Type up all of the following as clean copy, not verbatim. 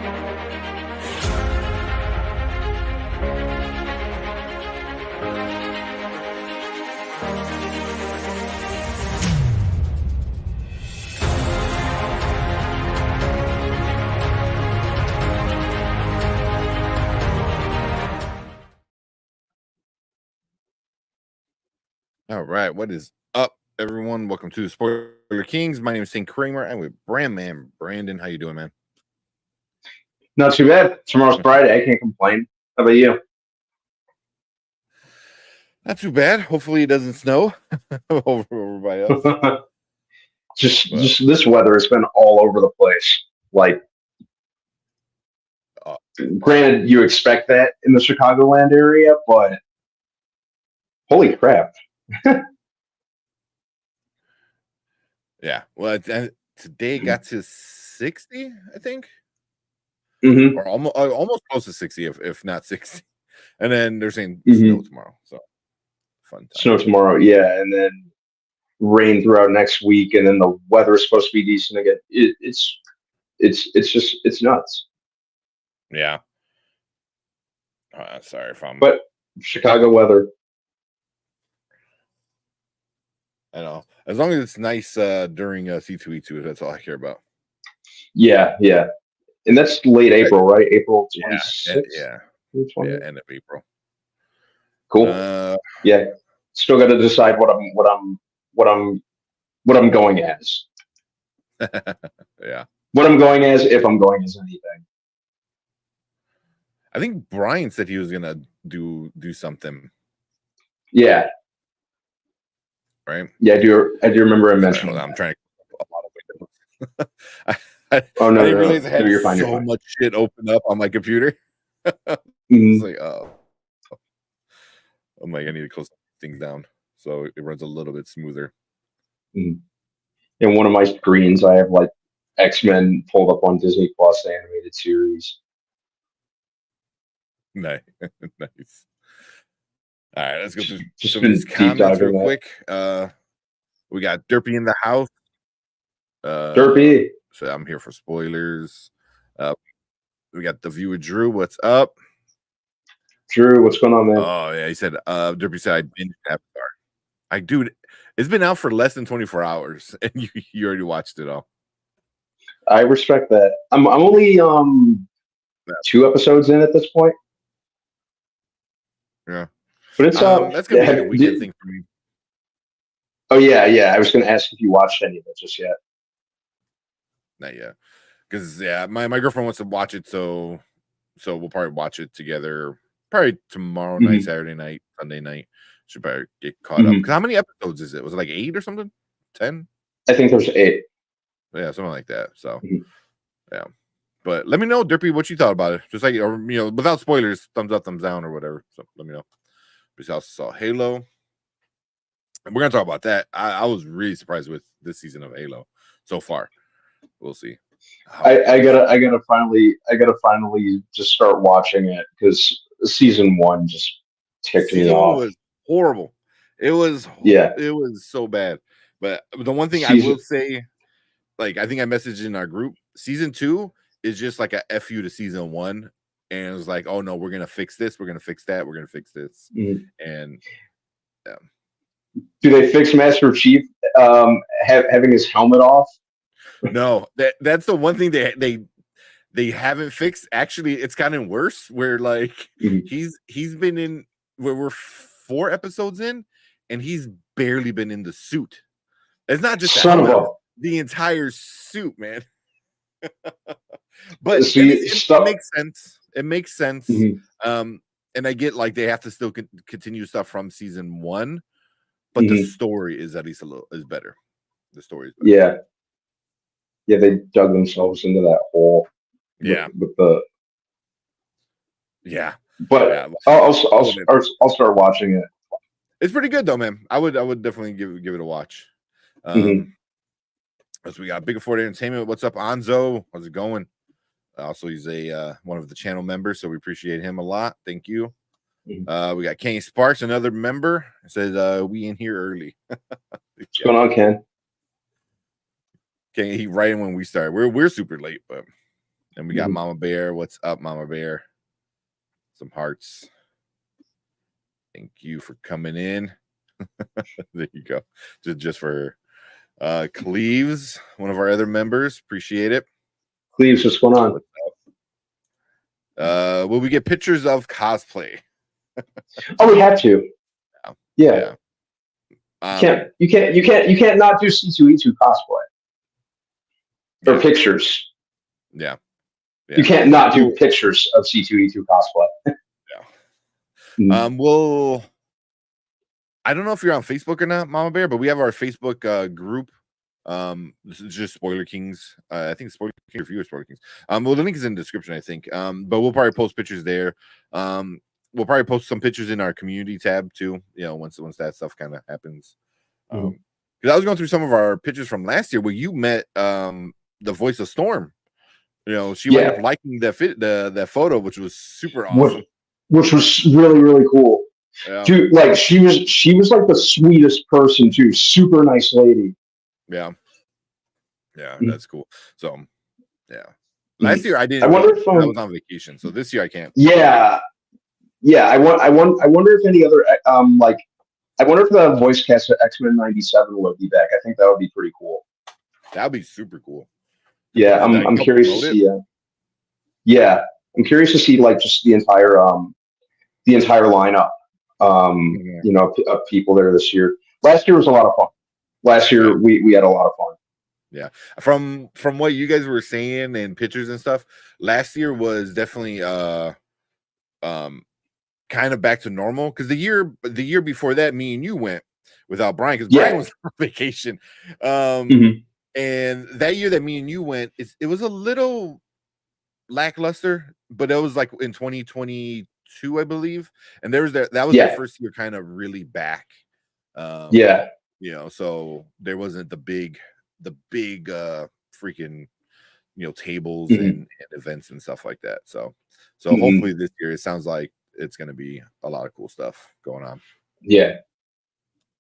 All right, what is up, everyone? Welcome to Spoiler Kings. My name is St. Kramer, and with Brandman Brandon. How you doing, man? Not too bad. Tomorrow's Friday. I can't complain. How about you? Not too bad. Hopefully, it doesn't snow over by us. just this weather has been all over the place. Like, granted, you expect that in the Chicagoland area, but holy crap! Yeah. Well, today got to 60, I think, or almost close to 60, if not 60. And then they're saying snow tomorrow. So fun time. Snow tomorrow, yeah, and then rain throughout next week, and then the weather is supposed to be decent again. It's nuts. Yeah. Sorry if I'm. But Chicago weather. I know. As long as it's nice during C2E2, that's all I care about. Yeah. And that's late April, right? April 26th? Yeah, end of April. Cool. Yeah. Still got to decide what I'm going as. Yeah. What I'm going as, if I'm going as anything. I think Brian said he was gonna do something. Yeah. Right. Yeah, I do remember him mentioning. I'm trying to a lot of windows. I didn't realize I had so much shit open up on my computer. It's like, I'm like, I need to close things down so it runs a little bit smoother. In one of my screens, I have like X-Men pulled up on Disney Plus, the animated series. Nice. All right, let's go through some of these comments real quick. We got Derpy in the house. Derpy. So I'm here for spoilers. We got the viewer Drew. What's up? Drew, what's going on, man? Oh yeah, he said Derpy said I binged Avatar. Dude, it's been out for less than 24 hours, and you already watched it all. I respect that. I'm only 2 episodes in at this point. Yeah. But it's that's gonna be a weekend thing for me. Oh yeah. I was gonna ask if you watched any of it just yet. Not yet. Because my girlfriend wants to watch it, so we'll probably watch it together probably tomorrow night, Saturday night, Sunday night. Should probably get caught up. Because how many episodes is it? Was it like 8 or something? 10? I think there's 8. Yeah, something like that. So yeah. But let me know, Derpy, what you thought about it. Just like, or without spoilers, thumbs up, thumbs down, or whatever. So let me know. We also saw Halo. And we're gonna talk about that. I was really surprised with this season of Halo so far. We'll see. I gotta finally just start watching it because season 1 just ticked me off. Was horrible. It was it was so bad. But the one thing I will say, like I think I messaged in our group, season 2 is just like a FU to season 1, and it was like, oh no, we're gonna fix this, we're gonna fix that, we're gonna fix this, and do they fix Master Chief having his helmet off? No, that's the one thing they haven't fixed. Actually, it's gotten worse. Where like he's been in where we're 4 episodes in, and he's barely been in the suit. It's not just the entire suit, man. But it makes sense. It makes sense. And I get like they have to still continue stuff from season 1, but the story is at least is better. The story is better. Yeah, they dug themselves into that hole. With the. Yeah, but I'll start watching it. It's pretty good though, man. I would definitely give it a watch. As we got Big Ford Entertainment. What's up, Anzo? How's it going? Also, he's a one of the channel members, so we appreciate him a lot. Thank you. We got Kenny Sparks, another member. It says we in here early. What's going on, Ken? Okay, he right in when we started. We're super late, but And we got Mama Bear. What's up, Mama Bear? Some hearts. Thank you for coming in. There you go. Just for Cleves, one of our other members. Appreciate it. Cleves, what's going on? Will we get pictures of cosplay? Oh, we had to. Yeah. You can't not do C2E2 cosplay or pictures. Yeah. You can't not do pictures of C2E2 cosplay. Well, I don't know if you're on Facebook or not, Mama Bear, but we have our Facebook group. This is just Spoiler Kings. I think Spoiler Kings or fewer Spoiler Kings. Well, the link is in the description, I think. But we'll probably post pictures there. We'll probably post some pictures in our community tab too. You know, once that stuff kind of happens. Because I was going through some of our pictures from last year where you met the voice of Storm. You know, she ended up liking that photo, which was super awesome. Which was really, really cool. Yeah. Dude, like she was like the sweetest person too. Super nice lady. Yeah, that's cool. So, yeah. Last year I didn't. I wonder if I was on vacation, so this year I can't. Yeah. I wonder if any other I wonder if the voice cast of X-Men '97 will be back. I think that would be pretty cool. That'd be super cool. Yeah, I'm curious to see. I'm curious to see like just the entire lineup. You know, of people there this year. Last year was a lot of fun. Last year we had a lot of fun. Yeah, from what you guys were saying and pictures and stuff, last year was definitely kind of back to normal, because the year before that, me and you went without Brian, because Brian was on vacation. And that year that me and you went, it was a little lackluster, but it was like in 2022, I believe, and that was the first year kind of really back. You know, so there wasn't the big freaking, you know, tables and events and stuff like that. So hopefully this year, it sounds like it's going to be a lot of cool stuff going on. Yeah.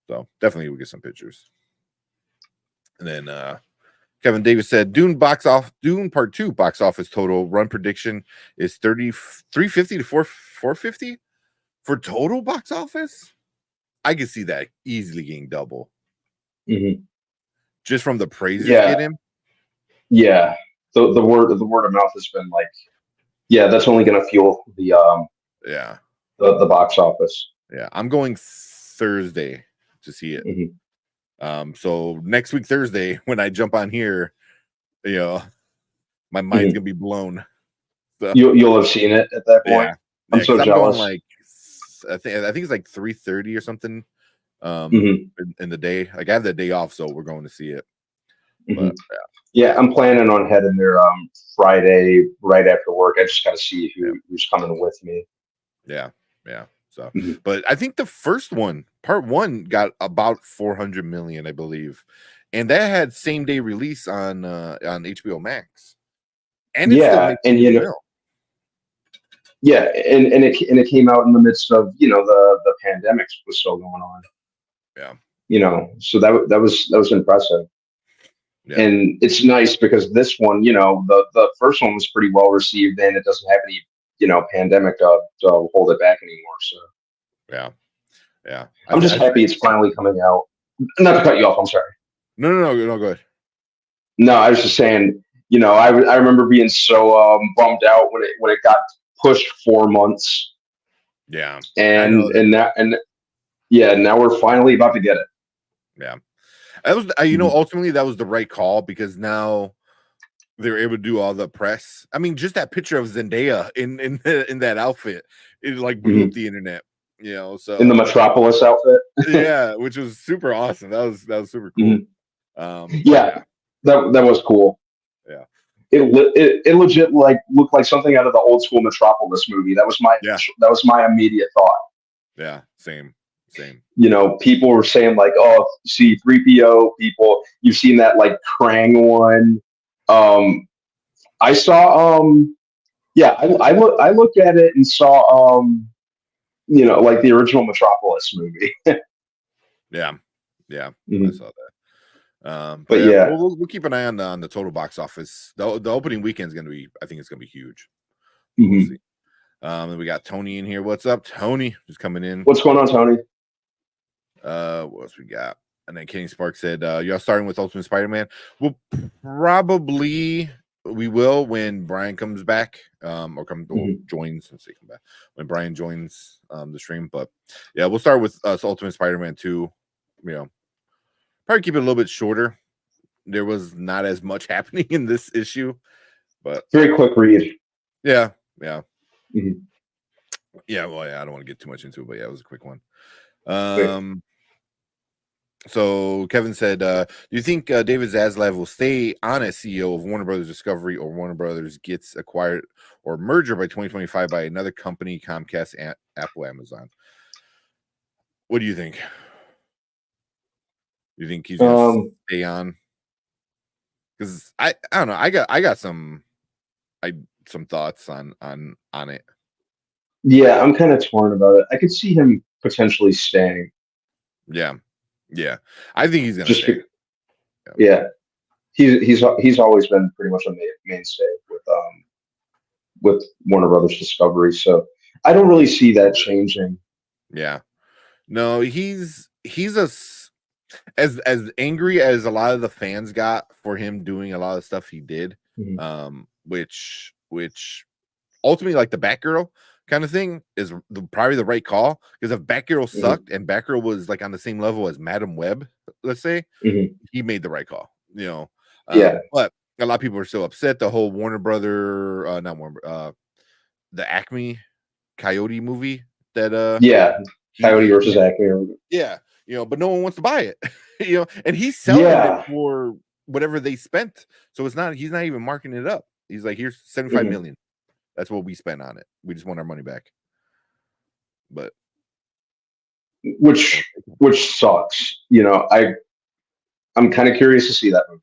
So definitely we'll get some pictures. And then Kevin Davis said Dune Part 2 box office total run prediction is 350 to 450 for total box office. I could see that easily getting double. Just from the praises get him. Yeah. The word of mouth has been like, that's only going to fuel the the box office. Yeah, I'm going Thursday to see it. So next week Thursday, when I jump on here, you know, my mind's gonna be blown. So, you'll have seen it at that point. I'm so jealous. Going I think it's like 3:30 or something. In the day, like I have the day off, so we're going to see it. But, I'm planning on heading there Friday right after work. I just got to see who's coming with me. Yeah. So, but I think the first one, Part 1, got about 400 million, I believe, and that had same day release on HBO Max. And and you know, and it came out in the midst of, you know, the pandemic was still going on. Yeah. You know, so that was impressive. Yeah. And it's nice because this one, you know, the first one was pretty well received, and it doesn't have any, you know, pandemic to hold it back anymore. So yeah. I'm just happy it's finally coming out. Not to cut you off, I'm sorry. No, go ahead. No, I was just saying, you know, I remember being so bummed out when it got pushed 4 months. Yeah. And now we're finally about to get it. Yeah. That was, you know, ultimately that was the right call, because now they're able to do all the press. I mean, just that picture of Zendaya in that outfit, it like blew up the internet, you know. So in the Metropolis outfit, which was super awesome. That was super cool. That was cool. Yeah, it legit like looked like something out of the old school Metropolis movie. That was my immediate thought. Yeah, same. You know, people were saying like, oh, C-3PO people, you've seen that like Krang one. I saw I looked at it and saw you know, like the original Metropolis movie. Yeah. I saw But yeah, yeah, we'll keep an eye on the total box office. The opening weekend is going to be, I think it's going to be huge. We'll see. Then we got Tony in here. What's up, Tony? Just coming in. What's going on, Tony? What else we got? And then Kenny Spark said, y'all starting with Ultimate Spider-Man? Well, probably we will when Brian comes back, or joins. Let's see, come back when Brian joins the stream. But yeah, we'll start with Ultimate Spider-Man 2. You know, probably keep it a little bit shorter. There was not as much happening in this issue, but very quick read. Yeah. Mm-hmm. Yeah, well, yeah, I don't want to get too much into it, but yeah, it was a quick one. So Kevin said, do you think David Zaslav will stay on as CEO of Warner Brothers Discovery, or Warner Brothers gets acquired or merger by 2025 by another company, Comcast, Apple, Amazon? What do you think? You think he's gonna stay on? Because I don't know. I got some thoughts on it. Yeah, I'm kind of torn about it. I could see him potentially staying. Yeah. I think he's gonna stay. Yeah, he's always been pretty much a mainstay with Warner Brothers Discovery. So I don't really see that changing. Yeah. No, he's as angry as a lot of the fans got for him doing a lot of stuff he did, which ultimately, like the Batgirl kind of thing, is probably the right call, because if Batgirl sucked and Batgirl was like on the same level as Madam Web, let's say, he made the right call, you know. But a lot of people are still upset. The whole Warner Brother, not Warner, the Acme Coyote movie that Coyote versus Acme. Yeah, you know, but no one wants to buy it. You know, and he's selling it for whatever they spent. So he's not even marking it up. He's like, here's 75 million. That's what we spent on it. We just want our money back. But which sucks. You know, I'm kind of curious to see that movie.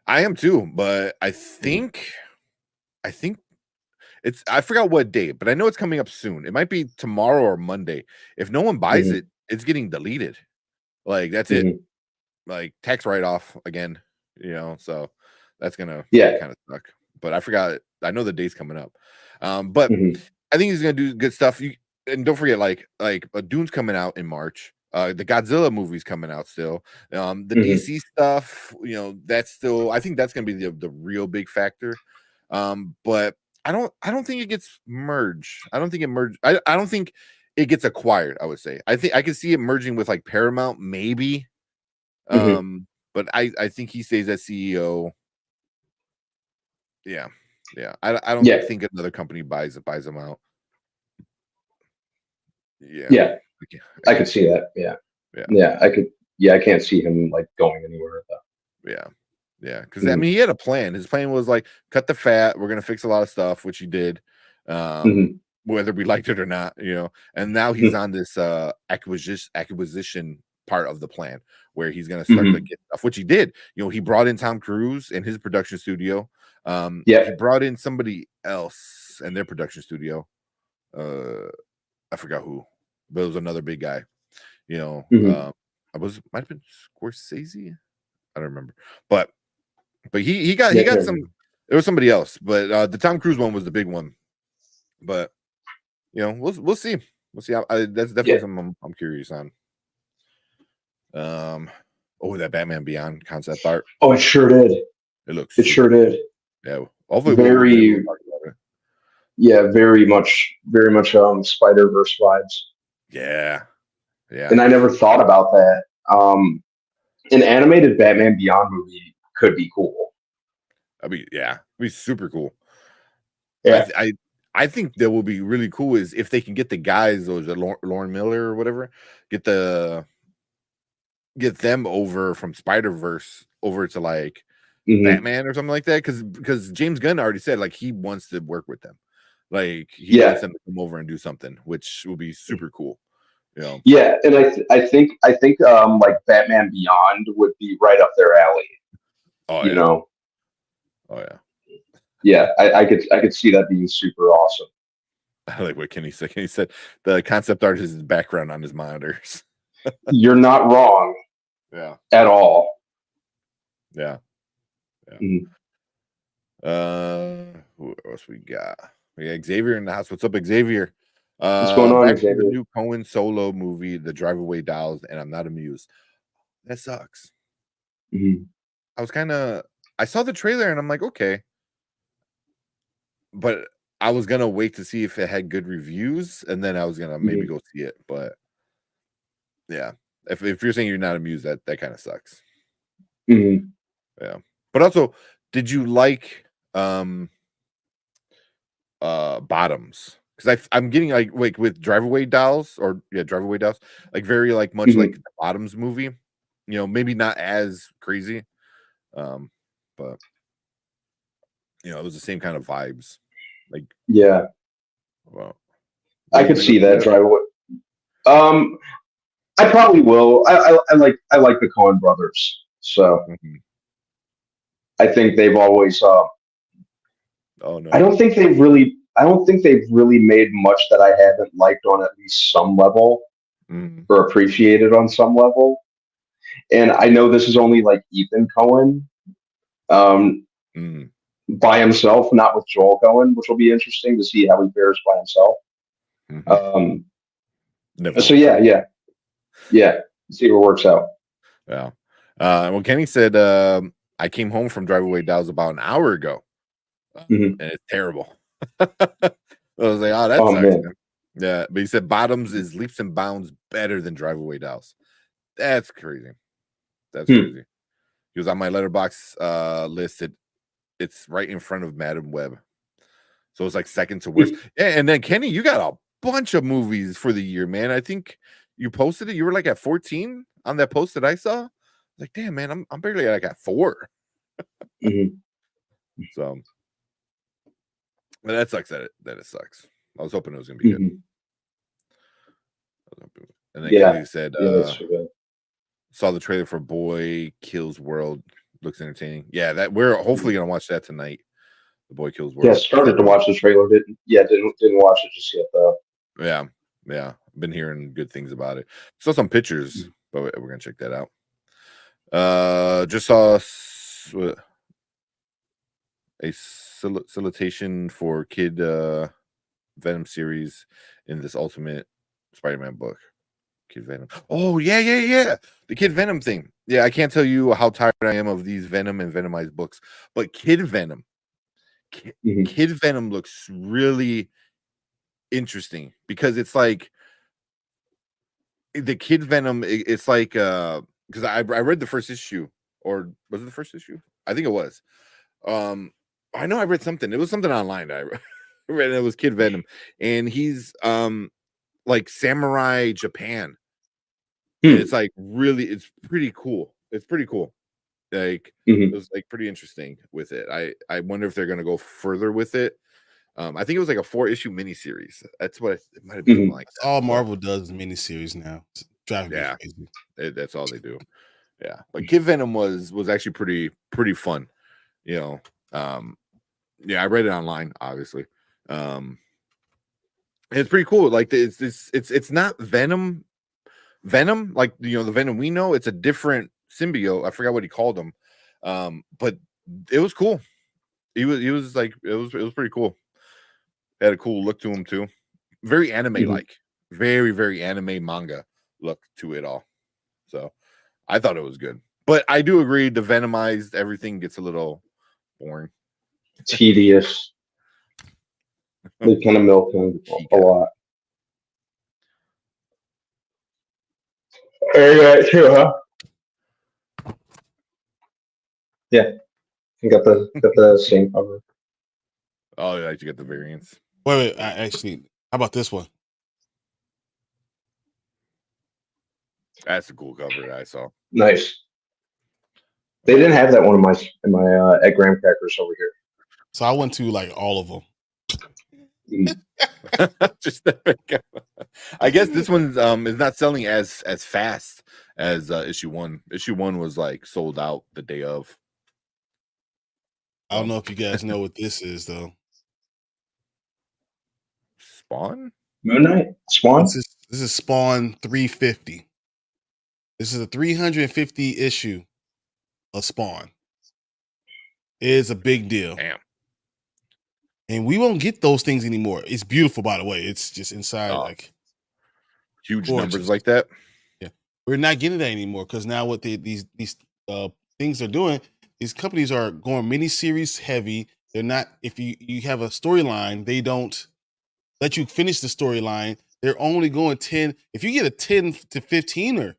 I am too, but I think it's, I forgot what date, but I know it's coming up soon. It might be tomorrow or Monday. If no one buys it, it's getting deleted. Like, that's it. Like, tax write-off again, you know, so that's gonna kind of suck. But I forgot it. I know the date's coming up. But I think he's gonna do good stuff. And don't forget, like Dune's coming out in March. The Godzilla movie's coming out still. The DC stuff, you know, that's still, I think that's gonna be the real big factor. But I don't think it gets merged. I don't think it merged. I don't think it gets acquired, I would say. I think I can see it merging with like Paramount, maybe. But I think he stays as CEO. Yeah. I don't think another company buys them out. Yeah. I could see that. Yeah. I can't see him like going anywhere though. Yeah. Because I mean, he had a plan. His plan was like, cut the fat. We're gonna fix a lot of stuff, which he did. Whether we liked it or not, you know. And now he's on this acquisition part of the plan, where he's gonna start to get stuff, which he did. You know, he brought in Tom Cruise in his production studio. He brought in somebody else in their production studio. I forgot who, but it was another big guy. You know, might have been Scorsese. I don't remember, but he got some. There was somebody else, but the Tom Cruise one was the big one. But you know, we'll see. We'll see. That's definitely something I'm curious on. That Batman Beyond concept art. Oh, it sure did. It sure did. Yeah. Hopefully, very much Spider-Verse vibes. Yeah. And I never thought about that. An animated Batman Beyond movie could be cool. It'd be super cool. Yeah. I think that will be really cool is if they can get the guys, those Lauren Miller or whatever, get them over from Spider-Verse over to like Batman or something like that, because James Gunn already said like he wants to work with them, like he wants them to come over and do something, which will be super cool. You know? Yeah, and I think like Batman Beyond would be right up their alley. You know. Oh yeah. Yeah, I could see that being super awesome. I like what Kenny said. Kenny said the concept art is his background on his monitors. You're not wrong. Yeah. at all. Yeah. Mhm. Who else we got? We got Xavier in the house. What's up, Xavier? What's going on, Back to the Xavier? new Cohen solo movie, The Drive Away Dolls, and I'm not amused. That sucks. Mhm. I saw the trailer and I'm like, okay. But I was gonna wait to see if it had good reviews, and then I was gonna maybe go see it. But yeah, if you're saying you're not amused, that kind of sucks. Mhm. Yeah. But also, did you like Bottoms? Because I'm getting like with Drive Away Dolls, Drive Away Dolls, like very like much like Mhm. the Bottoms movie. You know, maybe not as crazy, but it was the same kind of vibes. Like, Yeah, well, I you could gonna go see see that that? drive away. I probably will. I like the Coen brothers, so Mhm. I think they've always. Oh no. I don't think they've really. I don't think they've really made much that I haven't liked on at least some level Mhm. or appreciated on some level. And I know this is only like Ethan Cohen, um, Mhm. by himself, not with Joel Cohen, which will be interesting to see how he fares by himself. Mhm. Um, Never so works yeah, out. yeah. See what works out. Yeah. Well, Kenny said, I came home from Drive Away Dolls about an hour ago, Hmm. and it's terrible. I was like, oh, that Oh sucks, man. man. Yeah, but he said Bottoms is leaps and bounds better than Drive Away Dolls. That's crazy. That's Hmm. crazy. He was on my letterbox list. It's right in front of Madam Web. So it's like second to worst. Yeah, and then Kenny, you got a bunch of movies for the year, man. I think you posted it. You were like at 14 on that post that I saw. Like, damn, man, I'm barely like at 4. Hmm. So, but that sucks that it sucks. I was hoping it was gonna be good. Hmm. And then Yeah. Kenny said, Yeah, that's true. Good. saw the trailer for Boy Kills World. Looks entertaining. Yeah, that we're hopefully gonna watch that tonight. The Boy Kills Yeah, World. started to watch the trailer. Didn't watch it just yet though. Yeah, yeah. Been hearing good things about it. Saw some pictures, but we're gonna check that out. Just saw a solicitation for Kid Venom series in this Ultimate Spider-Man book. Kid Venom. Oh yeah. The Kid Venom thing. Yeah, I can't tell you how tired I am of these Venom and Venomized books, but Kid Venom. Hmm. Kid Venom looks really interesting because it's like the Kid Venom. It's like because I read the first issue, or was it the first issue? I think it was. I know I read something. It was something online that I read. And it was Kid Venom, and he's like samurai Japan, and Hmm. it's like really, it's pretty cool. It's pretty cool. Like it Hmm. was like pretty interesting with it. I wonder if they're gonna go further with it. I think it was like a 4-issue miniseries. That's what it might have been, something Hmm. like That's that. all But Marvel does is miniseries now. It's driving me yeah, crazy. that's all they do. Yeah, but Kid Venom was actually pretty fun. You know, yeah, I read it online, obviously. Um, it's pretty cool. Like it's not Venom, like the Venom we know. It's a different symbiote. I forgot what he called him. But it was cool. He was like it was pretty cool. Had a cool look to him too. Very anime Hmm. like. Very anime manga look to it all. So I thought it was good. But I do agree the Venomized everything gets a little boring. Tedious. They kind of milk him a Chica. lot. Yeah, too, huh? Yeah, I got the same cover. Oh, yeah, you get the variants. Wait, actually, how about this one? That's a cool cover that I saw. Nice. They didn't have that one in my at Graham Crackers over here. So I went to like all of them. Just I guess this one's is not selling as fast as issue 1. Issue 1 was like sold out the day of. I don't know if you guys know what this is though. Spawn? Moon Knight, Spawn. This is Spawn 350. This is a 350 issue of Spawn. It is a big deal. Damn. And we won't get those things anymore. It's beautiful, by the way. It's just inside like huge gorgeous. numbers like that. Yeah, we're not getting that anymore because now what these things they're doing, these companies are going miniseries heavy. They're not. If you have a storyline, they don't let you finish the storyline. They're only going 10. If you get a 10 to 15er,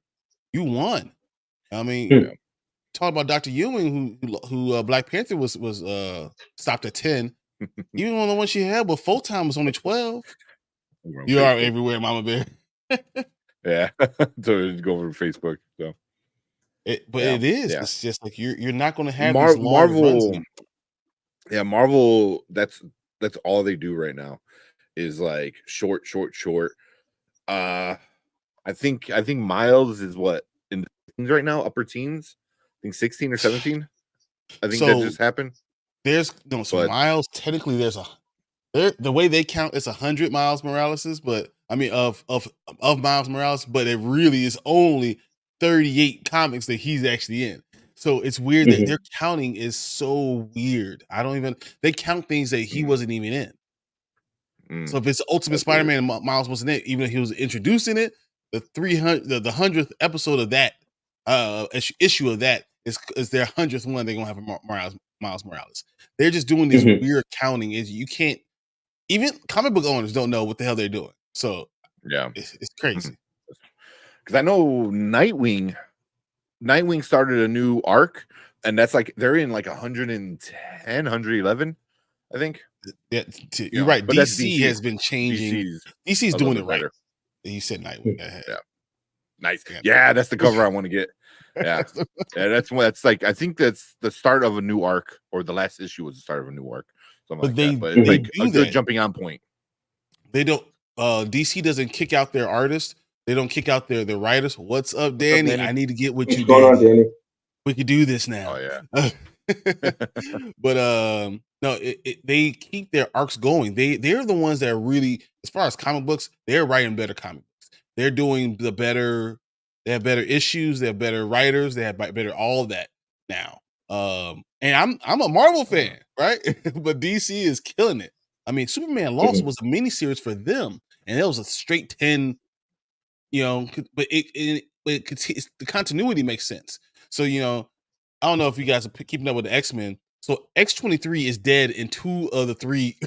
you won. I mean, talk about Dr. Ewing, who Black Panther was stopped at 10. Even one of the ones she had with full time was only 12. You are everywhere, Mama Bear. Yeah, so go over to Facebook. So, it is. Yeah. It's just like you're not going to have these long Marvel. runs anymore. Yeah, Marvel. That's all they do right now, is like short. I think Miles is what in the teens right now, upper teens. I think 16 or 17. I think that just happened. There's no so Miles. Technically, the way they count it's 100 Miles Morales, but I mean of Miles Morales, but it really is only 38 comics that he's actually in. So it's weird that their counting is so weird. They count things that he wasn't even in. So if it's Ultimate Spider-Man and Miles wasn't in it, even if he was introducing it, the 100th episode of that issue of that is their 100th one. They're gonna have a Miles Morales. They're just doing this weird counting. Is you can't. Even comic book owners don't know what the hell they're doing. So yeah, it's crazy. Because I know Nightwing started a new arc, and that's like they're in like 110, 111, I think. Yeah, you're right. But DC has been changing. DC's doing it right. Better. You said Nightwing. Yeah, nice. Yeah, that's the cover I want to get. Yeah, yeah, that's like I think that's the start of a new arc, or the last issue was the start of a new arc. But it's like a good jumping on point. They don't. DC doesn't kick out their artists. They don't kick out their writers. What's up, Danny? I need to get with you, Danny. We can do this now. Oh yeah. But no, they keep their arcs going. They're the ones that are really, as far as comic books, they're writing better comic books. They're doing the better. They have better issues. They have better writers. They have better all of that now. And I'm a Marvel fan, right? But DC is killing it. I mean, Superman Lost was a miniseries for them, and it was a straight 10. But the continuity makes sense. So I don't know if you guys are keeping up with the X-Men. So X-23 is dead in 2 of the 3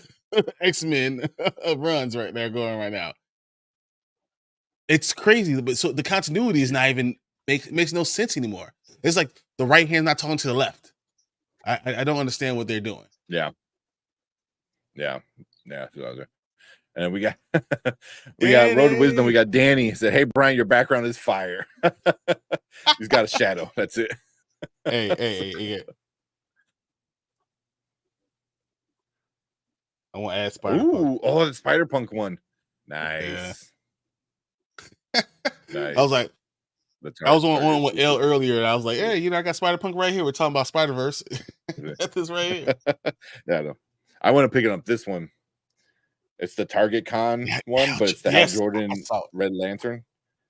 X-Men runs right there going right now. It's crazy, but so the continuity is not even makes no sense anymore. It's like the right hand's not talking to the left. I don't understand what they're doing. Yeah. And we got Road to Wisdom. We got Danny. He said, "Hey Brian, your background is fire." He's got a shadow. That's it. Hey. I want to add Spider-Punk. The Spider-Punk one. Nice. Yeah. Nice. I was like, I was on with L earlier, and I was like, "Hey, I got Spider-Punk right here. We're talking about Spider-Verse." Got this right here. Yeah, no. I want to pick up this one. It's the Target Con one, but it's the Hal Jordan Red Lantern.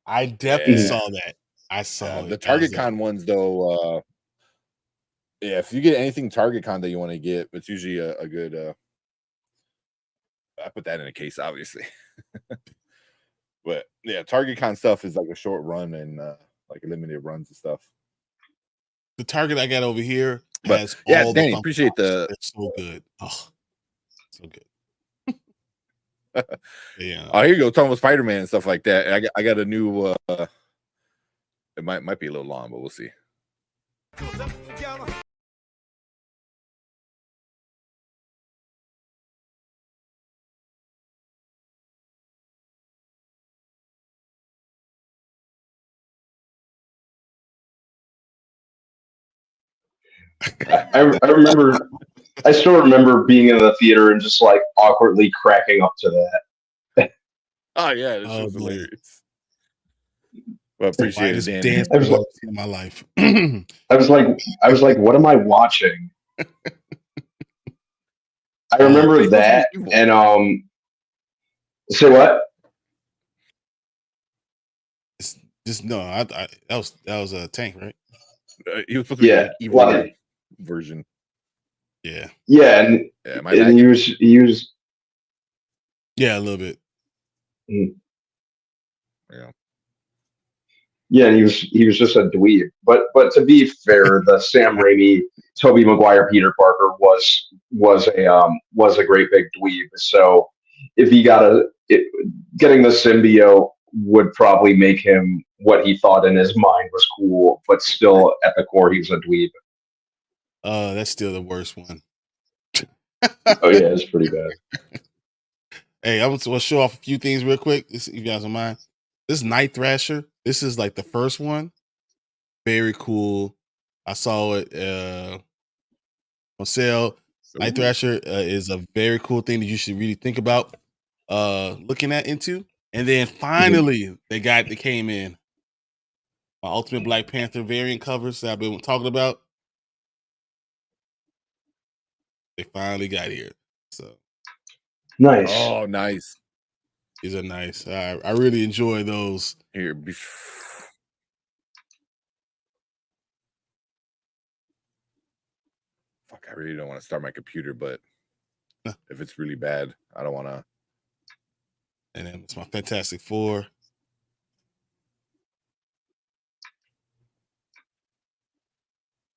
I definitely saw that. I saw the Target Con ones, though. If you get anything Target Con that you want to get, it's usually a good. I put that in a case, obviously. But yeah, Target Con stuff is like a short run and like limited runs and stuff. The Target I got over here has all Danny, the appreciate the. They're so good. Oh, so good. Yeah. Oh, here you go. Talking about Spider-Man and stuff like that. I got a new. It might be a little long, but we'll see. I still remember being in the theater and just like awkwardly cracking up to that. Oh yeah, this was hilarious. Well, appreciate it, Danny. Dance in my life. I was like, what am I watching? I remember that, and say what? Just no. I that was a Tank, right? He was supposed to be like evil like version. Yeah. Yeah, and Am I and nagging? he was Yeah, a little bit. Yeah. Yeah, and he was just a dweeb. But to be fair, the Sam Raimi, Tobey Maguire, Peter Parker was a great big dweeb. So if he getting the symbiote would probably make him what he thought in his mind was cool, but still at the core he was a dweeb. That's still the worst one. Oh yeah, it's pretty bad. Hey, I want to show off a few things real quick, if you guys don't mind. This Night Thrasher, this is like the first one. Very cool. I saw it on sale. Night Thrasher is a very cool thing that you should really think about looking into. And then finally, they came in. My Ultimate Black Panther variant covers that I've been talking about. They finally got here. So Nice. Oh, nice. these are nice. I really enjoy those. Here, fuck, I really don't want to start my computer, but if it's really bad, I don't want to. And then it's my Fantastic Four.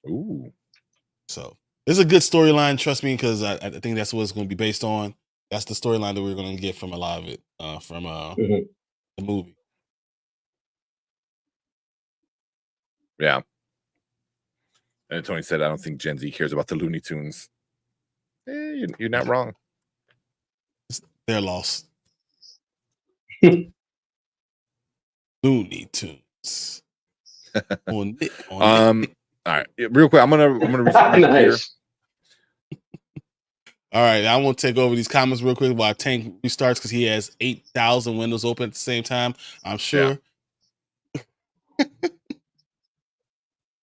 Ooh. So it's a good storyline, trust me, because I think that's what it's going to be based on. That's the storyline that we're going to get from a lot of it, from the movie. Yeah. And Tony said, I don't think Gen Z cares about the Looney Tunes. You're not wrong. They're lost. Looney Tunes. on Nick. All right, real quick, I'm gonna reset my computer. All right, I want to take over these comments real quick while Tank restarts because he has 8,000 windows open at the same time. I'm sure. Yeah.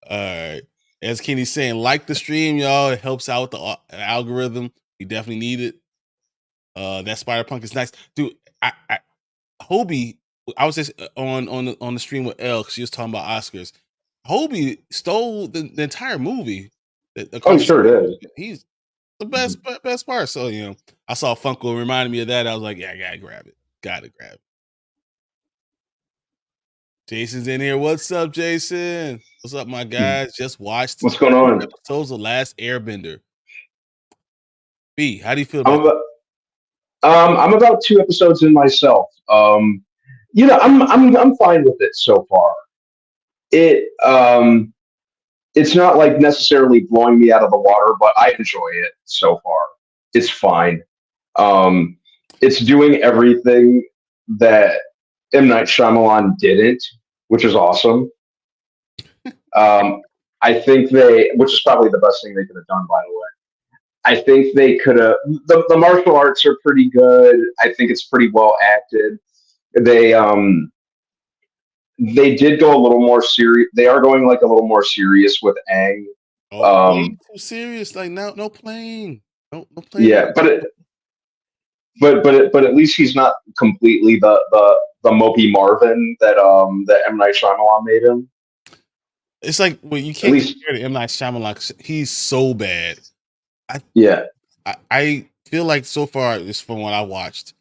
All right, as Kenny's saying, like the stream, y'all. It helps out with the algorithm. We definitely need it. That Spider-Punk is nice, dude. Hobie, I was just on the stream with Elle because she was talking about Oscars. Hobie stole the entire movie. Oh, sure did. He's the best part. So I saw Funko reminded me of that. I was like, yeah, I gotta grab it. Gotta grab it. Jason's in here. What's up, Jason? What's up, my guys? Just watched. What's going on? Episodes of Last Airbender. B, how do you feel about that? I'm about 2 episodes in myself. I'm fine with it so far. It's not like necessarily blowing me out of the water, but I enjoy it so far. It's fine. It's doing everything that M. Night Shyamalan didn't, which is awesome. I think which is probably the best thing they could have done, by the way. I think they could have. The martial arts are pretty good. I think it's pretty well acted. They did go a little more serious. They are going like a little more serious with Aang. Too serious, like no playing, no playing. Yeah, but at least he's not completely the mopey Marvin that M. Night Shyamalan made him. It's like you can't compare to M. Night Shyamalan. He's so bad. I feel like so far, just from what I watched,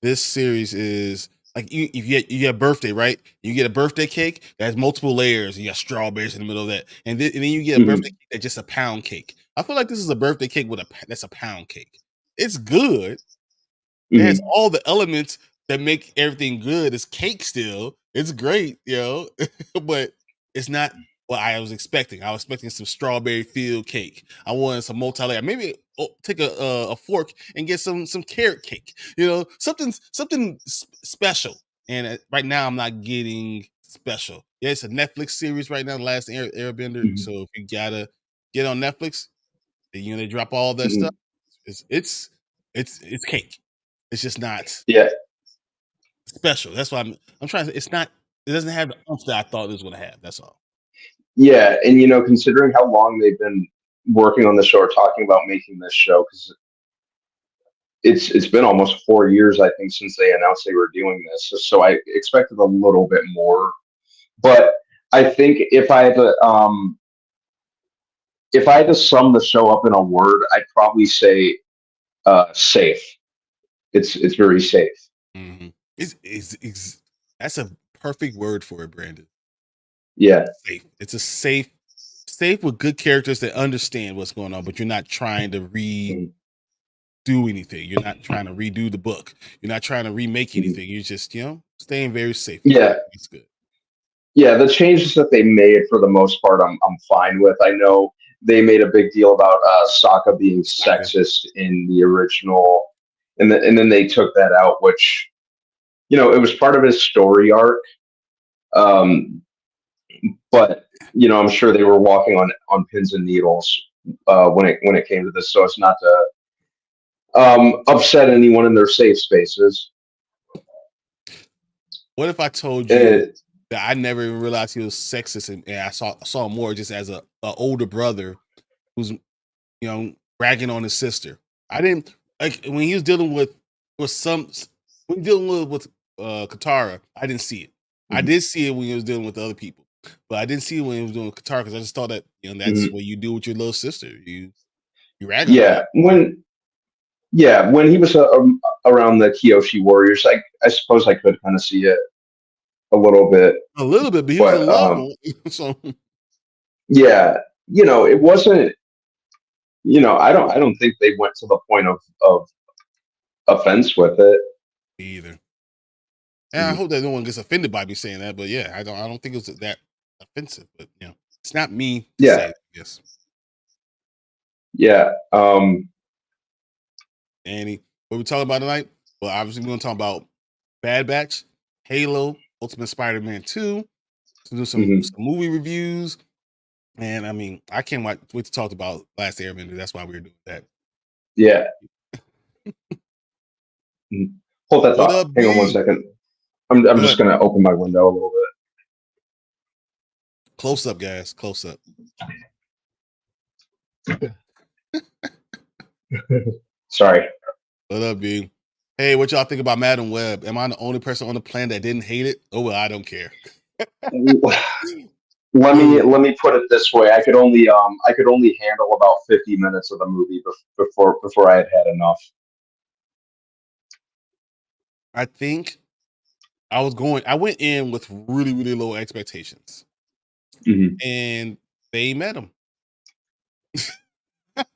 this series is like if you get a birthday, right? You get a birthday cake that has multiple layers. And you got strawberries in the middle of that, and then you get a birthday cake that's just a pound cake. I feel like this is a birthday cake that's a pound cake. It's good. It has all the elements that make everything good. It's cake still. It's great, but it's not what I was expecting. I was expecting some strawberry filled cake. I wanted some multi-layer. Maybe take a fork and get some carrot cake. Something special. And right now, I'm not getting special. Yeah, it's a Netflix series right now, The Last Airbender. So if you gotta get on Netflix, they drop all that stuff. It's cake. It's just not special. That's why I'm trying to say it's not. It doesn't have the oomph that I thought it was going to have. That's all. Yeah, and considering how long they've been working on the show or talking about making this show, because it's been almost 4 years, I think, since they announced they were doing this. So I expected a little bit more, But I think if I had to sum the show up in a word, I'd probably say safe. It's very safe. Mm-hmm. That's a perfect word for it, Brandon. Yeah. Safe. It's a safe with good characters that understand what's going on, but you're not trying to redo anything. You're not trying to redo the book. You're not trying to remake anything. You're just, staying very safe. Yeah. That's good. Yeah, the changes that they made for the most part, I'm fine with. I know they made a big deal about Sokka being sexist in the original, and then they took that out, which it was part of his story arc. But I'm sure they were walking on pins and needles when it came to this, so it's not to upset anyone in their safe spaces. What if I told you that I never even realized he was sexist, and I saw him more just as a older brother who's ragging on his sister? I didn't like when he was dealing with Katara. I didn't see it. I did see it when he was dealing with the other people, but I didn't see it when he was doing with Katara because I just thought that that's what you do with your little sister. You rag on her. When he was around the Kyoshi warriors, I suppose I could kind of see it a little bit, but he was in love. So yeah, it wasn't. I don't think they went to the point of offense with it either. And I hope that no one gets offended by me saying that, but yeah, I don't think it was that offensive. But it's not me to say it, I guess. Yeah. Annie, what we talking about tonight? Well, obviously we're gonna talk about Bad Batch, Halo, Ultimate Spider-Man 2, to do some movie reviews. And I mean, I can't wait to talk about Last Airbender. That's why we were doing that. Yeah. Hold that thought. Hang on 1 second. I'm just gonna open my window a little bit. Close up, guys. Close up. Sorry. What up, B? Hey, what y'all think about Madam Web? Am I the only person on the planet that didn't hate it? Oh well, I don't care. Let me put it this way: I could only handle about 50 minutes of the movie before I had enough. I think I went in with really, really low expectations, and they met them.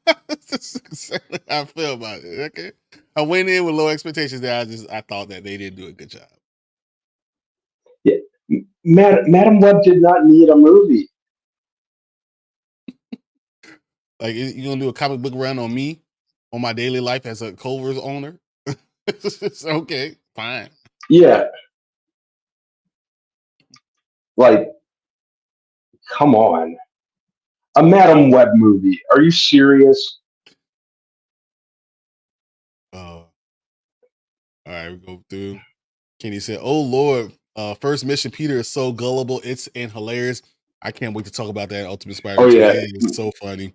That's exactly how I feel about it. Okay, I went in with low expectations. That I thought that they didn't do a good job. Yeah, Madam Web did not need a movie. Like, you gonna do a comic book run on me, on my daily life as a Culver's owner? Okay, fine. Yeah. Like, come on. A Madam Web movie. Are you serious? All right, we go through. Kenny said, "Oh Lord, first mission. Peter is so gullible. It's hilarious. I can't wait to talk about that in Ultimate Spider-Man 2. It is so funny."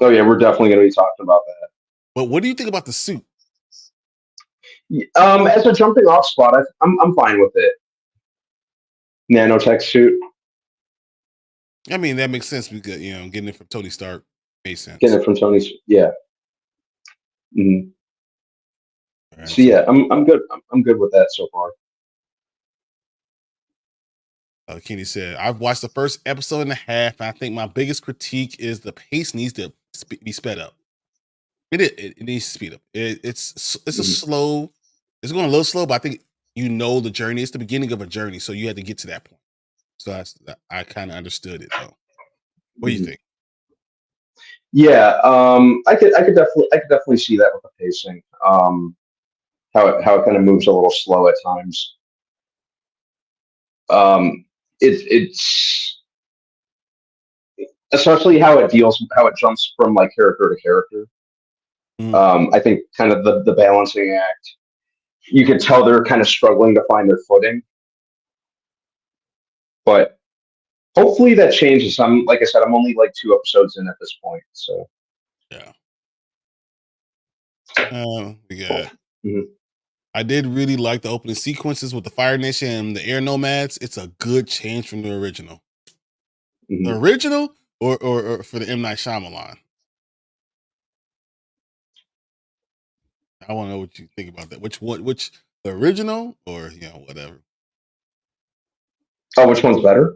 Oh yeah, we're definitely going to be talking about that. But what do you think about the suit? As a jumping off spot, I'm fine with it. Nanotech suit. I mean, that makes sense because getting it from Tony Stark makes sense. Getting it from Tony's, yeah. Mm-hmm. Right, so yeah, I'm good. I'm good with that so far. Kenny said, "I've watched the first episode and a half, and I think my biggest critique is the pace needs to be sped up. It needs to speed up. It's a slow. It's going a little slow, but I think the journey. It's the beginning of a journey, so you had to get to that point. So I kind of understood it though. What do you think?" Yeah, I could definitely see that with the pacing. How it kind of moves a little slow at times. It's especially how it jumps from like character to character. I think kind of the balancing act. You could tell they're kind of struggling to find their footing, but hopefully that changes. Like I said, I'm only like 2 episodes in at this point, so yeah. We got I did really like the opening sequences with the Fire Nation and the Air Nomads. It's a good change from the original. Mhm. The original or for the M. Night Shyamalan? I want to know what you think about that. Which the original or whatever. Oh, which one's better?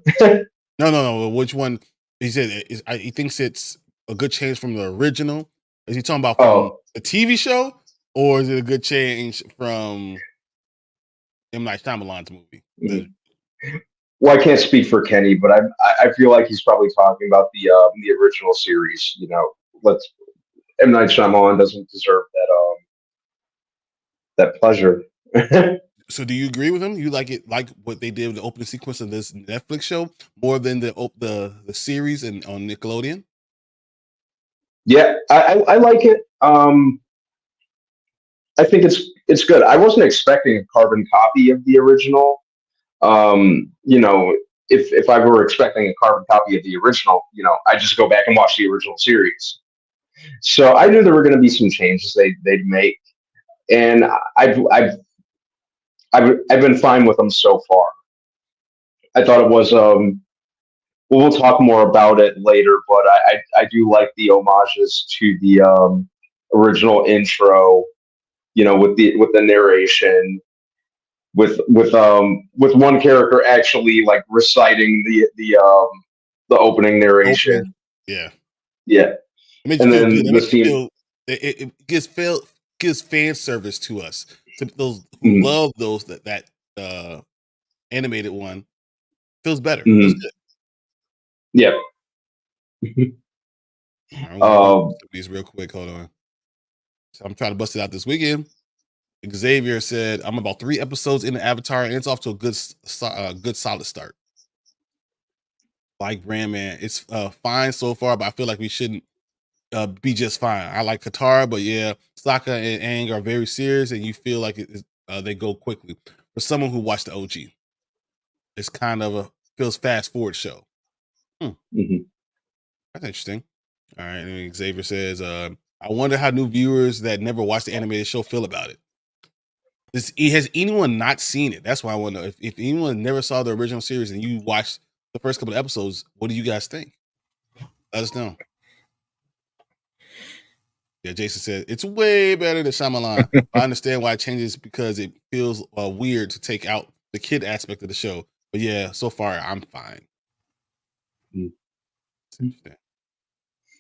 No. Which one? He said he thinks it's a good change from the original. Is he talking about from Oh, the TV show, or is it a good change from M. Night Shyamalan's movie? mhm. Well, I can't speak for Kenny, but I feel like he's probably talking about the original series. Let's M Night Shyamalan doesn't deserve that pleasure. So, do you agree with him? You like it, like what they did with the opening sequence of this Netflix show, more than the series and on Nickelodeon? Yeah, I like it. I think it's good. I wasn't expecting a carbon copy of the original. If I were expecting a carbon copy of the original, I just go back and watch the original series. So I knew there were going to be some changes they'd make, and I've been fine with them so far. I thought it was we'll talk more about it later, but I do like the homages to the original intro. With the narration, with one character actually like reciting the opening narration. Opening, yeah. Yeah, It makes you and feel good. then It the makes you scene. feel gives fan service to us, to those who Mhm, love those that animated one. Feels better. Feels mhm, good. yeah. All right, I'm gonna read Um, these real quick. Hold on. So I'm trying to bust it out this weekend. Xavier said, "I'm about 3 episodes into Avatar, and it's off to a good solid start." Like Brandman, it's fine so far, but I feel like we shouldn't be just fine. I like Katara, but yeah, Sokka and Aang are very serious, and you feel like they go quickly. For someone who watched the OG, it's kind of feels fast forward show. mhm. That's interesting. All right, and then Xavier says, "I wonder how new viewers that never watched the animated show feel about it. Has anyone not seen it? That's why I wonder if anyone never saw the original series and you watched the first couple of episodes. What do you guys think? Let us know." Yeah, Jason said it's way better than Shyamalan. I understand why it changes because it feels weird to take out the kid aspect of the show. But yeah, so far I'm fine. Mm. It's interesting.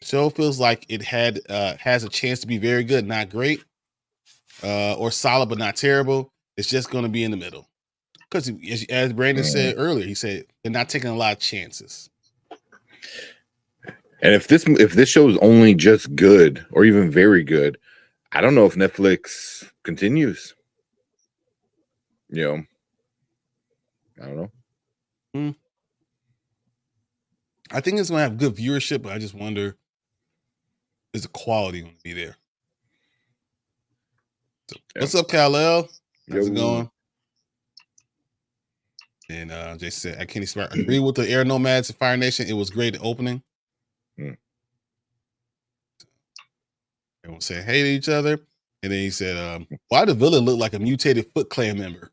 Show feels like it has a chance to be very good, not great, or solid but not terrible. It's just going to be in the middle. Because as Brandon said earlier, he said they're not taking a lot of chances. And if this show is only just good or even very good, I don't know if Netflix continues. I don't know. I think it's going to have good viewership, but I just wonder, is the quality going to be there? So, Yeah. What's up, Kal-El? How's it Yo. going? And Jason said, I can't agree with the Air Nomads and Fire Nation. It was great opening. Everyone saying hey to each other. And then he said, why the villain look like a mutated Foot Clan member?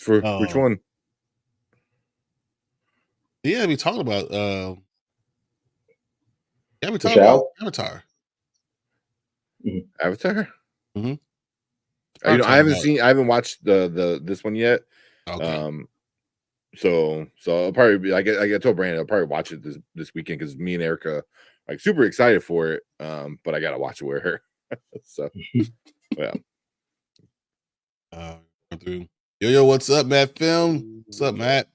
For which one? Yeah, we talked about Avatar. Avatar? Mm-hmm. I haven't watched this one yet. Okay. So I'll probably be, I told Brandon I'll probably watch it this weekend because me and Erica like super excited for it. But I gotta watch it with her. So yeah. Yo, what's up, Matt Film? What's up, Matt?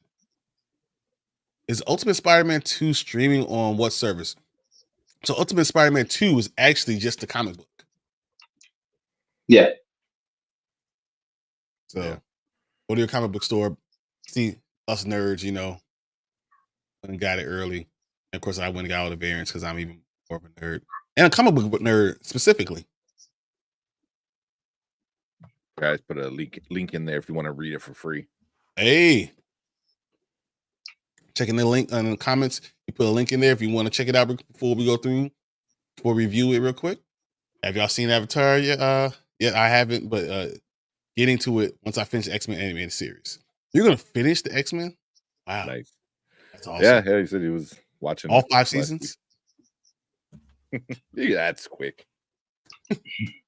Is Ultimate Spider-Man 2 streaming on what service? So Ultimate Spider-Man 2 is actually just a comic book. Yeah. So go to your comic book store, see us nerds, and got it early. And of course, I went and got all the variants because I'm even more of a nerd. And a comic book nerd specifically. Guys, put a link in there if you want to read it for free. Hey. Checking the link in the comments. You put a link in there if you want to check it out before we review it real quick. Have y'all seen Avatar? Yeah, I haven't, but getting to it once I finish the X-Men animated series. You're gonna finish the X-Men? Wow, Nice. that's awesome. Yeah, he said he was watching All it 5 last seasons. week. Yeah, that's quick.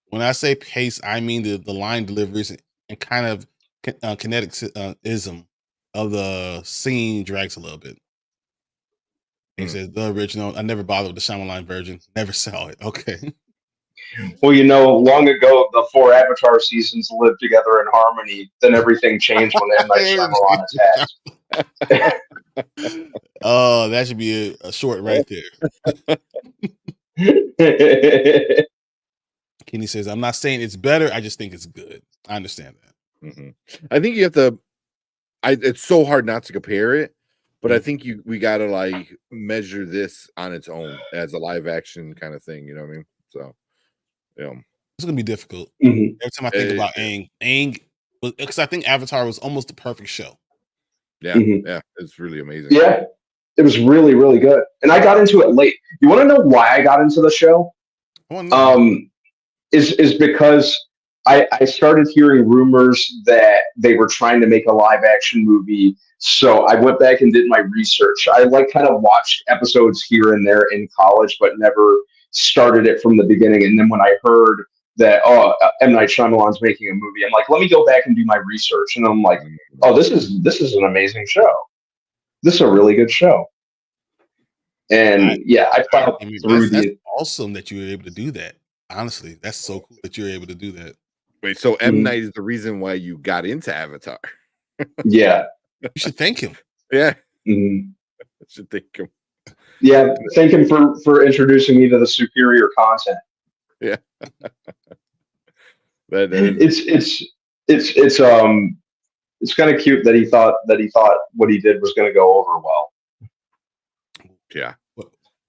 When I say pace, I mean the line deliveries and kind of kineticism of the scene drags a little bit. He says the original. I never bothered with the Shyamalan version. Never saw it. Okay. Well, long ago, the 4 Avatar seasons lived together in harmony. Then everything changed when M. Night Shyamalan attacked. Oh, that should be a short right there. Kenny says, I'm not saying it's better. I just think it's good. I understand that. Mm-hmm. I think you have to. It's so hard not to compare it, but I think we got to like measure this on its own as a live action kind of thing. You know what I mean? So, it's gonna be difficult. Mm-hmm. Every time I think about Aang, because I think Avatar was almost the perfect show. Yeah, yeah, it's really amazing. Yeah, it was really, really good. And I got into it late. You want to know why I got into the show? Is because I started hearing rumors that they were trying to make a live action movie. So I went back and did my research. I kind of watched episodes here and there in college, but never started it from the beginning. And then when I heard that, M. Night Shyamalan's making a movie, I'm like, let me go back and do my research. And I'm like, oh, this is an amazing show. This is a really good show. And I found that's awesome that you were able to do that. Honestly, that's so cool that you're able to do that. Wait, so M. Night is the reason why you got into Avatar? Yeah. You should thank him. Yeah. Mm-hmm. I should thank him. Yeah, thank him for introducing me to the superior content. Yeah. It's kind of cute that he thought what he did was going to go over well. Yeah.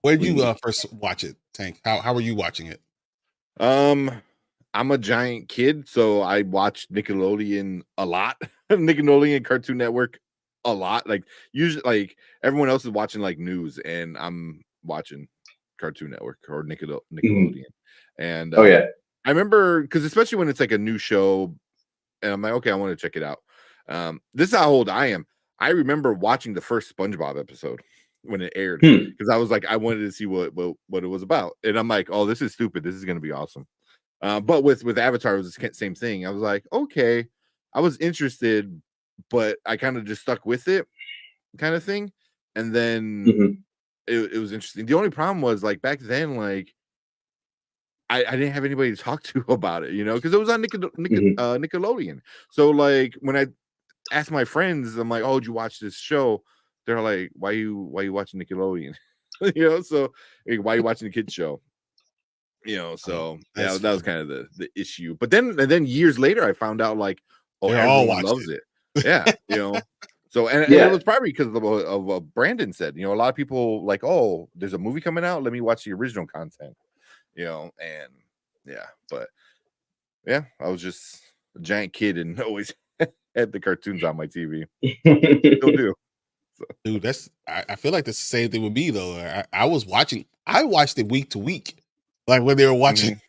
Where did you first watch it, Tank? How were you watching it? I'm a giant kid, so I watched Nickelodeon a lot. Nickelodeon Cartoon Network a lot. Like usually, like everyone else is watching like news, and I'm watching Cartoon Network or Nickelodeon. And I remember because especially when it's like a new show, and I'm like, okay, I want to check it out. This is how old I am. I remember watching the first SpongeBob episode when it aired because I was like, I wanted to see what it was about, and I'm like, oh, this is stupid. This is gonna be awesome. But with Avatar, it was the same thing. I was like, okay, I was interested, but I kind of just stuck with it, kind of thing. And then it was interesting. The only problem was like back then, like I didn't have anybody to talk to about it, because it was on Nickelodeon. So like when I asked my friends, I'm like, oh, did you watch this show? They're like, why you watching Nickelodeon? So like, why are you watching the kids show? So that was kind of the issue. But then years later, I found out like, oh, everyone loves it. Yeah, So and it was probably because of what Brandon said. A lot of people like, oh, there's a movie coming out. Let me watch the original content. And but I was just a giant kid and always had the cartoons on my TV. Still do. So. Dude, I feel like the same thing with me though. I watched it week to week. Like when they were watching,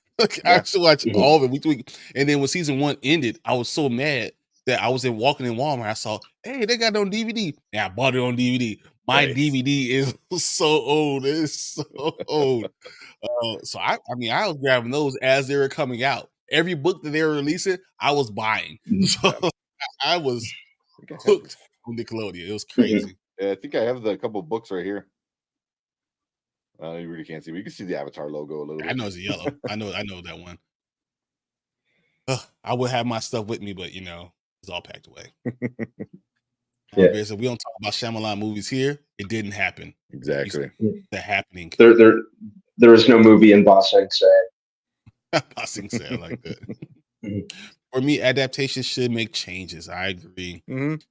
I used to watch all of it week to week. And then when season 1 ended, I was so mad that I was walking in Walmart. I saw, hey, they got it on DVD. And I bought it on DVD. My DVD is so old. It's so old. So I was grabbing those as they were coming out. Every book that they were releasing, I was buying. So I was hooked on Nickelodeon. It was crazy. Yeah, I think I have a couple books right here. You really can't see, but you can see the Avatar logo a little bit. I know it's yellow. I know that one. I would have my stuff with me, but it's all packed away. So we don't talk about Shyamalan movies here. It didn't happen. Exactly. They're happening. There is no movie in Ba Sing Se. Ba Sing Se, like that. For me, adaptations should make changes. I agree. But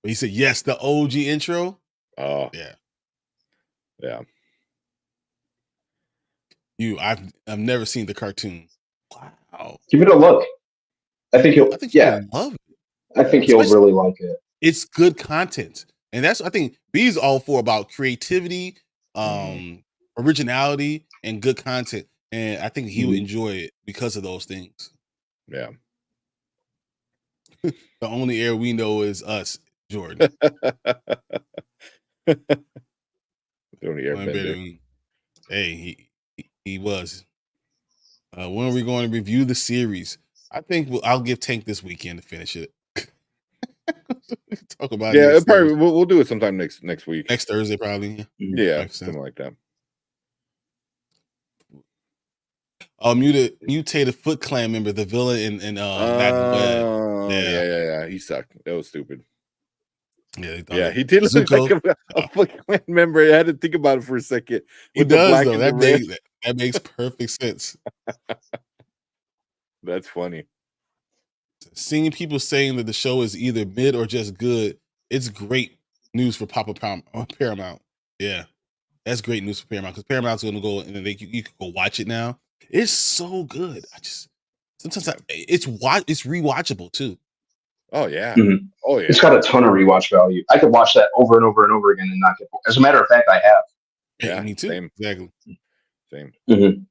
he said, yes, the OG intro. Oh, yeah. I've never seen the cartoon. Wow. Give it a look. I think you'll love it. I think you'll really like it. It's good content. And that's, I think B's all for about creativity, originality, and good content. and I think he would enjoy it because of those things. Yeah. The only heir we know is us, Jordan. The only One better airbender. than- Hey, he was. When are we going to review the series? I think I'll give Tank this weekend to finish it. We can talk about it Yeah, next probably Thursday. we'll do it sometime next week. Next Thursday, probably. Yeah, Makes sense. something like that. Mutated Foot Clan member, the villain in Latin Web. Oh, Yeah. yeah. He sucked. That was stupid. Yeah, Yeah, he did look like a Foot Clan member. I had to think about it for a second. He With the does black though. and That the red. makes perfect sense. That's funny. Seeing people saying that the show is either mid or just good, it's great news for Paramount. Yeah, that's great news for Paramount because Paramount's going to go and then you can go watch it now. It's so good. Sometimes it's rewatchable too. Oh yeah. Mhm. Oh yeah. It's got a ton of rewatch value. I could watch that over and over and over again and not get bored. As a matter of fact, I have. Yeah, me too. Same. Exactly. Same. Mm-hmm.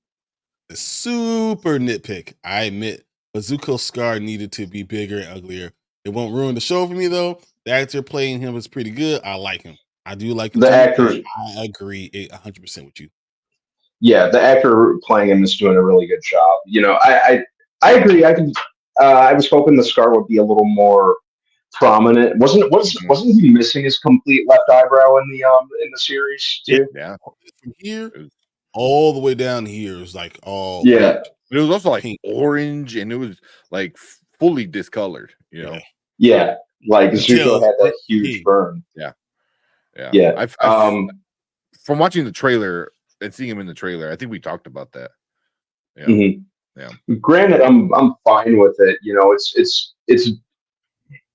The super nitpick, I admit, but Zuko Scar needed to be bigger and uglier. It won't ruin the show for me though. The actor playing him is pretty good. I like him. I do like him The too, actor- and I agree 100% with you. Yeah, the actor playing him is doing a really good job. You know, I agree. I was hoping the scar would be a little more prominent. Wasn't he missing his complete left eyebrow in the series too? Yeah. From here all the way down here is like all Yeah. It was also like pink. orange, and it was like fully discolored. You know. Yeah, like Until- Zuko had that huge burn. Yeah. Yeah. From watching the trailer and seeing him in the trailer, I think we talked about that. Yeah. Mhm. Yeah. Granted, I'm fine with it. You know, it's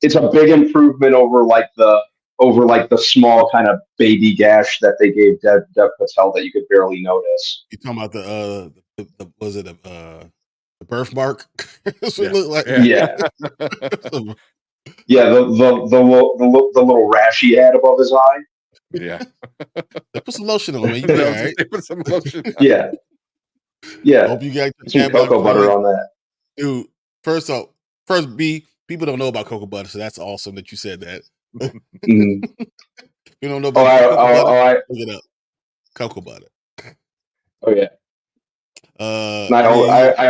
a big improvement over the small kind of baby gash that they gave Dev Patel that you could barely notice. You talking about the was it the birthmark? That's what Yeah. it looked like. Yeah. Yeah, the little rash he had above his eye. Yeah. They put some lotion on, man. You be all right. They put some lotion on. Yeah. Yeah. Hope you got Some cocoa butter on that. Dude, first B, people don't know about cocoa butter, so that's awesome that you said that. Mm. You don't know about cocoa butter? Look it up. Cocoa butter. Oh yeah. I I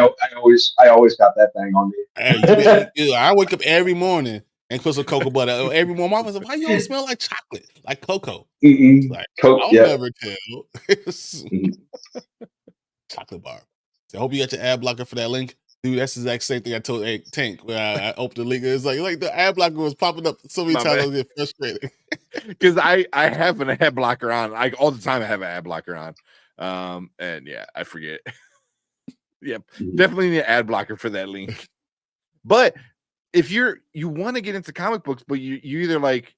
always got that thing on me. I wake up every morning and put some cocoa butter. Every morning, my mom said, "Why you don't smell like chocolate, like cocoa?" Like, I'll never tell. Chocolate bar. So I hope you got your ad blocker for that link. Dude, that's the exact same thing I told Tank when I opened the link. It's like the ad blocker was popping up so many times I was getting frustrated. Because I have an ad blocker on. Like all the time I have an ad blocker on. And yeah, I forget. Yep. Definitely need an ad blocker for that link. But if you want to get into comic books, but you either like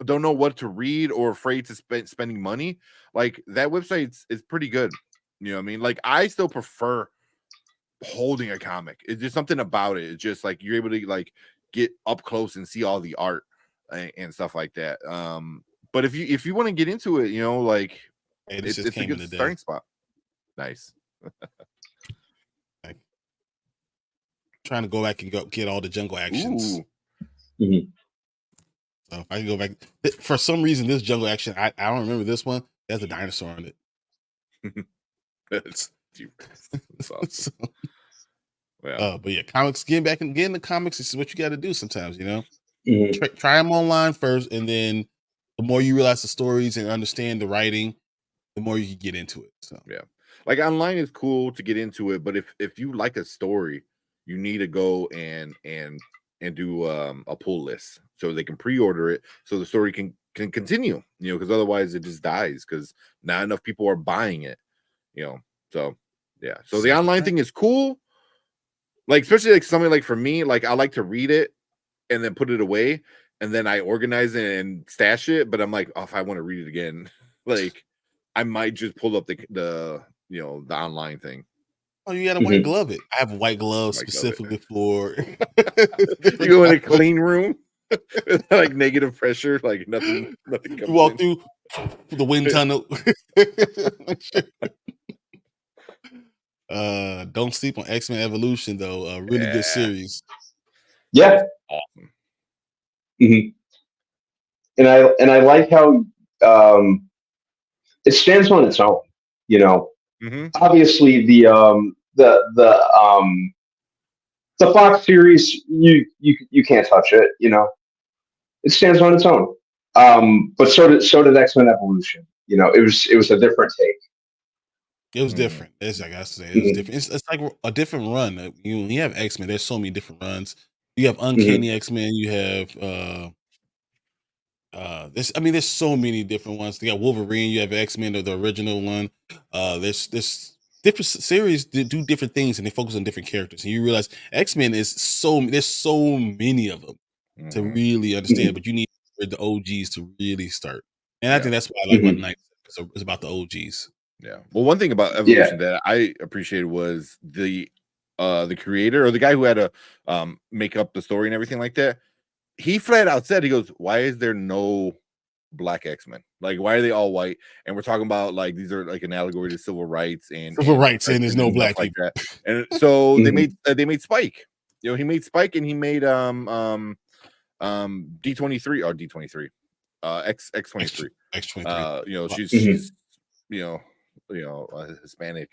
don't know what to read or afraid to spending money, like that website is pretty good. You know what I mean? Like I still prefer holding a comic. It's just something about it. It's just like you're able to like get up close and see all the art and stuff like that. But if you want to get into it, you know, like it's a good starting spot. Nice. Trying to go back and get all the jungle actions. Mm-hmm. So if I can go back, for some reason, this jungle action, I don't remember this one. There's a dinosaur on it. That's awesome. So, yeah. But yeah, comics, getting the comics is what you got to do sometimes, you know. Mm-hmm. Try them online first, and then the more you realize the stories and understand the writing, the more you can get into it. So yeah, like online is cool to get into it, but if you like a story, you need to go and do a pull list so they can pre-order it so the story can continue, you know, because otherwise it just dies because not enough people are buying it, you know. So yeah, so the online thing is cool, like especially like something like for me, like I like to read it and then put it away and then I organize it and stash it, but I'm like, oh, if I want to read it again, like I might just pull up the you know the online thing. Oh, you got to white glove it. I have a white glove specifically for. You go in a clean room, like negative pressure, like nothing. You walk through the wind tunnel. Don't sleep on X-Men Evolution though. A really good series. Yeah. Awesome. Mm-hmm. And I like how it stands on its own. You know, obviously the Fox series you can't touch it. You know, it stands on its own. But so did X-Men Evolution. You know, it was a different take. It was different. It's like I say, it was different. It's like a different run. You have X-Men. There's so many different runs. You have Uncanny X-Men. You have there's so many different ones. You got Wolverine. You have X-Men, the original one. There's different series that do different things and they focus on different characters. And you realize X-Men there's so many of them to really understand. But you need the OGs to really start. And I think that's what I like about Night. It's about the OGs. Yeah. Well, one thing about Evolution that I appreciated was the creator or the guy who had to make up the story and everything like that. He flat out said, he goes, "Why is there no black X-Men? Like, why are they all white?" And we're talking about like these are like an allegory to civil rights and there's no black like people. that. And so they made Spike. You know, he made Spike and he made D23 or D23 X23. X23. You know, she's you know, Hispanic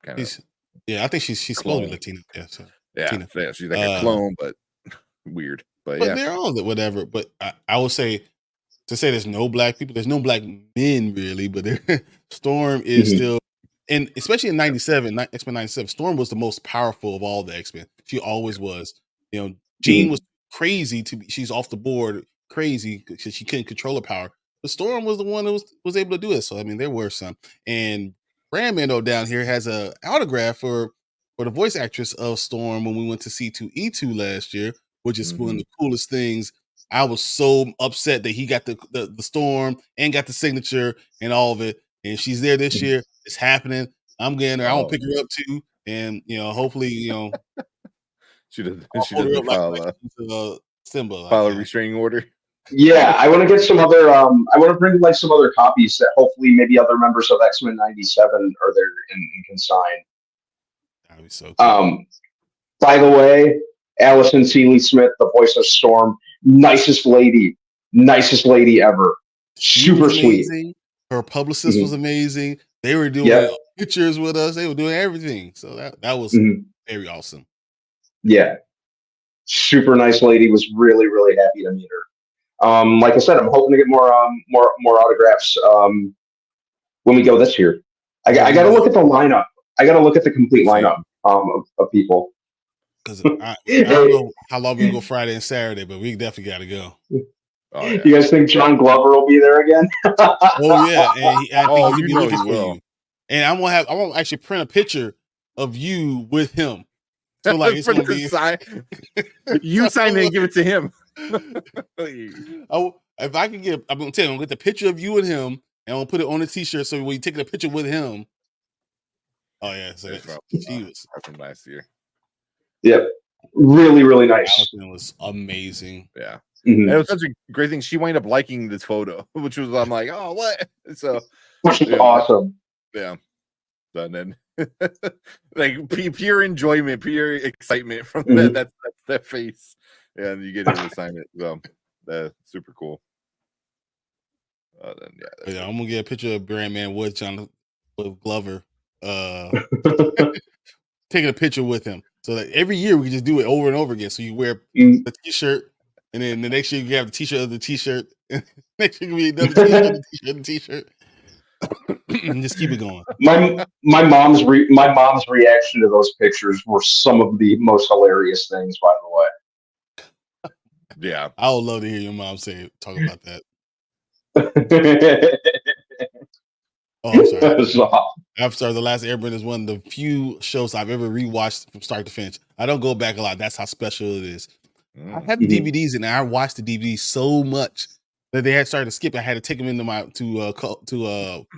kind of. Yeah, I think she's supposed to be Latina. Yeah, so Latina. Yeah, she's like a clone, but weird. But yeah, they're all whatever. But I would say to say there's no black people, there's no black men really, but Storm is still, and especially in '97, X-Men '97, Storm was the most powerful of all the X-Men. She always was. You know, Jean was crazy she's off the board, crazy because she couldn't control her power. But Storm was the one that was able to do it. So I mean, there were some. And Brandmando down here has a autograph for the voice actress of Storm when we went to C2E2 last year, which is one of the coolest things. I was so upset that he got the Storm and got the signature and all of it. And she's there this year. It's happening. I'm getting her. I want to pick her up too. And you know, hopefully, you know, she doesn't file a restraining order. Yeah, I want to get some other. I want to bring like some other copies that hopefully maybe other members of X-Men '97 are there and can sign. That'd be so cool. By the way, Allison Seeley Smith, the voice of Storm, nicest lady ever. Super sweet. Her publicist was amazing. They were doing pictures with us. They were doing everything. So that was very awesome. Yeah, super nice lady. Was really really happy to meet her. Like I said, I'm hoping to get more autographs when we go this year. I got to look at the lineup. I got to look at the complete lineup of people. Because I don't know how long we can go Friday and Saturday, but we definitely got to go. Oh, yeah. You guys think John Glover will be there again? Oh yeah, and I think he'll be looking for you. And I want to actually print a picture of you with him. So like it's gonna be you sign it and give it to him. If I can get, I'm gonna tell you, I'm gonna get the picture of you and him, and I'm gonna put it on the T-shirt. So when you take a picture with him, oh yeah, so she was from last year. Yep, really really nice. Allison was amazing. Yeah. And it was such a great thing. She wound up liking this photo, which was I'm like, oh, what? So awesome. Yeah. And then like pure enjoyment, pure excitement from that's that face. And you get him to sign it. So that's super cool. Then, I'm gonna get a picture of Brandman with Glover. Taking a picture with him. So that every year we can just do it over and over again. So you wear the T-shirt. And then the next year you have the T-shirt of the T-shirt. Next year we another T-shirt of the T-shirt. And just keep it going. My mom's reaction to those pictures were some of the most hilarious things. By the way, yeah, I would love to hear your mom talk about that. I'm sorry. I'm sorry. The Last Airbender is one of the few shows I've ever rewatched from start to finish. I don't go back a lot. That's how special it is. I had the DVDs and I watched the DVDs so much that they had started to skip. I had to take them into my to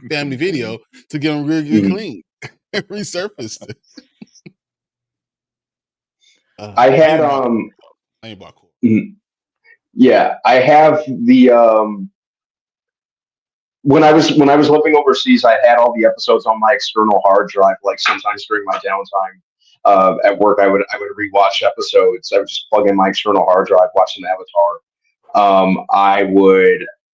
family video to get them really good clean, resurfaced. I had I ain't bought cool. Yeah, I have the when I was living overseas, I had all the episodes on my external hard drive. Like sometimes during my downtime at work, I would rewatch episodes. I would just plug in my external hard drive, watch an Avatar.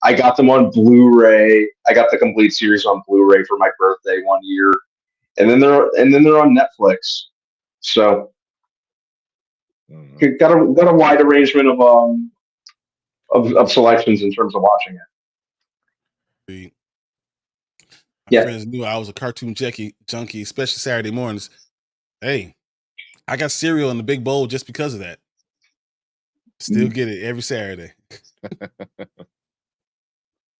I got them on Blu-ray. I got the complete series on Blu-ray for my birthday one year, and then they're on Netflix. So got a wide arrangement of selections in terms of watching it. My friends knew I was a cartoon junkie, especially Saturday mornings. Hey, I got cereal in the big bowl just because of that. Still get it every Saturday.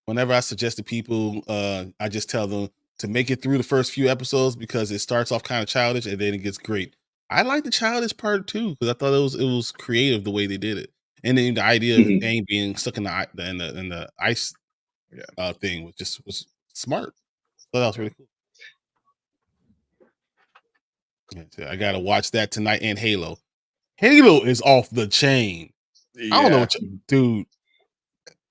Whenever I suggest to people, I just tell them to make it through the first few episodes because it starts off kind of childish and then it gets great. I like the childish part too because I thought it was creative the way they did it, and then the idea of Aang being stuck in the ice thing was smart. So that was really cool. Yeah, so I gotta watch that tonight. And Halo is off the chain. Yeah. I don't know what dude.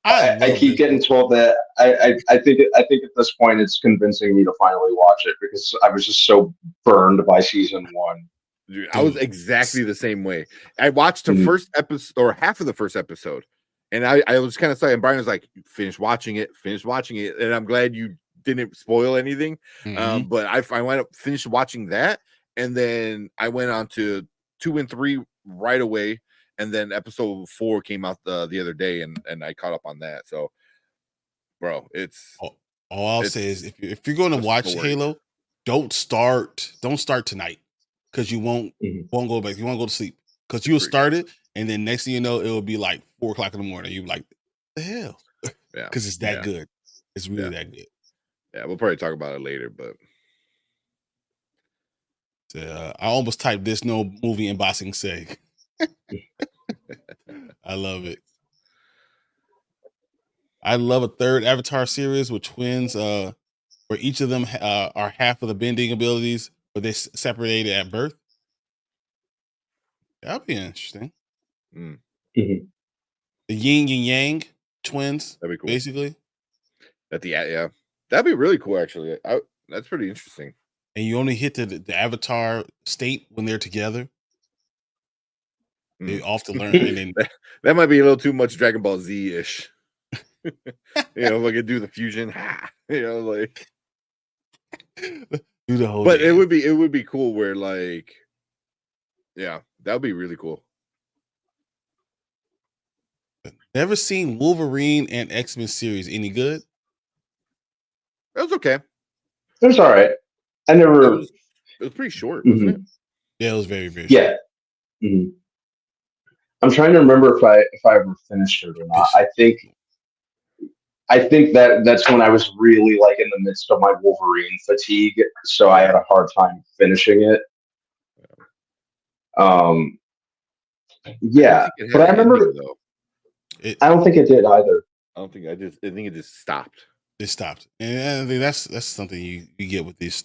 I keep getting told that I think at this point it's convincing me to finally watch it because I was just so burned by season 1. Dude, I was exactly the same way. I watched the first episode or half of the first episode, and I was kind of sorry. And Brian was like, finish watching it. And I'm glad you didn't spoil anything. But I went up, finished watching that, and then I went on to 2 and 3 right away. And then episode 4 came out the other day, and I caught up on that. So, bro, it's all I'll say is if you're going to watch Halo, don't start tonight because you won't go back. You won't go to sleep because you'll start it, and then next thing you know, it'll be like 4 o'clock in the morning. You'll be like, the hell, yeah, because it's that good. It's really that good. Yeah, we'll probably talk about it later, but. I almost typed this no movie embossing sake. I love it. I love a third Avatar series with twins, where each of them are half of the bending abilities, but they separated at birth. That'd be interesting. The yin and yang twins. That'd be cool. Basically. That'd be really cool. Actually, that's pretty interesting. And you only hit the Avatar state when they're together. They often learn, and then that might be a little too much Dragon Ball Z ish. Like it do the fusion, like do the whole. But it would be cool where like, that would be really cool. Never seen Wolverine and X-Men series. Any good? It was okay. It was all right. I never. It was pretty short, wasn't it? Yeah, it was very, very short. Yeah. I'm trying to remember if I ever finished it or not. I think that's when I was really like in the midst of my Wolverine fatigue, so I had a hard time finishing it. But I remember though. I don't think it did either. I think it just stopped. It stopped, and I think that's something you get with these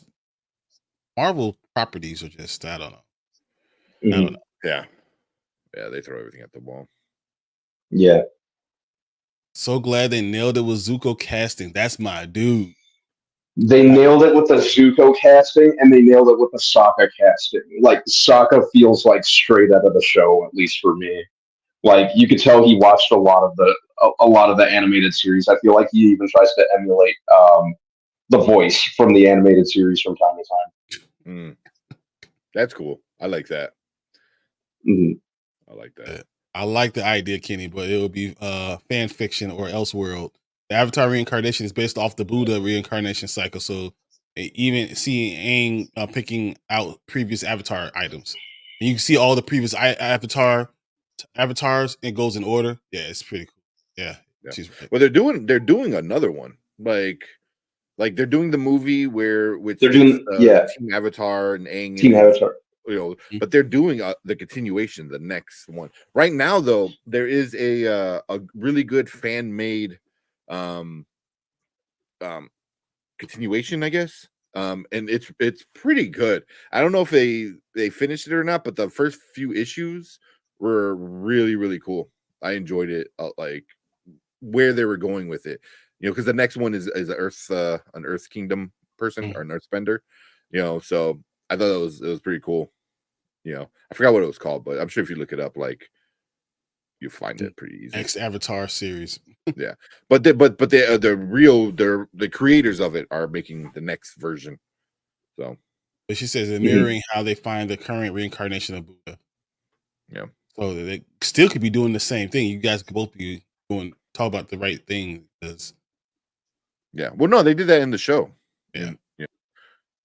Marvel properties, or just I don't know. I don't know. Yeah, they throw everything at the wall. Yeah. So glad they nailed it with Zuko casting. That's my dude. They nailed it with the Zuko casting, and they nailed it with the Sokka casting. Like Sokka feels like straight out of the show, at least for me. Like you could tell he watched a lot of the animated series. I feel like he even tries to emulate the voice from the animated series from time to time. That's cool. I like that. I like that. I like the idea, Kenny, but it would be fan fiction or Elseworld. The Avatar reincarnation is based off the Buddha reincarnation cycle, so even seeing Aang picking out previous Avatar items, and you can see all the previous avatars. It goes in order. Yeah, it's pretty cool. Yeah. Well, they're doing another one. Like they're doing the movie which they're doing Team Avatar and Aang. Team Avatar. But they're doing the continuation, the next one. Right now, though, there is a really good fan made continuation, I guess. And it's pretty good. I don't know if they finished it or not, but the first few issues were really, really cool. I enjoyed it, like where they were going with it. because the next one is an Earth Kingdom person or an Earthbender, So I thought it was pretty cool. I forgot what it was called, but I'm sure if you look it up, like you'll find it pretty easy. Next Avatar series. Yeah, but the creators of it are making the next version. So, but she says they're mirroring how they find the current reincarnation of Buddha. Yeah. So they still could be doing the same thing. You guys could both be talk about the right thing. Yeah. Well, no, they did that in the show. Yeah.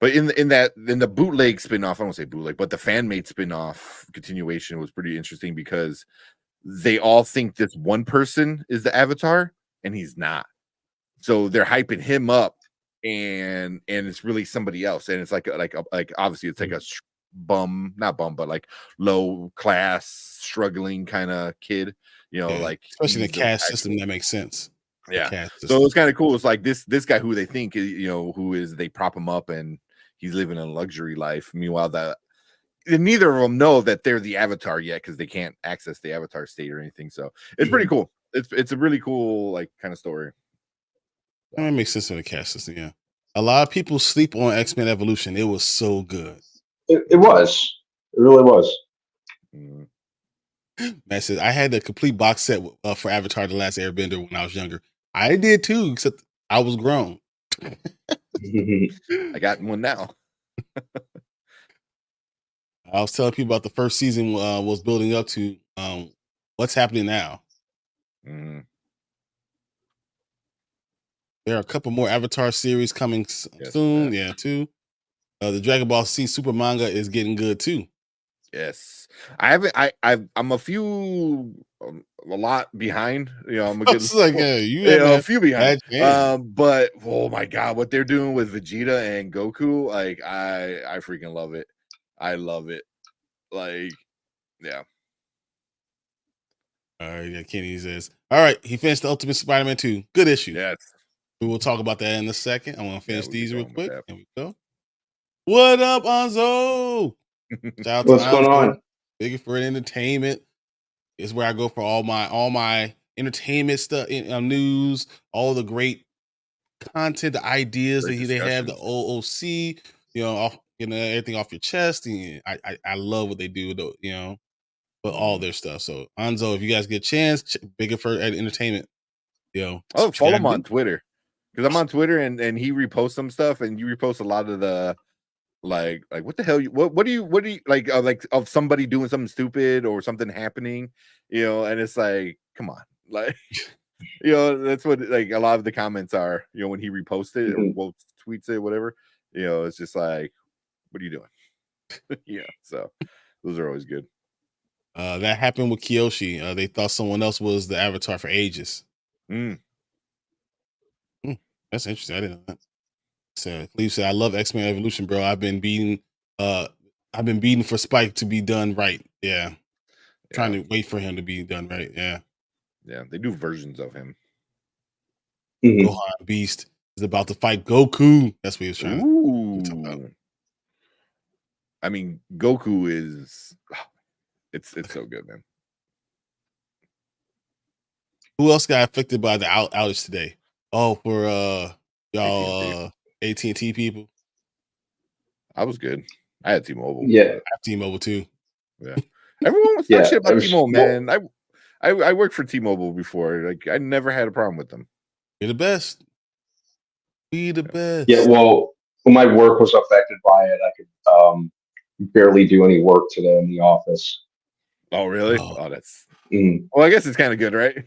But in the bootleg spinoff, I don't say bootleg, but the fan-made spinoff continuation was pretty interesting because they all think this one person is the Avatar, and he's not. So they're hyping him up, and it's really somebody else, and it's like obviously it's like a not bum, but like low class, struggling kind of kid, like especially in the caste system that makes sense. Yeah, so it's kind of cool. It's like this guy who they think they prop him up and he's living a luxury life. Meanwhile, neither of them know that they're the Avatar yet because they can't access the Avatar state or anything. So it's pretty cool. It's a really cool like kind of story. That makes sense in the caste system. Yeah, a lot of people sleep on X-Men Evolution. It was so good. It was. It really was. Matt says I had the complete box set for Avatar: The Last Airbender when I was younger. I did too, except I was grown. I got one now. I was telling people about the first season was building up to what's happening now. There are a couple more Avatar series coming soon. Yeah, too. The Dragon Ball Z Super manga is getting good too. Yes, I haven't. I'm a lot behind. I'm a good a few behind. But oh my god, what they're doing with Vegeta and Goku, like I freaking love it. I love it. Like, yeah. All right, yeah. Kenny says, all right, he finished the Ultimate Spider-Man 2. Good issue. Yes. We will talk about that in a second. I want to finish these real quick. There we go. What up, Anzo? Shout out to What's going on? Big for Entertainment is where I go for all my entertainment stuff, news, all the great content, the ideas that they have, the OOC, everything off your chest. And I love what they do, though, but all their stuff. So Anzo, if you guys get a chance, Bigger for Entertainment, follow him on Twitter because I'm on Twitter and he reposts some stuff and you repost a lot of the like what the hell what do you like of somebody doing something stupid or something happening, and it's like, come on, like that's what like a lot of the comments are, when he reposts it or tweets it, whatever, it's just like, what are you doing? Yeah, so those are always good. That happened with Kyoshi. They thought someone else was the Avatar for ages. That's interesting. I didn't know that. So Cleve said, I love X-Men Evolution, bro. I've been beating for Spike to be done right. Yeah. Trying to wait for him to be done right. Yeah. Yeah, they do versions of him. Gohan Beast is about to fight Goku. That's what he was trying to talk about. I mean, Goku is it's so good, man. Who else got affected by the outage today? Oh, for y'all AT&T people. I was good. I had T-Mobile. Yeah, I have T-Mobile too. Yeah, everyone was talking shit about T-Mobile, man. I worked for T-Mobile before. Like, I never had a problem with them. You're the best. Be the best. Yeah, well, when my work was affected by it, I could barely do any work today in the office. Oh, really? Oh, that's. Well, I guess it's kind of good, right?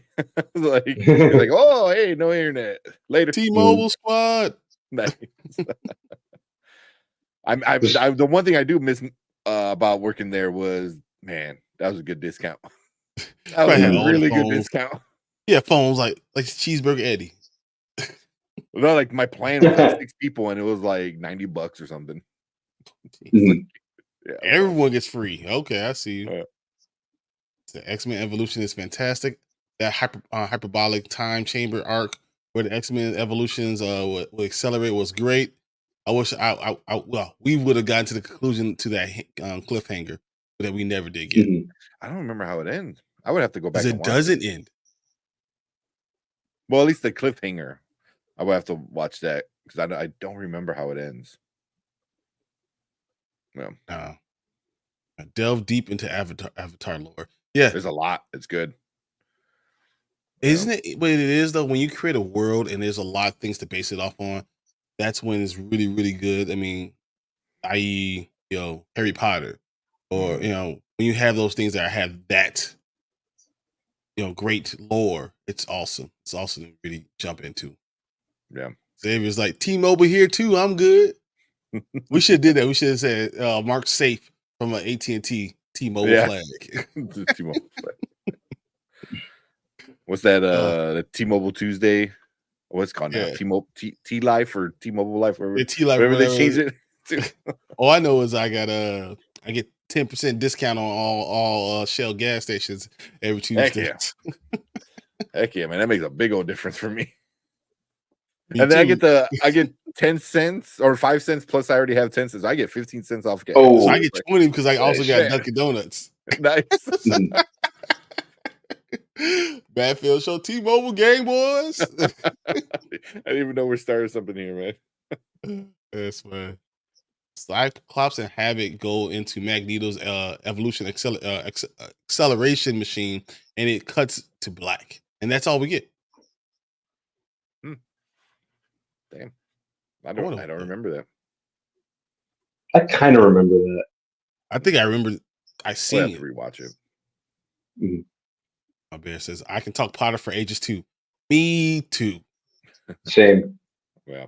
Like, you're like, oh, hey, no internet. Later. T-Mobile squad. Nice. The one thing I do miss about working there was, man, that was a good discount. That was a really good discount. Yeah, phones like Cheeseburger Eddie. No, like my plan was like 6 people and it was like $90 or something. Yeah, everyone gets free. Okay, I see you. The X-Men Evolution is fantastic. That hyperbolic time chamber arc where the X-Men Evolutions will accelerate was great. I wish we would have gotten to the conclusion to that cliffhanger, but that we never did get. I don't remember how it ends. I would have to go back. It doesn't end. Well, at least the cliffhanger. I would have to watch that because I don't remember how it ends. Yeah. Delve deep into Avatar lore. Yeah, There's a lot. It's good. isn't it? But it is though. When you create a world and there's a lot of things to base it off on, that's when it's really, really good. I mean, i.e., Harry Potter, or when you have those things that have that, great lore, it's awesome. It's awesome to really jump into. Yeah. Xavier's like, T-Mobile here too. I'm good. We should have did that. We should have said Mark Safe from an AT&T T-Mobile flag. The T-Mobile flag. What's that? The T-Mobile Tuesday. What's it called now? T-Mobile T-Life or T-Mobile Life, whatever. T-Life, whatever they change it to. All I know is I get 10% discount on all Shell gas stations every Tuesday. Heck yeah. Heck yeah, man. That makes a big old difference for me. Me and then too. I get 10 cents or 5 cents plus I already have 10 cents. I get 15 cents off gas. So I get 20 because I also got Dunkin' Donuts. Nice. Badfield Show T-Mobile game, boys. I didn't even know we're starting something here, man. That's fine. Cyclops and Havoc go into Magneto's evolution acceleration machine, and it cuts to black, and that's all we get. Damn, I don't remember that. I kind of remember that. I think I remember. I seen it. Rewatch it. Mm-hmm. My bear says I can talk Potter for ages too. Me too. Same. Yeah.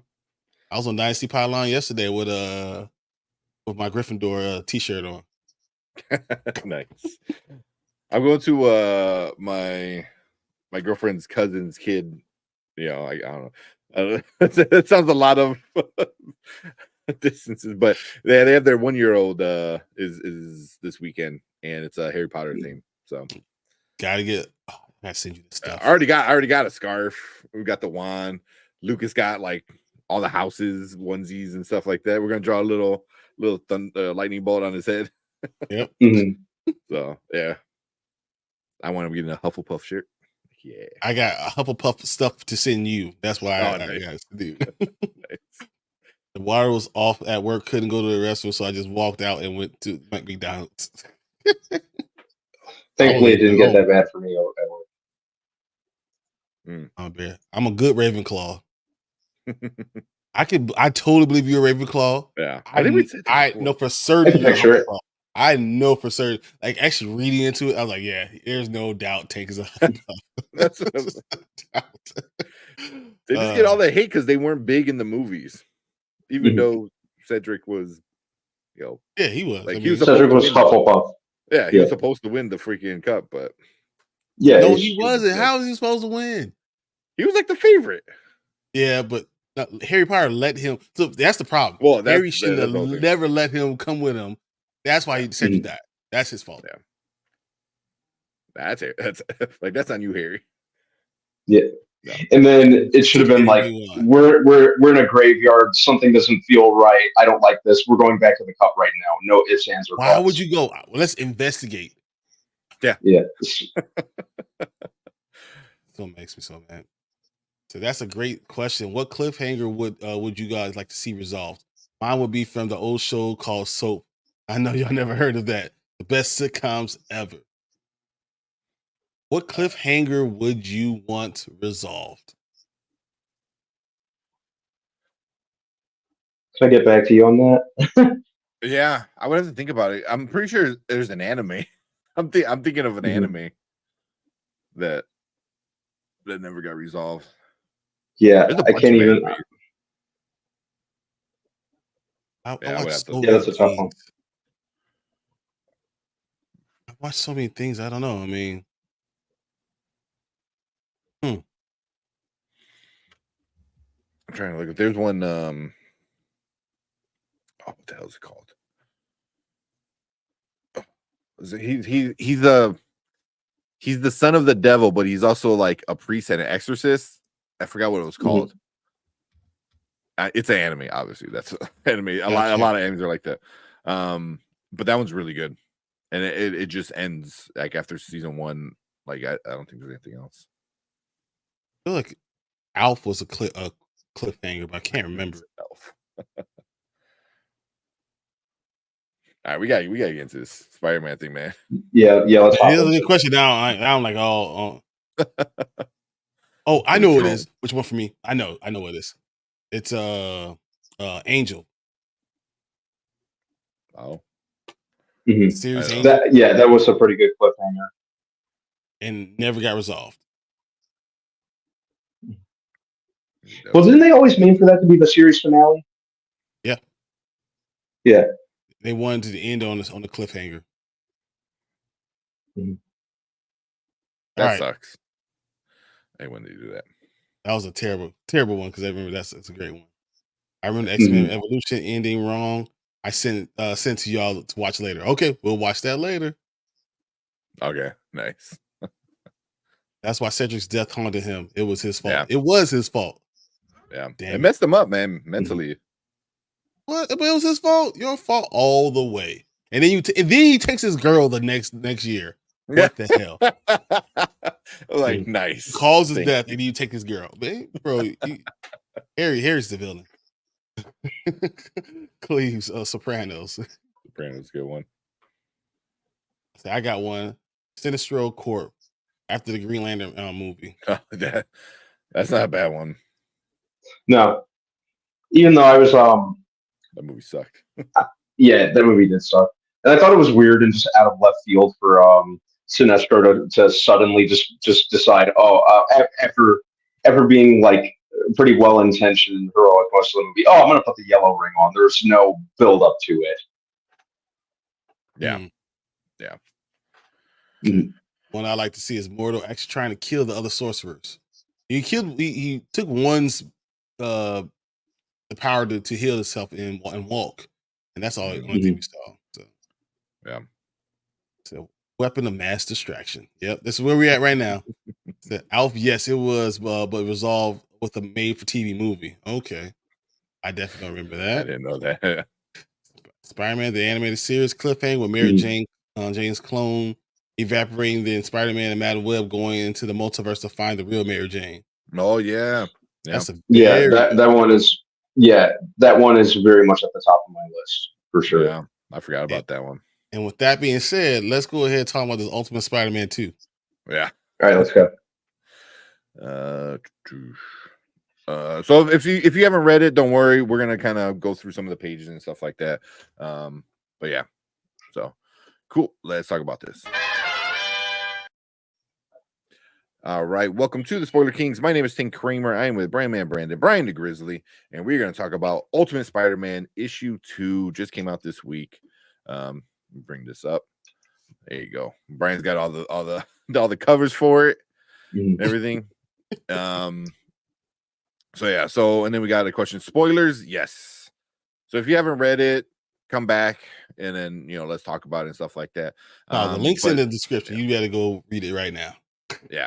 I was on Dynasty Pylon yesterday with my Gryffindor t-shirt on. Nice. I'm going to my girlfriend's cousin's kid. I don't know. It sounds a lot of distances, but they have their 1-year-old is this weekend, and it's a Harry Potter theme. So gotta send you the stuff. I already got a scarf. We got the wand. Lucas got like all the houses, onesies, and stuff like that. We're gonna draw a little lightning bolt on his head. Yep. So yeah, I want him getting a Hufflepuff shirt. Yeah, I got a Hufflepuff stuff to send you. That's why I got to do. Nice. The water was off at work, couldn't go to the restaurant, so I just walked out and went to McDonald's. Thankfully, it didn't get that bad for me at work. Oh, man. I'm a good Ravenclaw. I totally believe you're a Ravenclaw. Yeah, I know for certain you're a Hufflepuff. I know for certain. Like actually reading into it, I was like, yeah, there's no doubt Tank is a Hufflepuff. That's they just get all the hate because they weren't big in the movies, even though Cedric was, yeah, he was. Like Cedric was Hufflepuff. Yeah, he was supposed to win the freaking cup, but no, he wasn't. How was he supposed to win? He was like the favorite. Yeah, but Harry Potter let him. So that's the problem. Well, Harry should have never let him come with him. That's why he said that. That's his fault. Yeah, that's it. That's on you, Harry. Yeah. And then it should have been like, we're in a graveyard. Something doesn't feel right. I don't like this. We're going back to the cup right now. No ifs, ands, or buts. Why would you go? Well, let's investigate. Yeah. Still makes me so mad. So that's a great question. What cliffhanger would you guys like to see resolved? Mine would be from the old show called Soap. I know y'all never heard of that. The best sitcoms ever. What cliffhanger would you want resolved? Can I get back to you on that? Yeah, I would have to think about it. I'm pretty sure there's an anime. I'm thinking of an anime that never got resolved. Yeah, I can't even. That's a tough one. I watched so many things. I don't know. I mean, I'm trying to look. If there's one. What the hell is it called? He's the son of the devil, but he's also like a priest and an exorcist. I forgot what it was called. It's an anime, obviously. That's an anime. A lot of animes are like that. But that one's really good, and it just ends like after season 1. Like I don't think there's anything else. I feel like Alf was a cliffhanger, but I can't remember. All right, we got to get into this Spider-Man thing, man. Yeah. Let's hop Here's a into good it. question now. I'm like, oh, I know what it is. Which one for me? I know what it is. It's Angel. Oh, Series Angel, that was a pretty good cliffhanger, and never got resolved. Well, didn't they always mean for that to be the series finale? Yeah. Yeah. They wanted to end on the cliffhanger. That sucks. Hey, when did you do that? That was a terrible one because I remember that's a great one. I remember X-Men Evolution ending wrong. I sent to y'all to watch later. Okay, we'll watch that later. Okay, nice. That's why Cedric's death haunted him. It was his fault. Yeah. It was his fault. Yeah, Damn it messed him up, man, mentally. What? But it was his fault. Your fault all the way. And then then he takes his girl the next year. What the hell? Like, nice. Calls his death, and you take his girl. Bro, Harry's the villain. Cleves, Sopranos. Sopranos, good one. So I got one. Sinestro Corp after the Green Lantern movie. That's not a bad one. No, even though I was that movie sucked. Yeah, that movie did suck, and I thought it was weird and just out of left field for Sinestro to suddenly just decide, after being like pretty well intentioned and heroic most of the movie, I'm gonna put the yellow ring on. There's no build up to it. Yeah. One I like to see is Mordo actually trying to kill the other sorcerers. He took one's the power to heal himself and walk, and that's all the only thing we saw. So yeah. So weapon of mass distraction. Yep, this is where we're at right now. Alf, yes, it was, but resolved with a made-for-TV movie. Okay, I definitely don't remember that. I didn't know that. Spider-Man, the animated series cliffhanger with Mary Jane, Jane's clone evaporating, then Spider-Man and Madam Web going into the multiverse to find the real Mary Jane. Oh yeah, that's that one is that one is very much at the top of my list for sure. Yeah, I forgot about that one. And with that being said, let's go ahead and talk about this Ultimate Spider-Man 2. Yeah. All right, let's go. So if you haven't read it, don't worry. We're gonna kind of go through some of the pages and stuff like that. But yeah, so cool. Let's talk about this. All right, welcome to the Spoiler Kings. My name is Tim Kramer. I am with Brandman Brandon, Brian the Grizzly, and we're going to talk about Ultimate Spider-Man issue 2. Just came out this week. Bring this up. There you go. Brian's got all the covers for it, and everything. So yeah. So and then we got a question. Spoilers, yes. So if you haven't read it, come back and then let's talk about it and stuff like that. The link's in the description. You better go read it right now. Yeah.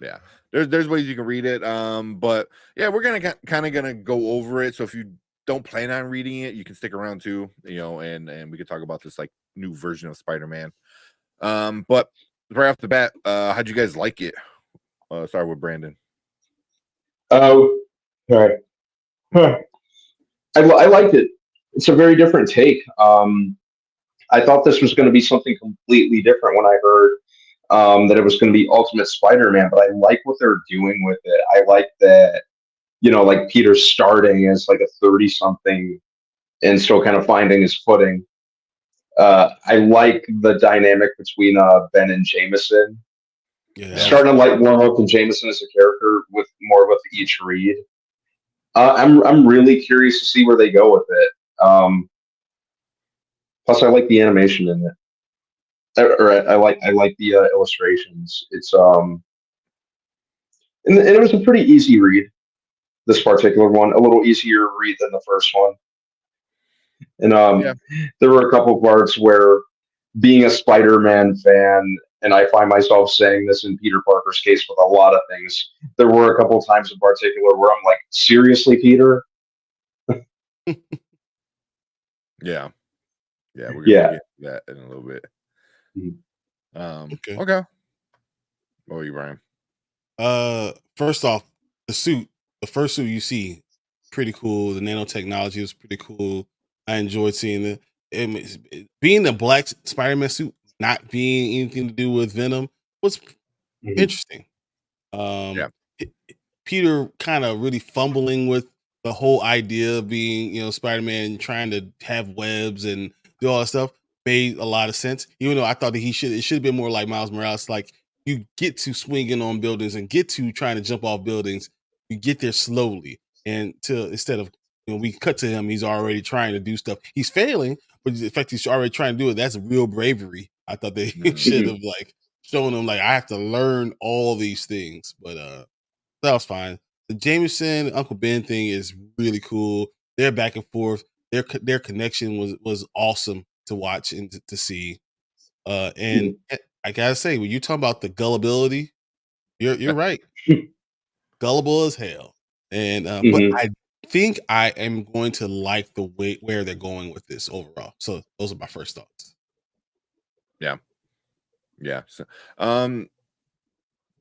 Yeah, there's ways you can read it. But yeah, we're gonna go over it. So if you don't plan on reading it, you can stick around too, and we could talk about this like new version of Spider-Man. But right off the bat, how'd you guys like it? Start with Brandon. Oh, all right. I liked it. It's a very different take. I thought this was going to be something completely different when I heard that it was going to be Ultimate Spider-Man, but I like what they're doing with it. I like that, like Peter's starting as like a 30-something and still kind of finding his footing. I like the dynamic between Ben and Jameson. Yeah, starting to like warm up to Jameson as a character with each read. I'm really curious to see where they go with it. Plus, I like the animation in it. I like the illustrations. It's and it was a pretty easy read. This particular one, a little easier read than the first one. And there were a couple parts where, being a Spider-Man fan, and I find myself saying this in Peter Parker's case with a lot of things, there were a couple times in particular where I'm like, seriously, Peter? Yeah, we're gonna get to that in a little bit. Okay. What are you, Brian? First off, the first suit you see, pretty cool. The nanotechnology was pretty cool. I enjoyed seeing it. Being the black Spider-Man suit, not being anything to do with Venom, was interesting. Yeah. Peter kind of really fumbling with the whole idea of being, Spider-Man trying to have webs and do all that stuff made a lot of sense. Even though I thought that it should have been more like Miles Morales, like you get to swinging on buildings and get to trying to jump off buildings, you get there slowly, and instead of we cut to him, he's already trying to do stuff. He's failing, but the fact he's already trying to do it, that's real bravery. I thought they should have like shown him like I have to learn all these things, but that was fine. The Jameson Uncle Ben thing is really cool. They're back and forth. Their connection was awesome to watch and to see. And I gotta say, when you talk about the gullibility, you're right. Gullible as hell. And but I think I am going to like the way where they're going with this overall. So those are my first thoughts. Yeah. Yeah. So,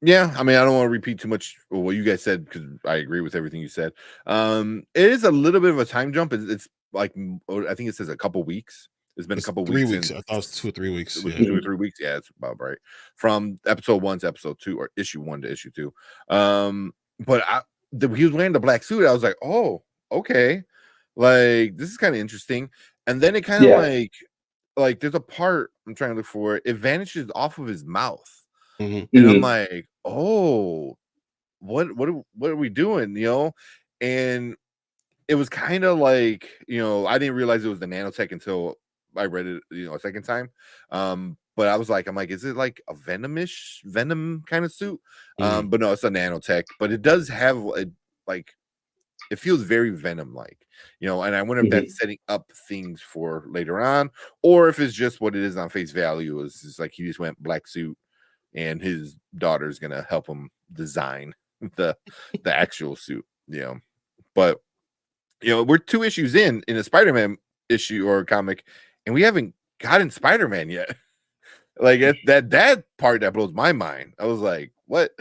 yeah, I mean, I don't want to repeat too much what you guys said because I agree with everything you said. It is a little bit of a time jump. It's like I think it says a couple weeks. It's been a couple 3 weeks. weeks. I thought it was 2 or 3 weeks. It was 2 or 3 weeks. Yeah, it's about right. From episode 1 to episode 2, or issue 1 to issue 2. But he was wearing the black suit. I was like, oh, okay, like this is kind of interesting. And then it kind of like there's a part I'm trying to look for. It vanishes off of his mouth. And I'm like, oh, what are we doing? And it was kind of like, I didn't realize it was the nanotech until I read it, a second time. But I'm like, is it like a venom kind of suit? But no, it's a nanotech, but it does have it feels very Venom like, and I wonder if that's setting up things for later on, or if it's just what it is on face value. Is just like he just went black suit and his daughter's gonna help him design the actual suit, But we're 2 issues in a Spider-Man issue or comic, and we haven't gotten Spider-Man yet. Like that part that blows my mind. I was like, what?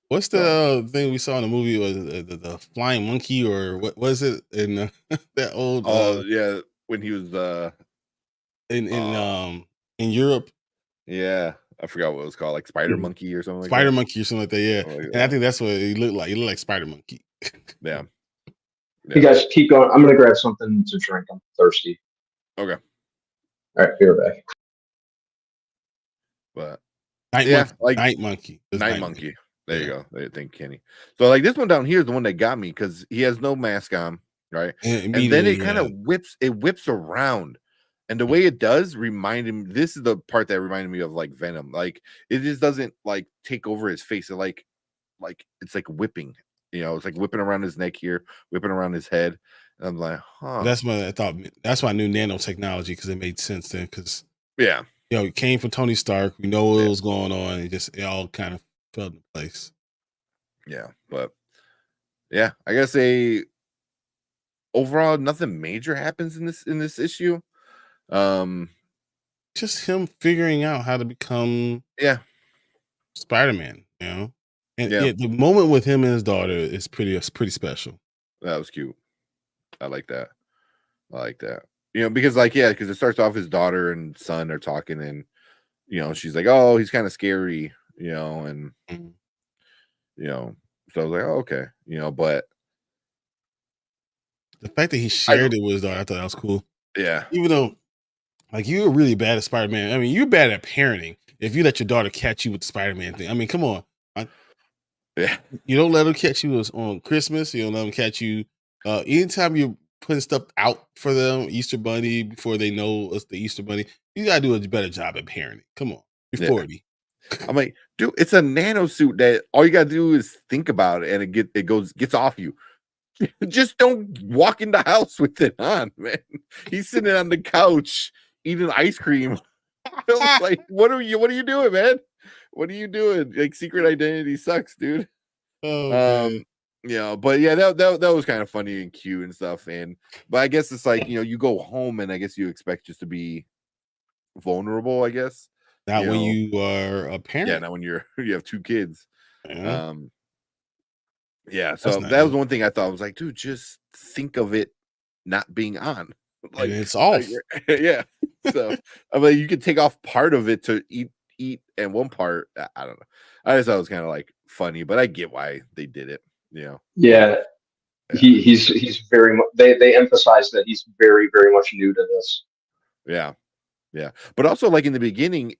What's the thing we saw in the movie? Was the flying monkey, or what was it in that old? Yeah, when he was in Europe. Yeah, I forgot what it was called, like Spider Monkey or something. Spider like that. Monkey or something like that. Yeah, and I think that's what he looked like. He looked like Spider Monkey. Yeah. You guys keep going. I'm gonna grab something to drink. I'm thirsty. Okay. All right, be right back. But Night Monkey. Night Monkey. There you go. Thank Kenny. So like this one down here is the one that got me because he has no mask on, right? And then it kind of whips around. And the way it does remind him, this is the part that reminded me of like Venom. Like it just doesn't like take over his face. It like it's like whipping, it's like whipping around his neck here, whipping around his head. And I'm like, huh. That's what I thought. That's why I knew nanotechnology, because it made sense then. Because yeah, it came from Tony Stark. We know what was going on. It all kind of fell into place. Yeah, but yeah, I gotta say, overall, nothing major happens in this issue. Just him figuring out how to become Spider-Man, and the moment with him and his daughter is pretty special. That was cute. I like that. Because because it starts off his daughter and son are talking, and she's like, oh, he's kind of scary, and so I was like, oh, okay, but the fact that he shared it with his daughter, I thought that was cool. Yeah, even though like you were really bad at Spider-Man. I mean, you're bad at parenting if you let your daughter catch you with the Spider-Man thing. I mean, come on. Yeah. You don't let them catch you on Christmas. You don't let them catch you. Anytime you're putting stuff out for them, Easter Bunny, before they know it's the Easter Bunny, you got to do a better job at parenting. Come on. You're 40. I'm like, dude, it's a nano suit that all you got to do is think about it and it gets off you. Just don't walk in the house with it on, man. He's sitting on the couch eating ice cream. Like, what are you doing, man? What are you doing? Like, secret identity sucks, dude. Oh, but yeah, that was kind of funny and cute and stuff. But I guess it's like, you go home and I guess you expect just to be vulnerable, I guess. Not when you are a parent. Yeah, not when you have 2 kids. Yeah. Yeah, That's so not that was it. one thing I thought. I was like, dude, just think of it not being on. And it's off. Yeah. So I mean, you could take off part of it to eat, and one part. I don't know. I just thought it was kind of like funny, but I get why they did it. You know. Yeah, Yeah. he's very much. They emphasize that he's very very much new to this. Yeah. Yeah. But also, like in the beginning,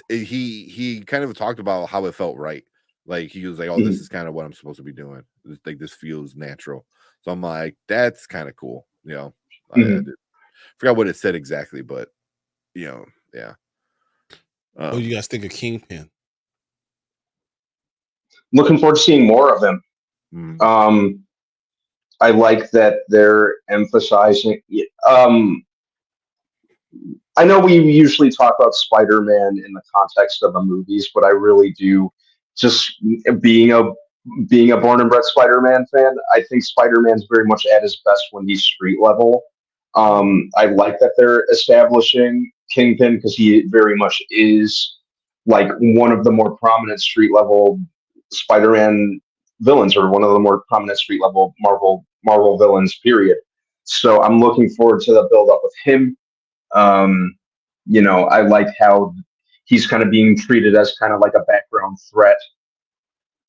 he kind of talked about how it felt right. Like he was like, "Oh, this Mhm. is kind of what I'm supposed to be doing. Like this feels natural." So I'm like, "That's kind of cool." You know, I Mhm. did. Forgot what it said exactly, but you know, yeah. What do you guys think of Kingpin? Looking forward to seeing more of him. Mm, I like that they're emphasizing. I know we usually talk about Spider-Man in the context of the movies, but I really do. Just being a being a born and bred Spider-Man fan, I think Spider-Man's very much at his best when he's street level. mm, I like that they're establishing Kingpin because he very much is like one of the more prominent street level Spider-Man villains, or one of the more prominent street level Marvel villains. Period. So I'm looking forward to the build up with him. Um, I like how he's kind of being treated as kind of like a background threat.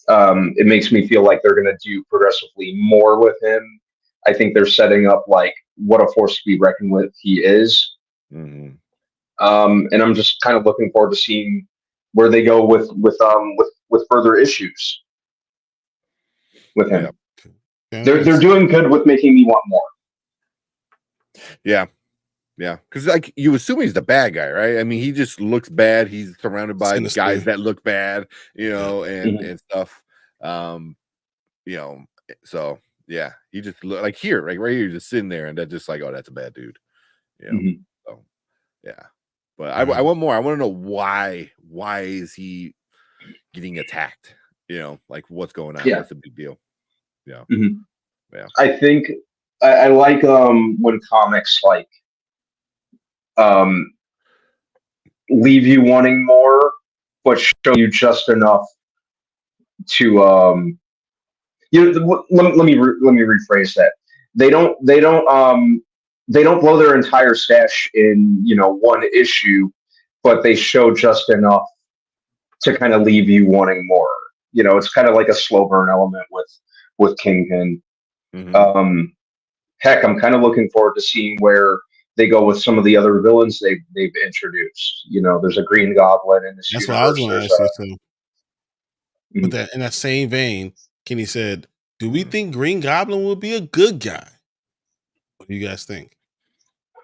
It makes me feel like they're going to do progressively more with him. I think they're setting up like what a force to be reckoned with he is. mm, And I'm just kind of looking forward to seeing where they go with further issues with yeah, him. Yeah, that They're makes doing good with making me want more. yeah, yeah. Because like you assume he's the bad guy, right? I mean, he just looks bad. He's surrounded by guys Sinister. that look bad, Yeah. and Mhm. and stuff. Um, you know, so yeah, he just look like here, right here, just sitting there, and they're just like, oh, that's a bad dude. You know, Mhm. so yeah. But I Yeah. want more. I want to know why. Why is he getting attacked? Like what's going on? Yeah. What's the big deal? Yeah, Mhm. yeah, I think I like when comics like um, leave you wanting more, but show you just enough to let me rephrase that. They don't blow their entire stash in one issue, but they show just enough to kind of leave you wanting more. It's kind of like a slow burn element with Kingpin. hmm Um, Heck, I'm kind of looking forward to seeing where they go with some of the other villains they've introduced. There's a Green Goblin in this That's what I was universe. going to There's ask you. So, but mhm. that in that same vein, Kenny said, "Do we think Green Goblin will be a good guy? What do you guys think?"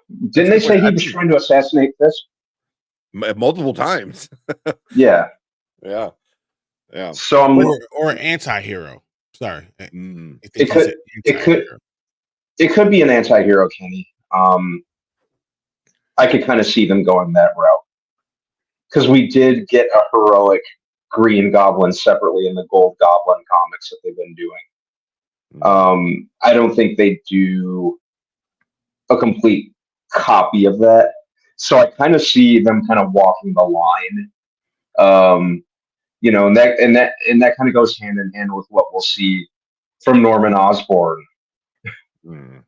That's Didn't a they good point. say I he was think trying to assassinate this? multiple times. Yeah. Yeah, yeah. So Or an anti-hero? Sorry, Mm, I think it he's an could it could anti-hero. it could be an anti-hero, Kenny. I could kind of see them going that route because we did get a heroic Green Goblin separately in the Gold Goblin comics that they've been doing. mm, I don't think they do a complete copy of that. So I kind of see them kind of walking the line. And that kind of goes hand in hand with what we'll see from Norman Osborn. mm.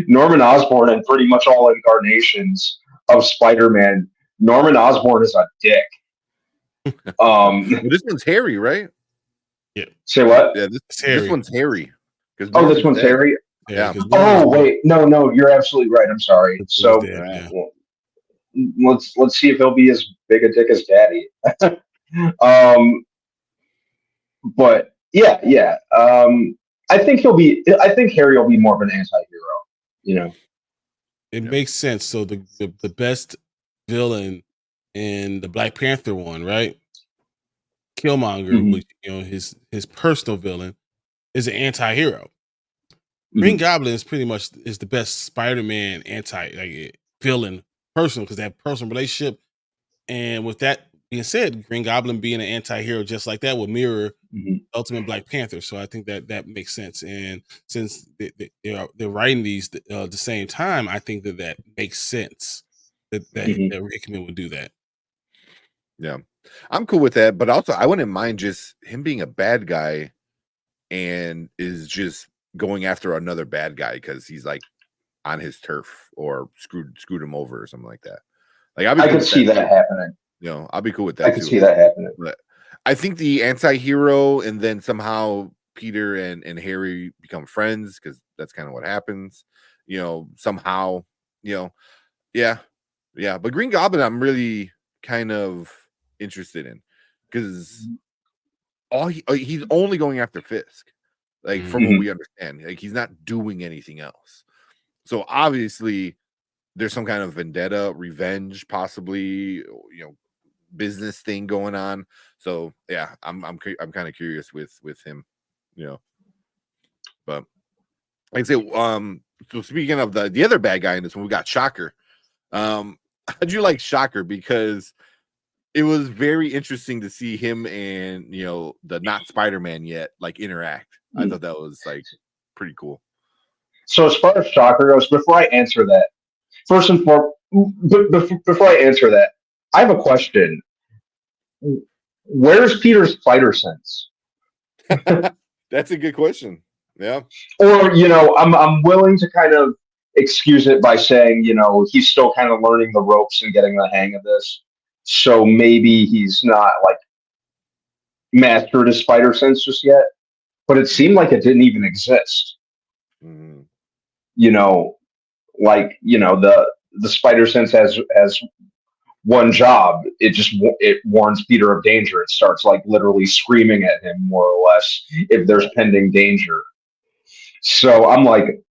Norman Osborn and pretty much all incarnations of Spider-Man. Norman Osborn is a dick. Well, Um, this one's Harry, right? Yeah, say what? Yeah, it's this Harry. one's Harry because Oh, this Norman's one's dead. Harry. Yeah, Yeah, because Oh, wait, no, you're absolutely right. I'm sorry. Norman's So dead. yeah, Yeah, well, let's see if he'll be as big a dick as Daddy. um, but yeah. I think he'll be. I think Harry will be more of an anti-hero. You know. it yeah. makes sense. So the best villain in the Black Panther one, right? Killmonger, Mhm, which his personal villain, is an anti-hero. Green mhm, Goblin is pretty much is the best Spider-Man villain personal because they have personal relationship. And with that being said, Green Goblin being an anti-hero just like that would mirror mhm, Ultimate Black Panther. So I think that makes sense. And since they're writing these the same time, I think that makes sense mhm. that Rickman would do that. Yeah. I'm cool with that, but also I wouldn't mind just him being a bad guy and is just going after another bad guy because he's like on his turf or screwed him over or something like that. Like I could see that happening. You know, I'll be cool with that. I could see that happening. But I think the anti-hero and then somehow Peter and Harry become friends because that's kind of what happens. You know, somehow, you know, yeah. But Green Goblin, I'm really kind of interested in because he's only going after Fisk, like from what we understand. Like he's not doing anything else. So obviously, there's some kind of vendetta, revenge, possibly, you know, business thing going on. So yeah, I'm kind of curious with him, you know. But like I say, so speaking of the other bad guy in this one, we got Shocker. How'd you like Shocker? Because it was very interesting to see him and, you know, the not Spider-Man yet like interact. I thought that was like pretty cool. So as far as Shocker goes, before I answer that, first and foremost, before I answer that, I have a question. Where's Peter's spider sense? That's a good question. Yeah. Or, you know, I'm willing to kind of excuse it by saying, you know, he's still kind of learning the ropes and getting the hang of this. So maybe he's not like mastered his spider sense just yet. But it seemed like it didn't even exist. Mm-hmm. You know, like, you know, the spider sense has one job. It warns Peter of danger. It starts like literally screaming at him more or less if there's pending danger. So I'm like,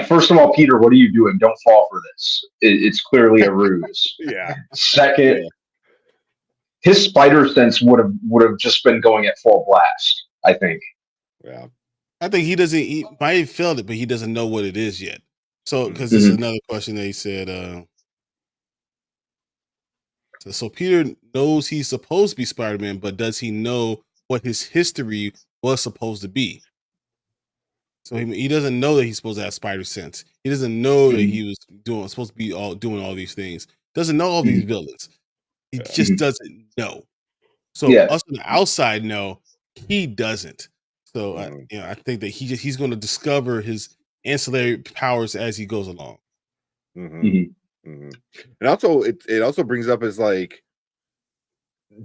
first of all, Peter, what are you doing? Don't fall for this. It's clearly a ruse. Yeah. Second, his spider sense would have just been going at full blast, I think. Yeah. I think he might have felt it, but he doesn't know what it is yet. So, because this is another question that he said. So Peter knows he's supposed to be Spider-Man, but does he know what his history was supposed to be? So he doesn't know that he's supposed to have spider sense. He doesn't know that he was supposed to be doing all these things. Doesn't know all these villains. He just doesn't know. So us on the outside know, he doesn't. So I think that he's going to discover his ancillary powers as he goes along. And also, it also brings up as like,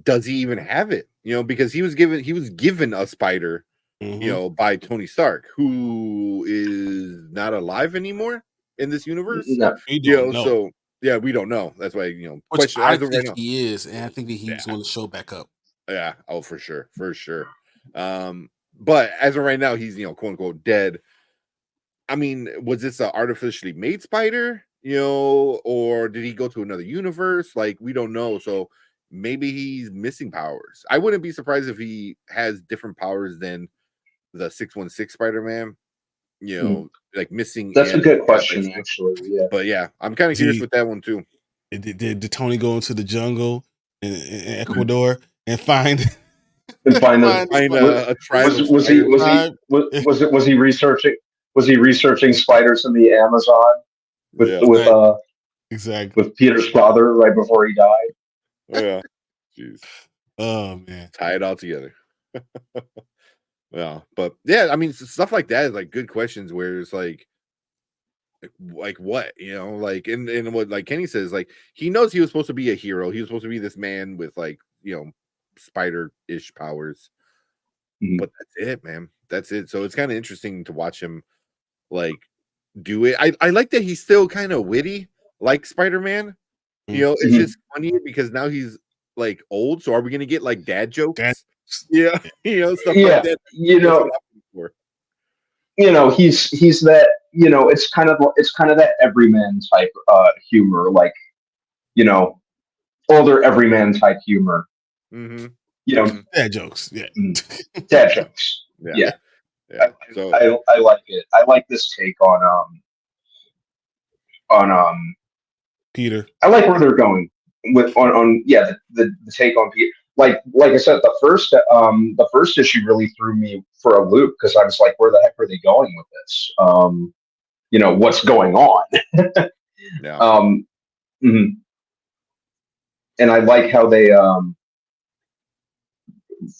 does he even have it? You know, because he was given a spider, you know, by Tony Stark, who is not alive anymore in this universe. No. We don't know. So yeah, we don't know. That's why, you know, which I think he is, and I think that he's going to show back up. Yeah. Oh, for sure. But as of right now, he's, you know, quote unquote dead. I mean, was this an artificially made spider, you know, or did he go to another universe? Like, we don't know. So maybe he's missing powers. I wouldn't be surprised if he has different powers than the 616 Spider-Man, you know, like missing. That's a good question, actually. Yeah. But yeah, I'm kind of curious with that one too. Did Tony go into the jungle in Ecuador and find a tribe? Was he researching? Was he researching spiders in the Amazon with Peter's father right before he died? Yeah. Jeez. Oh man. Tie it all together. Yeah, but yeah, I mean, stuff like that is like good questions where it's like what, you know, like in what like Kenny says, like he knows he was supposed to be a hero. He was supposed to be this man with like, you know, spider-ish powers. But that's it, man. That's it. So it's kind of interesting to watch him like do it. I like that he's still kind of witty like Spider-Man. You know, it's just funny because now he's like old. So are we gonna get like dad jokes? Yeah, you know, stuff like that. You know, he's that, you know, it's kind of that everyman type humor, like, you know, older everyman type humor. You know, dad jokes. Yeah. Dad jokes. Yeah. So I like it. I like this take on Peter. I like where they're going with the take on Peter. Like I said, the first issue really threw me for a loop because I was like, where the heck are they going with this? You know, what's going on? And I like how they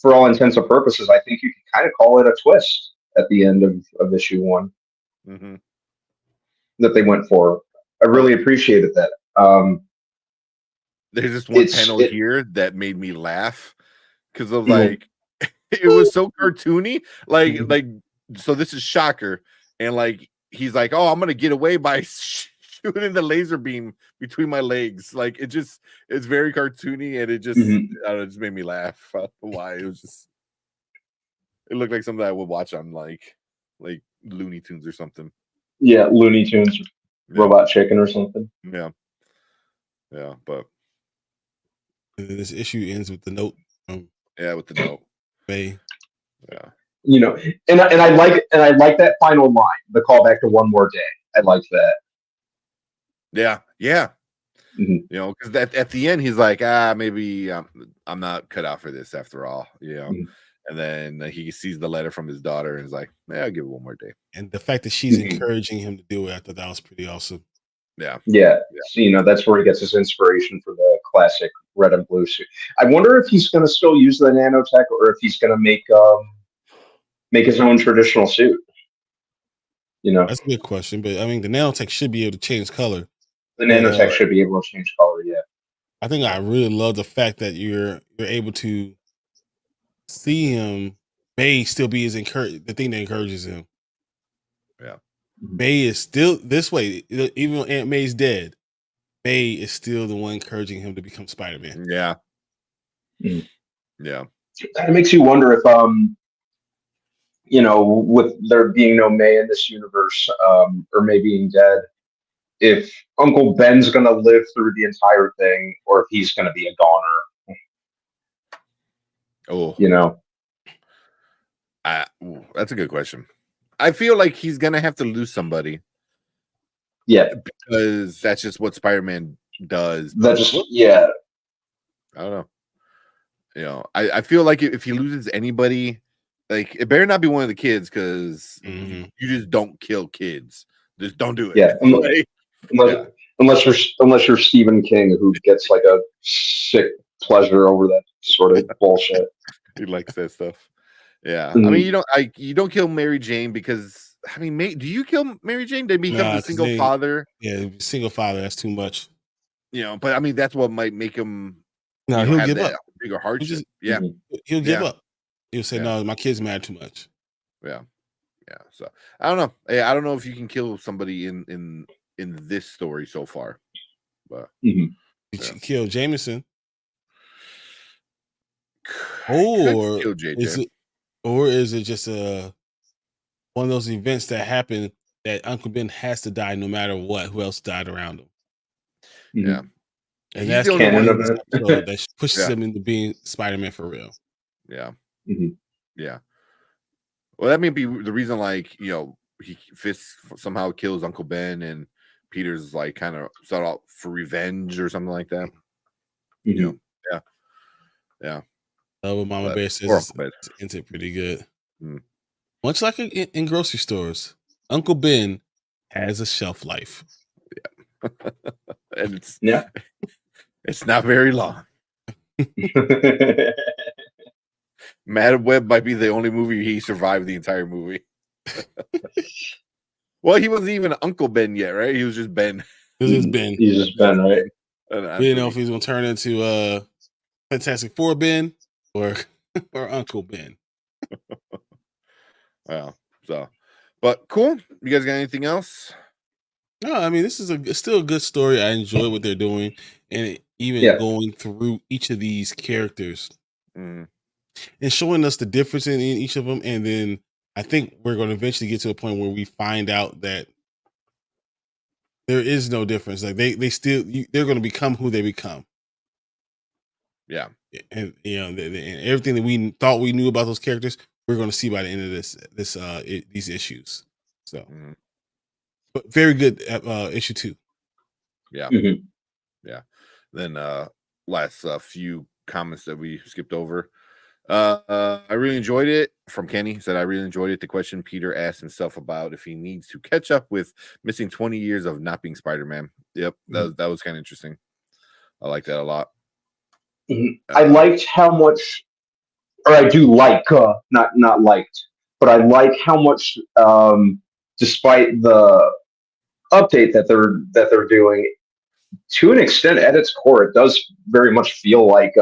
for all intents and purposes, I think you can kind of call it a twist at the end of issue 1 Mm-hmm. that they went for. I really appreciated that. There's just one panel here that made me laugh because of like it was so cartoony. Like so this is Shocker, and like he's like, oh, I'm gonna get away by shooting the laser beam between my legs. Like it's very cartoony, and it just I don't know, it just made me laugh. I don't know why. It looked like something I would watch on like Looney Tunes or something. Yeah, Looney Tunes, Robot Chicken or something. Yeah, but this issue ends with the note. With the note. Bay. Yeah, you know, and I like that final line, the callback to One More Day. I like that. Yeah. You know, because at the end he's like, maybe I'm not cut out for this after all. You know, and then he sees the letter from his daughter and is like, I'll give it one more day. And the fact that she's encouraging him to do it, I thought that was pretty awesome. Yeah. So, you know, that's where he gets his inspiration for the classic red and blue suit. I wonder if he's going to still use the nanotech or if he's going to make his own traditional suit. You know, that's a good question. But I mean, the nanotech should be able to change color. The nanotech should be able to change color. Yeah. I think I really love the fact that you're able to see him. May still be the thing that encourages him. Yeah. May is still this way, even though Aunt May's dead. May is still the one encouraging him to become Spider-Man. Yeah. Yeah. It kind of makes you wonder if, you know, with there being no May in this universe, or May being dead, if Uncle Ben's going to live through the entire thing, or if he's going to be a goner. Oh, you know, that's a good question. I feel like he's gonna have to lose somebody. Yeah, because that's just what Spider-Man does. I don't know. You know, I feel like if he loses anybody, like it better not be one of the kids because you just don't kill kids. Just don't do it. Yeah, unless you're Stephen King, who gets like a sick pleasure over that sort of bullshit. He likes that stuff. Yeah, I mean, you don't kill Mary Jane because I mean, do you kill Mary Jane? They become the single father. Yeah, single father. That's too much. You know, but I mean, that's what might make him. No, he'll give up. Bigger hardship. He'll give up. He'll say, "No, my kids matter too much." Yeah. So I don't know. I don't know if you can kill somebody in this story so far, but you kill Jameson, or kill JJ. Is it just one of those events that happen that Uncle Ben has to die no matter what? Who else died around him? Yeah, and that's the only one in this episode that pushes him into being Spider-Man for real. Yeah, yeah. Well, that may be the reason. Like, you know, Fisk somehow kills Uncle Ben, and Peter's like kind of sought out for revenge or something like that. You know, yeah. What Mama Bear says it's pretty good. Much like in grocery stores, Uncle Ben has a shelf life. Yeah. And it's not very long. Mad Web might be the only movie he survived the entire movie. Well, he wasn't even Uncle Ben yet, right? He was just Ben. This is Ben. He's just Ben, right? We didn't know if he was gonna turn into Fantastic Four Ben or Uncle Ben. Wow. So, but cool. You guys got anything else? No, I mean, this is still a good story. I enjoy what they're doing, and even going through each of these characters and showing us the difference in each of them. And then I think we're going to eventually get to a point where we find out that there is no difference. Like they're going to become who they become. Yeah, and you know, and everything that we thought we knew about those characters, we're going to see by the end of these issues. So, but very good issue 2. Yeah, yeah. Then last few comments that we skipped over. I really enjoyed it. From Kenny, said I really enjoyed it. The question Peter asked himself about if he needs to catch up with missing 20 years of not being Spider-Man. Yep, that was kind of interesting. I like that a lot. I liked how much or I do like, not liked, but I like how much, despite the update that they're doing, to an extent, at its core, it does very much feel like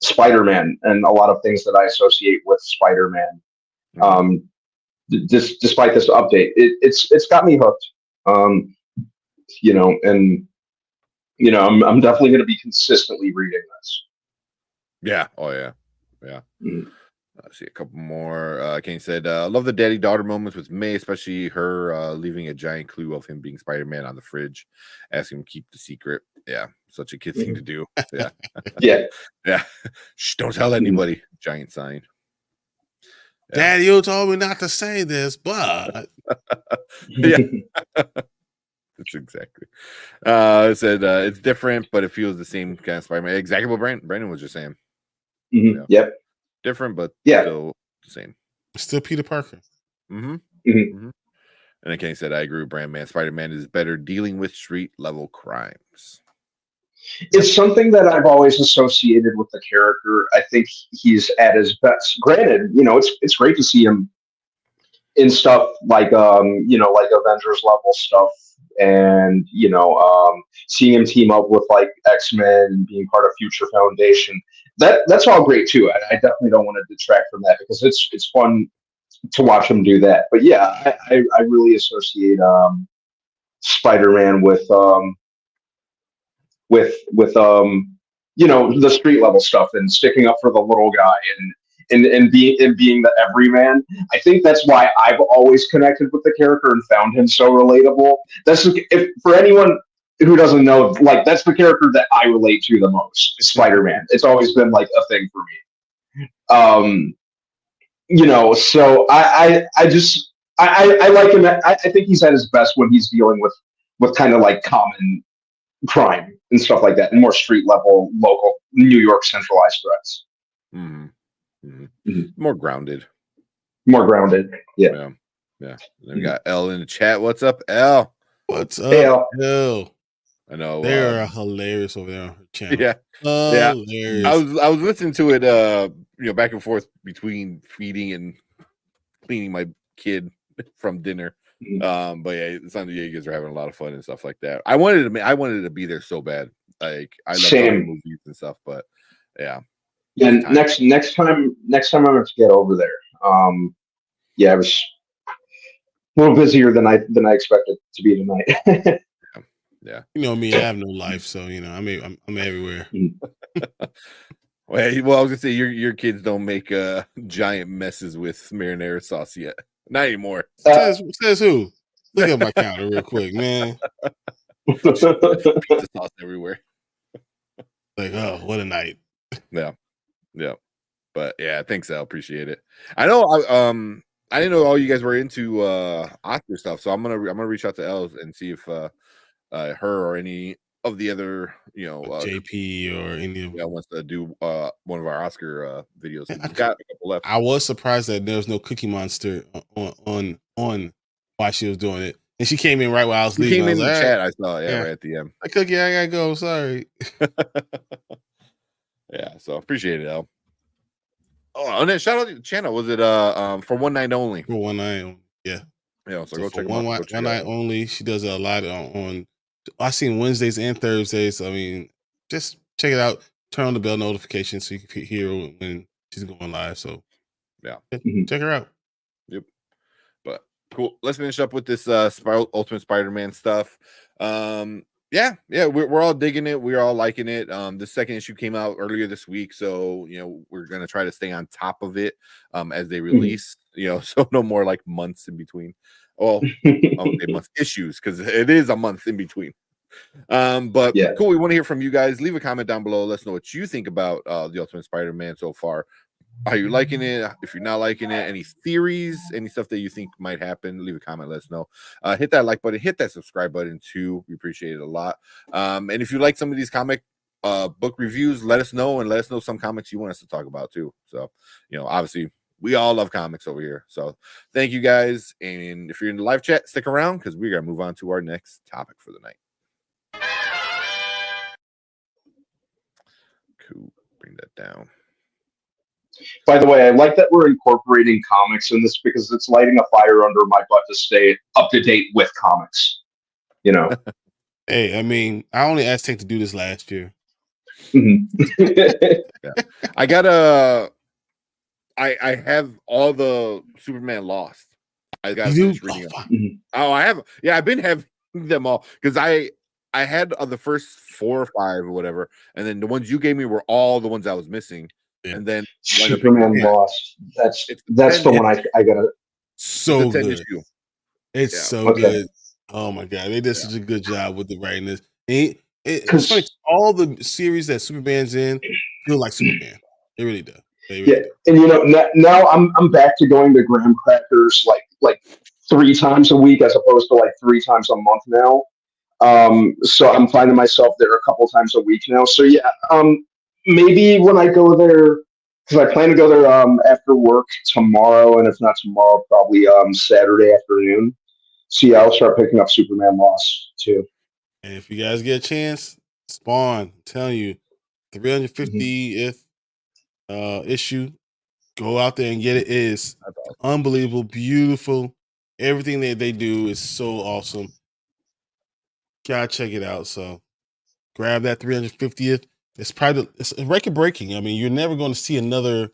Spider-Man and a lot of things that I associate with Spider-Man. Despite this update, it's got me hooked. And I'm definitely going to be consistently reading this. Yeah. Oh yeah. Yeah. Mm. Let's see a couple more. Kane said, love the daddy-daughter moments with May, especially her leaving a giant clue of him being Spider-Man on the fridge, asking him to keep the secret. Yeah, such a kid thing to do. Yeah. Yeah. Shh, don't tell anybody. Giant sign. Yeah. Daddy, you told me not to say this, but yeah. That's exactly. It said it's different, but it feels the same kind of Spider-Man. Exactly what Brandon was just saying. Mm-hmm. Yep. Different, but yeah, still the same. Still Peter Parker. And then Kenny said, I agree with Brandman. Spider-Man is better dealing with street level crimes. It's something that I've always associated with the character. I think he's at his best. Granted, it's great to see him in stuff like like Avengers level stuff, and seeing him team up with like X-Men and being part of Future Foundation. That's all great too. I definitely don't want to detract from that because it's fun to watch him do that. But yeah, I really associate Spider-Man with the street level stuff and sticking up for the little guy and being the everyman. I think that's why I've always connected with the character and found him so relatable. If for anyone who doesn't know, like, that's the character that I relate to the most, Spider-Man. It's always been like a thing for me. So I like him. I think he's at his best when he's dealing with kind of like common crime and stuff like that, and more street level, local, New York centralized threats. More grounded. Yeah. Then we got L in the chat. What's up, L? What's up, Hey, L? I know they're hilarious over there on her channel. Yeah, hilarious. I was listening to it, back and forth between feeding and cleaning my kid from dinner. But yeah, it sounded like you guys are having a lot of fun and stuff like that. I wanted to be there so bad. Like, I love talking movies and stuff, but yeah. And next time I'm going to get over there. I was a little busier than I expected to be tonight. Yeah. You know me, I have no life, so I'm everywhere. Well, I was gonna say your kids don't make giant messes with marinara sauce yet. Not anymore. Says who? Look at my counter real quick, man. Pizza sauce everywhere. Like, oh, what a night. Yeah. But yeah, thanks, Al. Appreciate it. I know I didn't know all you guys were into Oscar stuff, so I'm gonna reach out to Elle and see if her or any of the other JP or any of wants to do one of our Oscar videos. We've got a couple left. I was surprised that there was no Cookie Monster on while she was doing it, and she came in right while I was leaving. Came in the chat. I saw, right at the end. Cookie, I gotta go. Sorry. Yeah, so appreciate it, Elle. Oh, and then shout out to the channel. Was it for one night only? For one night only, yeah. Yeah, so go check one night only. She does a lot on. I've seen Wednesdays and Thursdays. I mean, just check it out. Turn on the bell notification so you can hear when she's going live. So yeah, check her out. Yep. But cool. Let's finish up with this Ultimate Spider-Man stuff. Yeah, we're all digging it. We're all liking it. The second issue came out earlier this week, so we're gonna try to stay on top of it as they release. So no more like months in between. Well, months issues, because it is a month in between. But yeah. Cool. We want to hear from you guys. Leave a comment down below. Let us know what you think about the Ultimate Spider-Man so far. Are you liking it? If you're not liking it, any theories, any stuff that you think might happen, leave a comment. Let us know. Hit that like button. Hit that subscribe button too. We appreciate it a lot. And if you like some of these comic book reviews, let us know, and let us know some comics you want us to talk about too. So, obviously, we all love comics over here. So thank you guys. And if you're in the live chat, stick around because we're going to move on to our next topic for the night. Cool. Bring that down. By the way, I like that we're incorporating comics in this because it's lighting a fire under my butt to stay up to date with comics. You know. Hey, I mean, I only asked Tank to do this last year. Yeah. I got I have all the Superman Lost. I got to finish reading them. Oh, I have. Yeah, I've been having them all because I had the first 4 or 5 or whatever, and then the ones you gave me were all the ones I was missing. Yeah. And then Superman Lost. That's the one I gotta. So good. Issue. It's so good. Oh my god, they did such a good job with the writing this. It's funny. All the series that Superman's in feel like Superman. They really do. They really do. And you know, now I'm back to going to graham crackers like 3 times a week as opposed to like 3 times a month now. So I'm finding myself there a couple times a week now. So yeah, maybe when I go there, because I plan to go there after work tomorrow, and if not tomorrow, probably Saturday afternoon. So yeah, I'll start picking up Superman Lost too. And if you guys get a chance, Spawn, I'm telling you, 350th issue, go out there and get it. It is unbelievable, beautiful. Everything that they do is so awesome. Gotta check it out. So grab that 350th. It's record breaking. I mean, you're never going to see another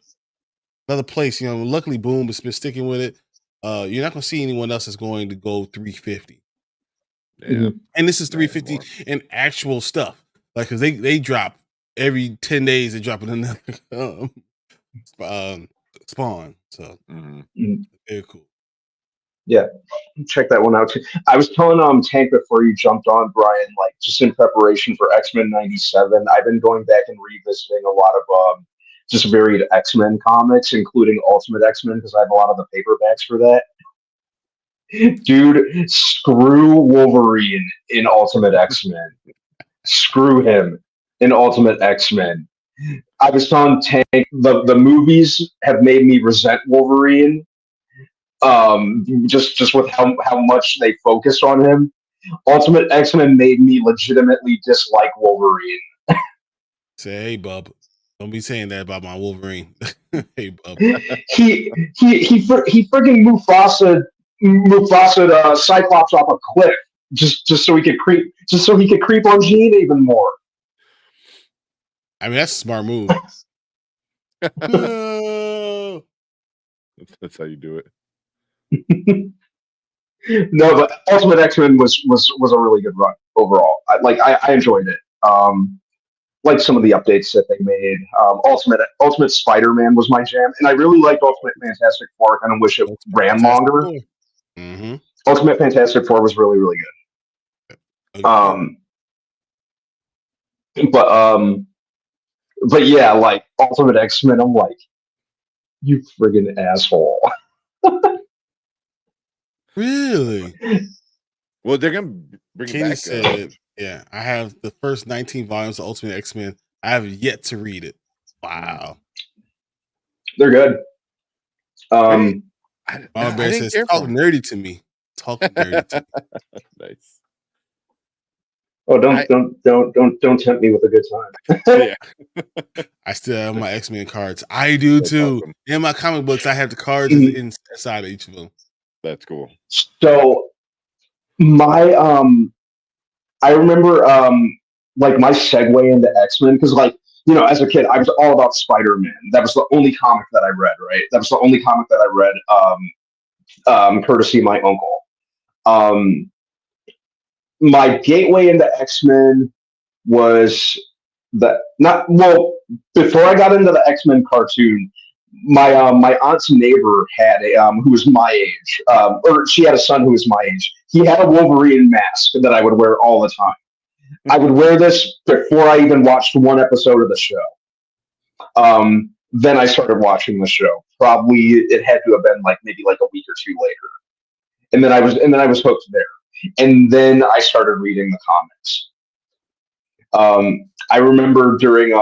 place. You know, luckily Boom has been sticking with it. You're not going to see anyone else that's going to go 350. Yeah. And this is 350 in actual stuff. Like, because they drop every 10 days, they drop another Spawn. So very cool. Yeah, check that one out too. I was telling Tank before you jumped on, Brian, like just in preparation for X-Men 97, I've been going back and revisiting a lot of just varied X-Men comics, including Ultimate X-Men, because I have a lot of the paperbacks for that. Dude, screw Wolverine in Ultimate X-Men. Screw him in Ultimate X-Men. I was telling Tank, the movies have made me resent Wolverine. Just with how much they focused on him. Ultimate X-Men made me legitimately dislike Wolverine. Say, hey, bub, don't be saying that about my Wolverine. Hey, bub. He freaking Mufasa Cyclops off a cliff just so he could creep on Jean even more. I mean, that's a smart move. That's how you do it. No, but Ultimate X-Men was a really good run overall. I enjoyed it. Like some of the updates that they made. Ultimate Spider-Man was my jam, and I really liked Ultimate Fantastic Four. I kind of wish it ran longer. Mm-hmm. Ultimate Fantastic Four was really, really good. But yeah, like Ultimate X-Men, I'm like, you friggin' asshole. Really? Well, they're gonna bring Kenny it back. Said, "Yeah, I have the first 19 volumes of Ultimate X-Men. I have yet to read it. Wow, they're good." Mama Bear says, "Talk nerdy to me. Talk nerdy to me." Nice. Oh, don't tempt me with a good time. Yeah. I still have my X-Men cards. I do too. Awesome. In my comic books, I have the cards inside of each of them. That's cool. So my I remember like my segue into X-Men, because like, you know, as a kid I was all about Spider-Man. That was the only comic that I read, right? That was the only comic that I read courtesy of my uncle. My gateway into X-Men was before I got into the X-Men cartoon, my aunt's neighbor had who was my age, or she had a son who was my age. He had a Wolverine mask that I would wear all the time. I would wear this before I even watched one episode of the show. Then I started watching the show. Probably it had to have been maybe a week or two later, and then I was hooked there. And then I started reading the comics. I remember during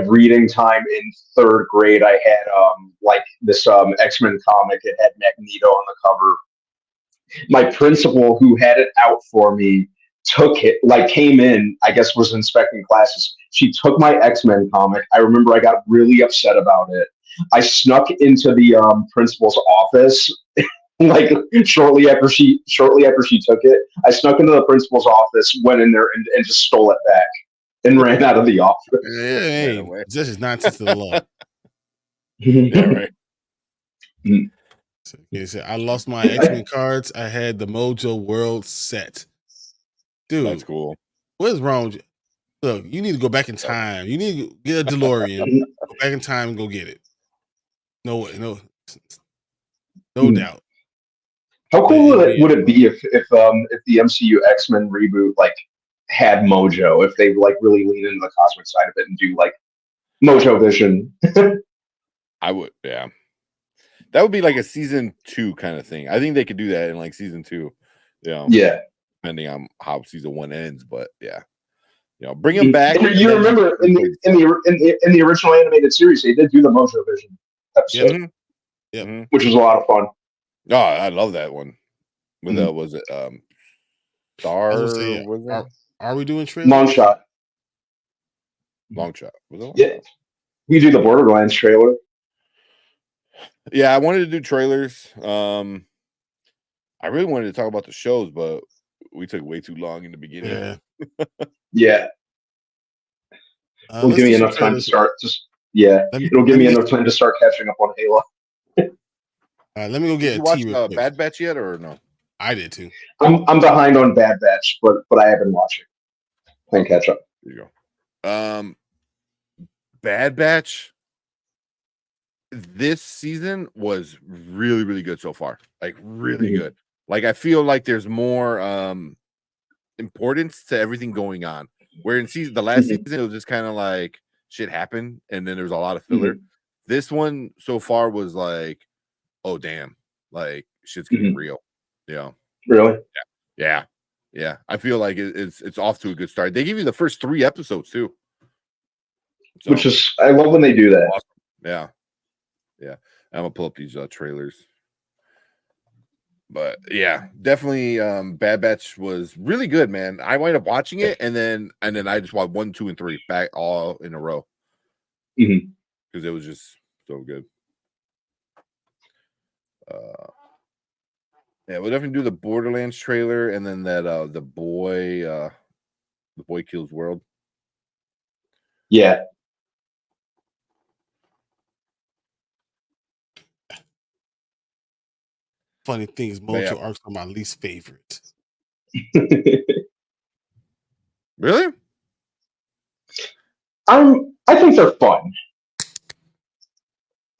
reading time in 3rd grade, I had this X-Men comic. It had Magneto on the cover. My principal, who had it out for me, came in, I guess was inspecting classes. She took my X-Men comic. I remember I got really upset about it. I snuck into the principal's office like shortly after she took it. I snuck into the principal's office, went in there and just stole it back and ran out of the office. Hey, this is nonsense to the law. Yeah, right. So I lost my X-Men cards. I had the Mojo World set. Dude, That's cool. What is wrong with you? Look, you need to go back in time. You need to get a DeLorean, go back in time and go get it. No way, no doubt. How cool would it be if the MCU X-Men reboot like had Mojo, if they like really lean into the cosmic side of it and do like Mojo Vision? I would, yeah. That would be like a season 2 kind of thing. I think they could do that in like season 2. Yeah. Depending on how season 1 ends, but yeah. Bring them back. You remember in the original animated series, they did do the Mojo Vision episode, which was a lot of fun. Oh, I love that one. With was it Star? Are we doing trailers? Long shot. Was it? Yeah, we do the Borderlands trailer. Yeah, I wanted to do trailers. I really wanted to talk about the shows, but we took way too long in the beginning. Yeah. It'll give me enough time to start. It'll give me enough time to start catching up on Halo. Let me go get Did you watch Bad Batch yet, or no? I did too. I'm behind on Bad Batch, but I have been watching. Playing catch up. There you go. Bad Batch. This season was really, really good so far. Like really good. Like I feel like there's more importance to everything going on. Where in the last season it was just kind of like shit happened, and then there's a lot of filler. This one so far was like, oh damn, like shit's getting real. Yeah. Really? Yeah. I feel like it's off to a good start. They give you the first 3 episodes too, so, which is I love when they do that. Awesome. Yeah. I'm gonna pull up these trailers. But yeah, definitely Bad Batch was really good, man. I wound up watching it and then I just watched 1, 2, and 3 back all in a row. Because it was just so good. Yeah, we'll definitely do the Borderlands trailer and then that the boy kills world. Yeah. Funny thing is, Mojo arcs are my least favorite. Really? I think they're fun.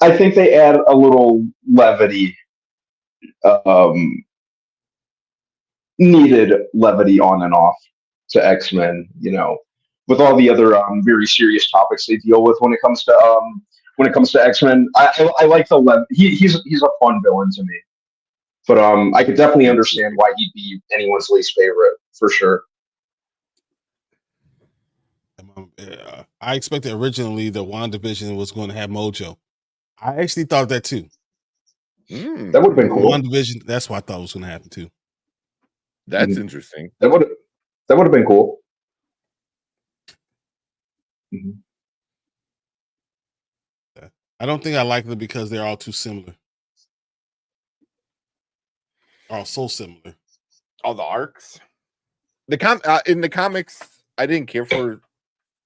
I think they add a little levity, needed levity on and off to X-Men. With all the other very serious topics they deal with when it comes to X-Men. I like the he's a fun villain to me. But I could definitely understand why he'd be anyone's least favorite for sure. I expected originally that WandaVision was going to have Mojo. I actually thought that too. That would have been cool. WandaVision, that's what I thought was going to happen too. That's interesting. That would have been cool. I don't think I like them because they're all too similar. Are so similar. All the arcs. In the comics, I didn't care for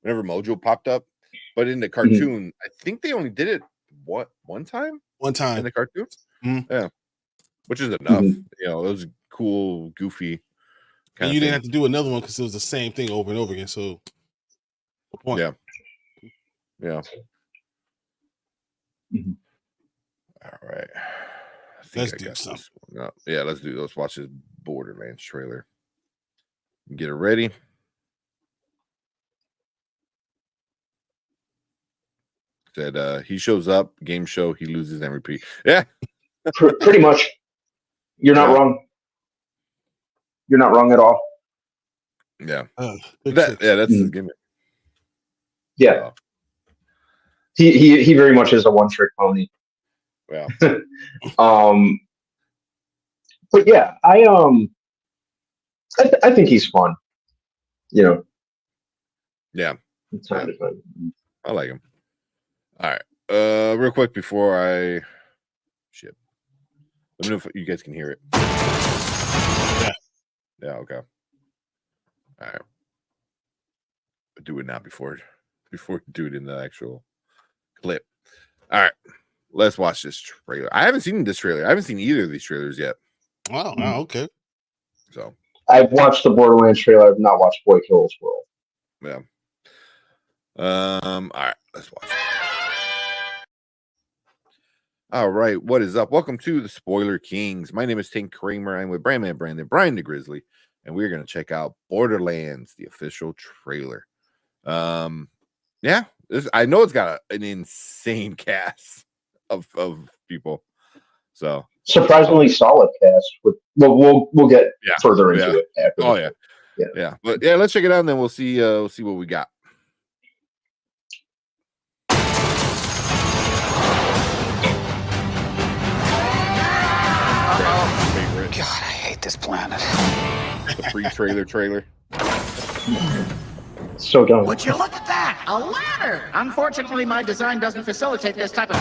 whenever Mojo popped up, but in the cartoon, I think they only did it one time. One time in the cartoon. Yeah, which is enough. It was cool, goofy. And you didn't have to do another one because it was the same thing over and over again. So, what point? Yeah. All right. Let's do something. Yeah, let's watch this Borderlands trailer. Get it ready. Said he shows up, game show, he loses MVP. Yeah. Pretty much. You're not wrong. You're not wrong at all. Yeah. That's his gimmick. Yeah. He very much is a one-trick pony. Yeah. But yeah, I think he's fun. you know, Yeah. time to time. I like him. All right. Real quick before I shit. Let me know if you guys can hear it. Yeah, okay. All right. Do it now before we do it in the actual clip. All right. Let's watch this trailer. I haven't seen this trailer. I haven't seen either of these trailers yet. Oh, okay. So I've watched the Borderlands trailer. I've not watched Boy Kills World. yeah. All right, let's watch it. All right, what is up? Welcome to the Spoiler Kings. My name is Tank Kramer. I'm with Brandman Brandon, Brian the Grizzly, and we're gonna check out Borderlands, the official trailer. Yeah, I know it's got an insane cast of people. So surprisingly solid cast. We'll get further into it after. Oh yeah. But yeah, let's check it out, and then we'll see what we got. God, I hate this planet. The pre-trailer trailer. So dumb. Would you look at that? A ladder! Unfortunately, my design doesn't facilitate this type of...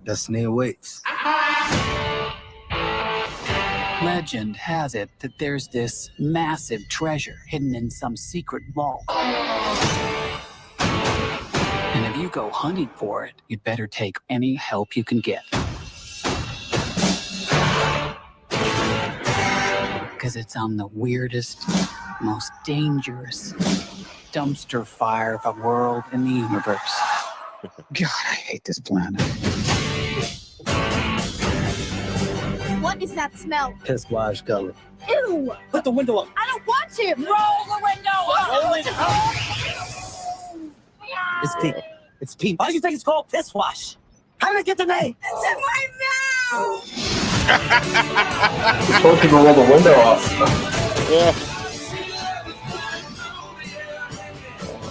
Destiny awaits. Legend has it that there's this massive treasure hidden in some secret vault. And if you go hunting for it, you'd better take any help you can get. Because it's on the weirdest, most dangerous dumpster fire of a world in the universe. God, I hate this planet. What is that smell? Piss wash color. Ew! Put the window up. I don't want to! Roll the window up! Roll it up. It's pink. It's pink. Why do you think it's called piss wash? How did I get the name? It's in my mouth! You're supposed to roll the window off. Yeah.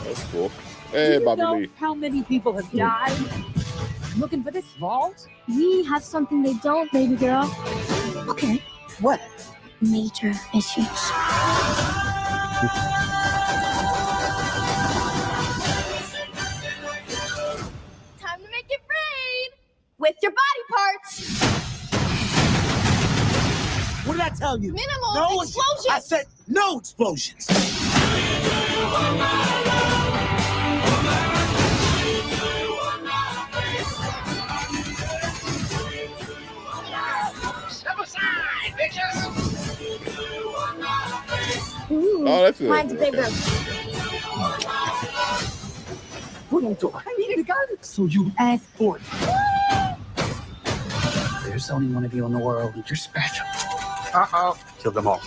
That's cool. Hey, Do Bobby you know Lee. how many people have died looking for this vault? We have something they don't, baby girl. Okay. What? Major issues. Time to make it rain with your body parts. What did I tell you? Minimal No explosions. I said no explosions. Step aside, bitches! Ooh, Oh, that's it. mine's bigger. What do I do? I needed a gun. So you asked for it. There's only one of you in the world, and you're special. Uh-oh. Kill them all.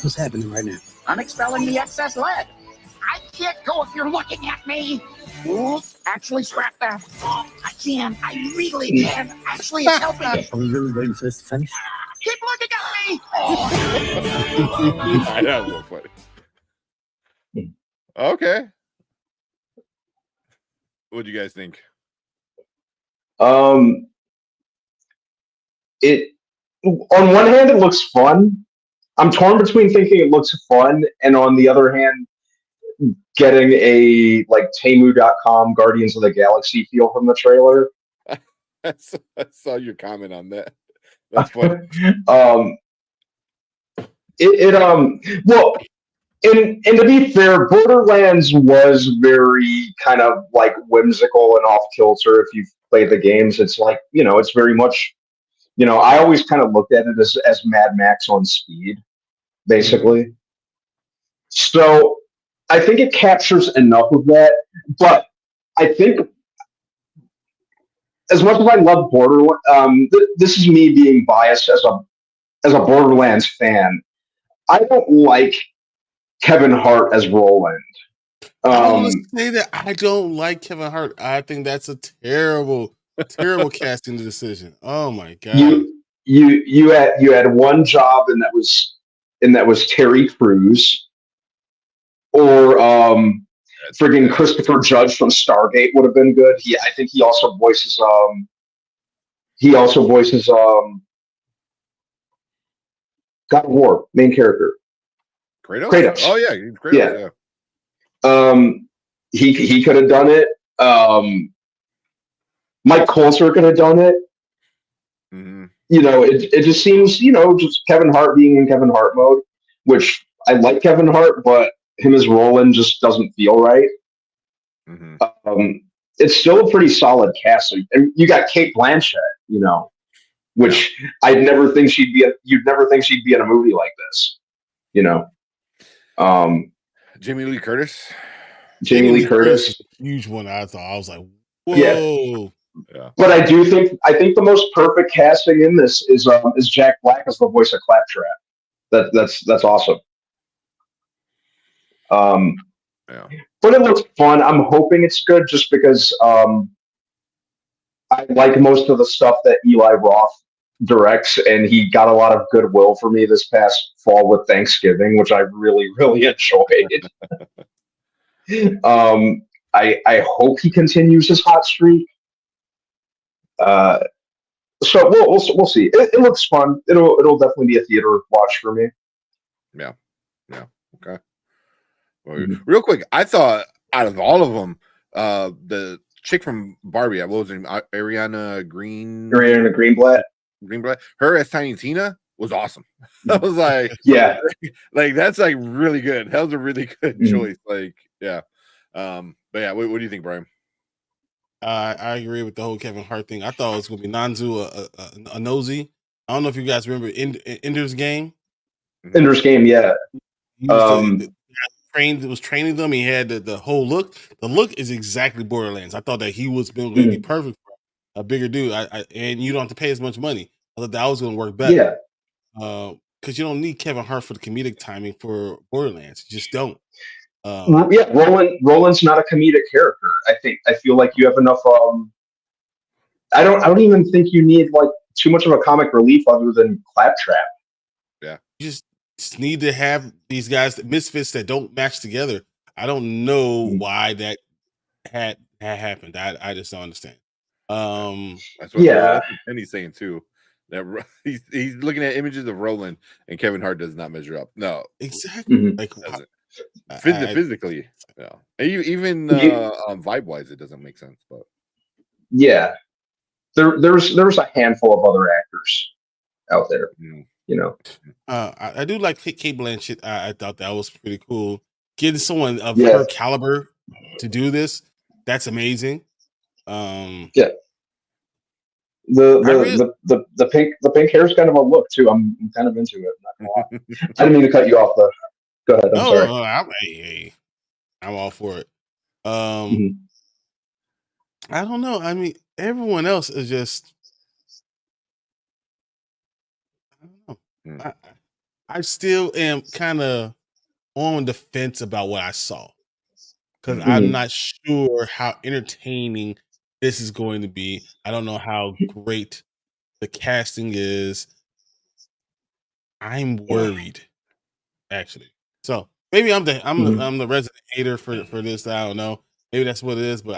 What's happening right now? I'm expelling the excess lead. I can't go if you're looking at me. Ooh, actually, scrap that. I can. I really can. Actually, it's helping. Are we really waiting for this to finish? Keep looking at me. That was so funny. Okay. What do you guys think? It on one hand it looks fun. I'm torn between thinking it looks fun and on the other hand getting a like Temu.com Guardians of the Galaxy feel from the trailer. I saw your comment on that. That's funny. Well, and to be fair, Borderlands was very kind of like whimsical and off kilter. If you've played the games, it's like, it's very much, I always kind of looked at it as Mad Max on speed, basically. So I think it captures enough of that, but I think as much as I love Borderlands, this is me being biased as a Borderlands fan. I don't like Kevin Hart as Roland. I want to say that I don't like Kevin Hart. I think that's a terrible casting decision. Oh my god! You had one job, and that was Terry Crews, or friggin' Christopher Judge from Stargate would have been good. I think he also voices God of War main character. Kratos. Oh yeah, he's Kratos. Yeah. He could have done it. Mike Colser could have done it. Mm-hmm. It just seems, just Kevin Hart being in Kevin Hart mode, which I like Kevin Hart, but him as Roland just doesn't feel right. Mm-hmm. It's still a pretty solid cast, and you got Cate Blanchett, which you'd never think she'd be in a movie like this, Jamie Lee Curtis. Jamie Lee Curtis is a huge one. I was like, whoa. Yeah. But I think the most perfect casting in this is Jack Black as the voice of Claptrap. That's awesome. But it looks fun. I'm hoping it's good just because I like most of the stuff that Eli Roth directs, and he got a lot of goodwill for me this past fall with Thanksgiving, which I really, really enjoyed. I hope he continues his hot streak. So we'll see. It looks fun. It'll definitely be a theater watch for me. Yeah. Okay. Well, real quick, I thought out of all of them, the chick from Barbie, what was her name? Ariana Greenblatt. Her as Tiny Tina was awesome. I was like, yeah, like that's like really good. That was a really good choice. Like, yeah. But yeah, what do you think, Brian? I agree with the whole Kevin Hart thing. I thought it was going to be Nanzu Anozie. I don't know if you guys remember Ender's Game. Ender's Game, yeah. Was training them. He had the whole look. The look is exactly Borderlands. I thought that he was going to be perfect for a bigger dude. And you don't have to pay as much money. I thought that was going to work better. Yeah. Because you don't need Kevin Hart for the comedic timing for Borderlands. You just don't. Roland's not a comedic character. I feel like you have enough. I don't even think you need like too much of a comic relief other than Claptrap. Yeah, you just need to have these guys, misfits that don't match together. I don't know why that had happened. I just don't understand. That's what Penny's saying too. That he's looking at images of Roland and Kevin Hart does not measure up. No, exactly. Like. Physically, yeah. Even vibe wise, it doesn't make sense. But yeah, there's a handful of other actors out there. I do like Cate Blanchett. I thought that was pretty cool. Getting someone of her caliber to do this, that's amazing. Yeah. The pink hair is kind of a look too. I'm kind of into it. Not gonna lie. I didn't mean to cut you off though. Go ahead. I'm sorry. No, I'm all for it. I don't know. I mean, everyone else is just. I don't know. I still am kind of on the fence about what I saw because I'm not sure how entertaining this is going to be. I don't know how great the casting is. I'm worried, actually. So maybe I'm the resident hater for this. I don't know. Maybe that's what it is. But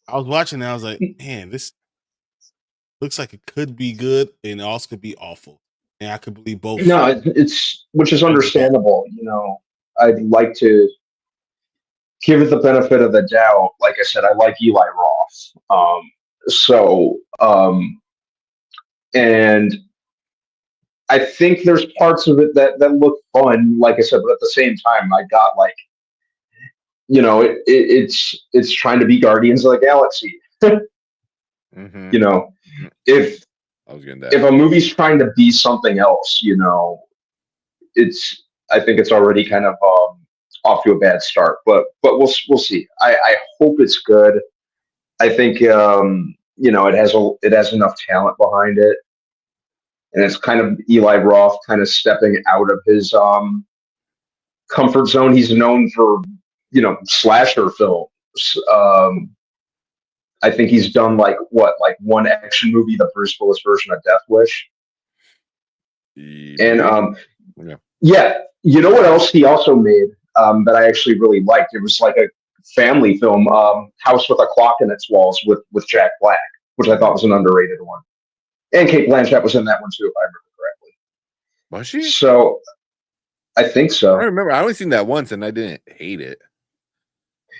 I was watching and I was like, man, this looks like it could be good and it also could be awful. And I could believe both. No, it's which is understandable. I'd like to give it the benefit of the doubt. Like I said, I like Eli Roth. And I think there's parts of it that look fun, like I said, but at the same time, I got like, it's trying to be Guardians of the Galaxy. If a movie's trying to be something else, I think it's already kind of off to a bad start. But we'll see. I hope it's good. I think it has enough talent behind it. And it's kind of Eli Roth kind of stepping out of his comfort zone. He's known for slasher films. I think he's done like one action movie, the Bruce Willis version of Death Wish. And yeah, you know what else he also made that I actually really liked? It was like a family film, House with a Clock in Its Walls with Jack Black, which I thought was an underrated one. And Kate Blanchett was in that one too, if I remember correctly. Was she? So I think so. I remember. I only seen that once, and I didn't hate it.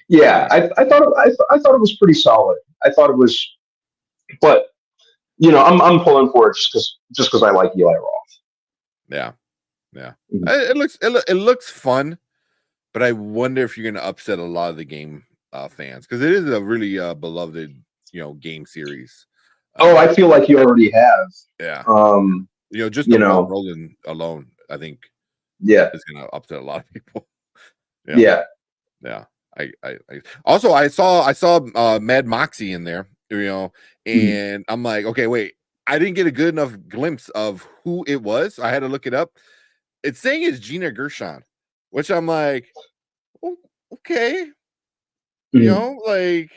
Yeah, I thought it was pretty solid. I thought it was, but I'm pulling for it just because I like Eli Roth. Yeah. Mm-hmm. It looks fun, but I wonder if you're going to upset a lot of the game fans, because it is a really beloved game series. I feel like you already have. Yeah. Just the ball rolling alone, I think. Yeah, is going to upset a lot of people. Yeah. I also I saw Mad Moxie in there, and I'm like, okay, wait, I didn't get a good enough glimpse of who it was. I had to look it up. It's saying it's Gina Gershon, which I'm like, oh, okay, like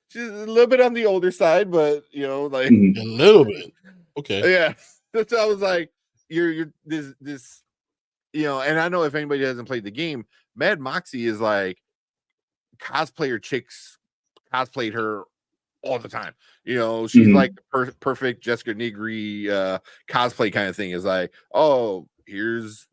she's a little bit on the older side, but like a little bit, okay, yeah. So I was like, you're this, and I know if anybody hasn't played the game, Mad Moxie is like cosplayer chicks cosplayed her all the time. She's like the perfect Jessica Negri cosplay kind of thing. Is like, oh, here's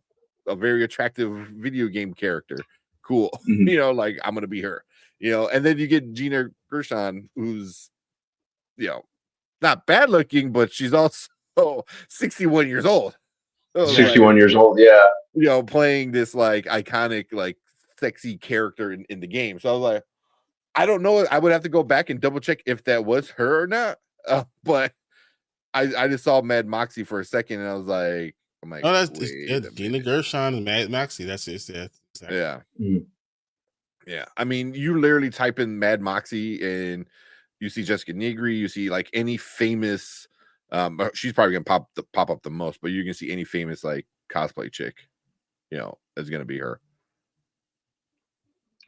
a very attractive video game character. Cool. Like I'm gonna be her. And then you get Gina Gershon, who's not bad looking, but she's also 61 years old. So 61 years old, yeah. Playing this like iconic, like sexy character in the game. So I was like, I don't know. I would have to go back and double check if that was her or not. But I just saw Mad Moxie for a second, and I was like, oh, that's Gina Gershon and Mad Moxie. That's it. Exactly. Yeah. Yeah. I mean, you literally type in Mad Moxie and you see Jessica Negri, you see like any famous she's probably gonna pop up the most, but you can see any famous like cosplay chick, is gonna be her.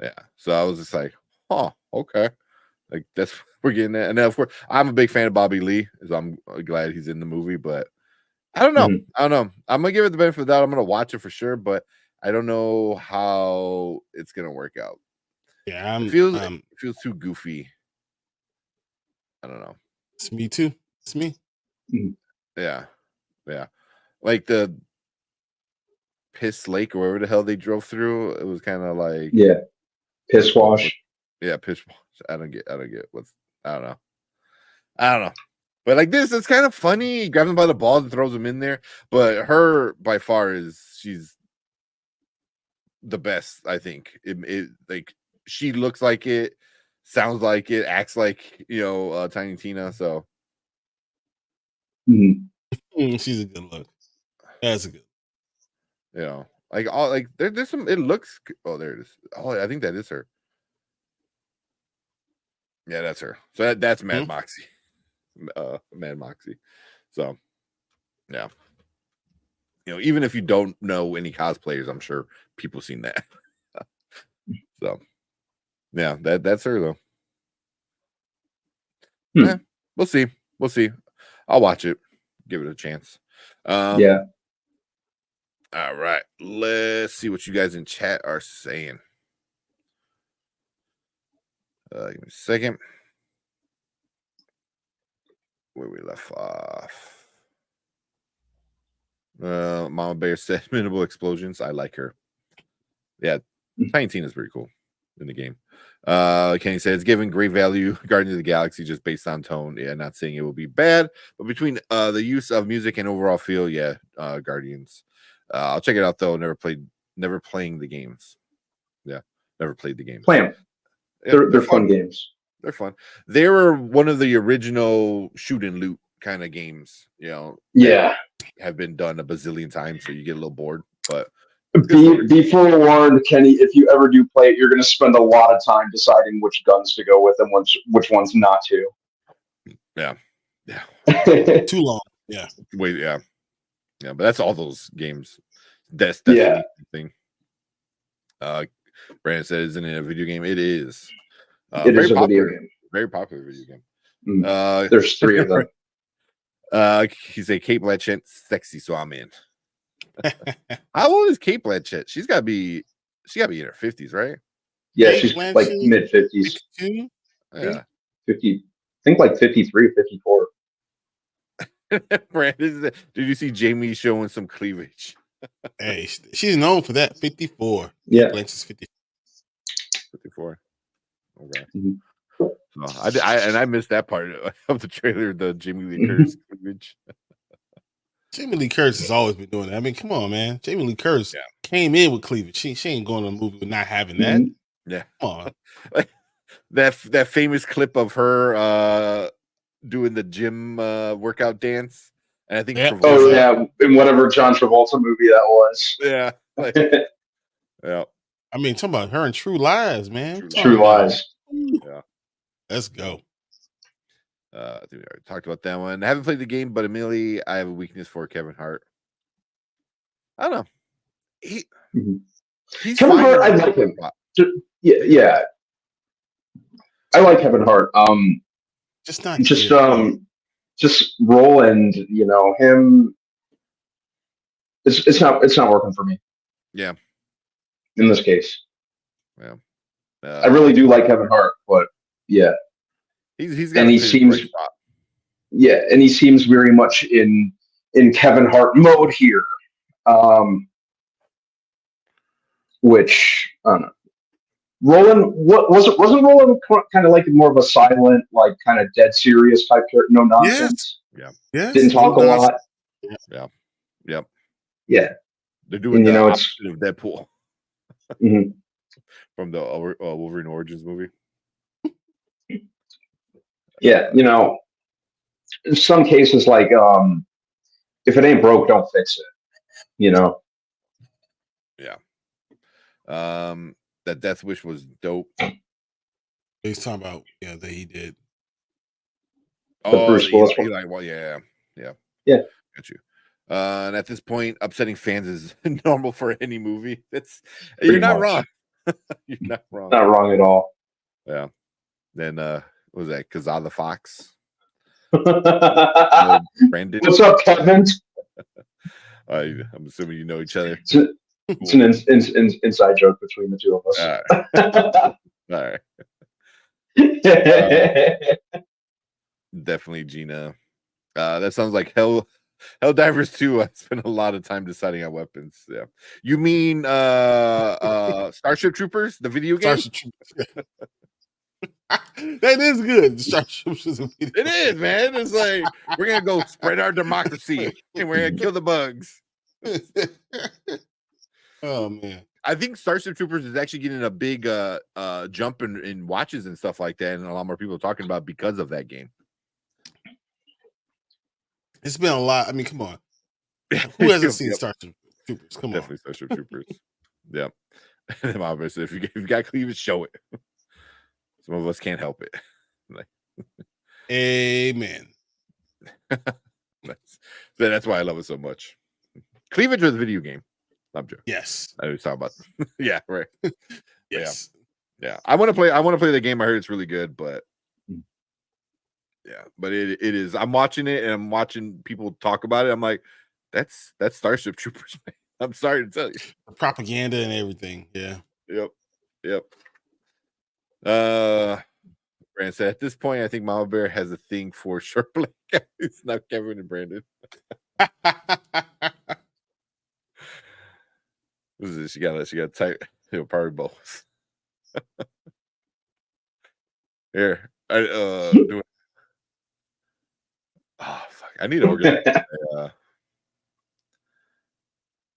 Yeah. So I was just like, oh, okay. Like we're getting that. And then of course I'm a big fan of Bobby Lee, so I'm glad he's in the movie, but I don't know. I don't know. I'm gonna give it the benefit of the doubt. I'm gonna watch it for sure, but I don't know how it's gonna work out. Yeah, it feels too goofy. I don't know. It's me too. It's me. Yeah. Like the Piss Lake or wherever the hell they drove through. It was kind of like Piss Wash. Yeah, Piss Wash. I don't get what's. I don't know. But like this, it's kind of funny. He grabs him by the balls and throws him in there. But her by far she's the best. I think it like she looks like it, sounds like it, acts like Tiny Tina. So she's a good look. That's a good. Like all like there's some. It looks. Oh, there it is. Oh, I think that is her. Yeah, that's her. So that's Mad Moxie. Mad Moxie. So yeah. Even if you don't know any cosplayers, I'm sure people seen that. So yeah, that's her though. Yeah, we'll see. I'll watch it. Give it a chance. Yeah. All right. Let's see what you guys in chat are saying. Give me a second. Where we left off. Mama Bear said minimal explosions. I like her. Yeah, Tiny Tina's pretty cool in the game. Kenny said it's given great value. Guardians of the Galaxy just based on tone. Yeah, not saying it will be bad, but between the use of music and overall feel, yeah, Guardians. I'll check it out though. Never playing the games. Yeah, never played the games. Play them. Yeah, they're fun games. They're fun. They were one of the original shoot and loot kind of games. Yeah, have been done a bazillion times, so you get a little bored. But be forewarned, Kenny. If you ever do play it, you're going to spend a lot of time deciding which guns to go with and which ones not to. Yeah. Too long. Yeah. Wait. Yeah. But that's all those games. That's the thing. Brandon said, "Isn't it a video game?" It is. It is a video game. Very popular video game. There's 3 of them. He's a Kate Blanchett, sexy, so I'm in. How old is Kate Blanchett? She got to be in her 50s, right? Yeah, Kate she's Blanchett, like mid 50s. 52? Yeah. 50, I think like 53, 54. Brandon, did you see Jamie showing some cleavage? Hey, she's known for that. 54. Yeah. Kate Blanchett's 54. Okay. Mhm. So I missed that part of the trailer, the Jamie Lee Curtis cleavage. Jamie Lee Curtis has always been doing that. I mean, come on, man. Jamie Lee Curtis came in with cleavage. She ain't going to a movie with not having that. Yeah. Come on. that famous clip of her doing the gym workout dance. And I think Travolta, in whatever John Travolta movie that was. Yeah. Yeah. I mean, talking about her in True Lies, man. True Lies. Yeah. Let's go. I think we already talked about that one. I haven't played the game, but immediately I have a weakness for Kevin Hart. I don't know. He's Kevin Hart, I like him. Yeah. I like Kevin Hart. Just Roland, him. It's not working for me. Yeah. In this case. Yeah. I really do like Kevin Hart, but yeah. He's got and he seems and he seems very much in Kevin Hart mode here. Which I don't know. Roland, wasn't Roland kind of like more of a silent, like kind of dead serious type character, no nonsense? Yeah. Didn't talk a lot. Yeah. Yep. Yeah. They're doing the opposite of Deadpool. From the Wolverine Origins movie. Yeah, in some cases, like if it ain't broke, don't fix it. Yeah. That Death Wish was dope. He's talking about that he did. Bruce Willis. Yeah. Got you. And at this point, upsetting fans is normal for any movie. You're not wrong. You're not wrong. Not wrong at all. Yeah. Then what was that? Kazaa the Fox. Brandon. What's up, Kevin? I'm assuming you know each other. It's an inside joke between the two of us. All right. Definitely Gina. That sounds like Helldivers 2. I spent a lot of time deciding on weapons. Yeah. You mean Starship Troopers, the video game? Starship Troopers. That is good. Starship Troopers is a video It is, man. It's like we're gonna go spread our democracy and we're gonna kill the bugs. Oh man. I think Starship Troopers is actually getting a big jump in watches and stuff like that, and a lot more people are talking about because of that game. It's been a lot. I mean, come on. Who hasn't seen Starship Troopers? Come Definitely Starship Troopers. Yeah. And obviously, if you got cleavage, show it. Some of us can't help it. Amen. That's why I love it so much. Cleavage was a video game. I'm joking. Yes. I was talking about. Yeah, right. Yes. Yeah. I want to play the game. I heard it's really good, but yeah, but it is. I'm watching it and I'm watching people talk about it. I'm like, that's Starship Troopers, man. I'm sorry to tell you. The propaganda and everything. Yeah. Yep. Brandon said, at this point, I think Mama Bear has a thing for short black guys. It's not Kevin and Brandon. What is this? She got type power balls. Here. Do it. Oh fuck. I need to organize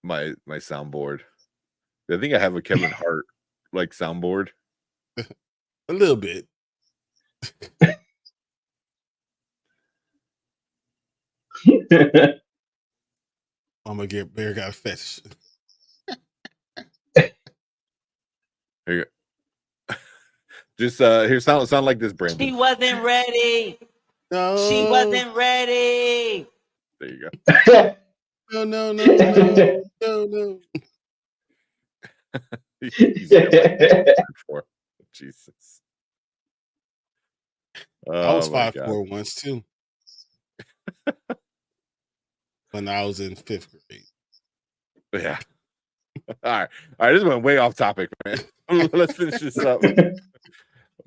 my soundboard. I think I have a Kevin Hart like soundboard. A little bit. Mama Bear got a fetish. Here you go. Just here sound like this, Brandon. She wasn't ready. No. She wasn't ready. There you go. No. He's like 5'4". Jesus. I was Oh my God. 5'4" once too. When I was in 5th grade. Yeah. All right. All right. This went way off topic, man. Let's finish this up.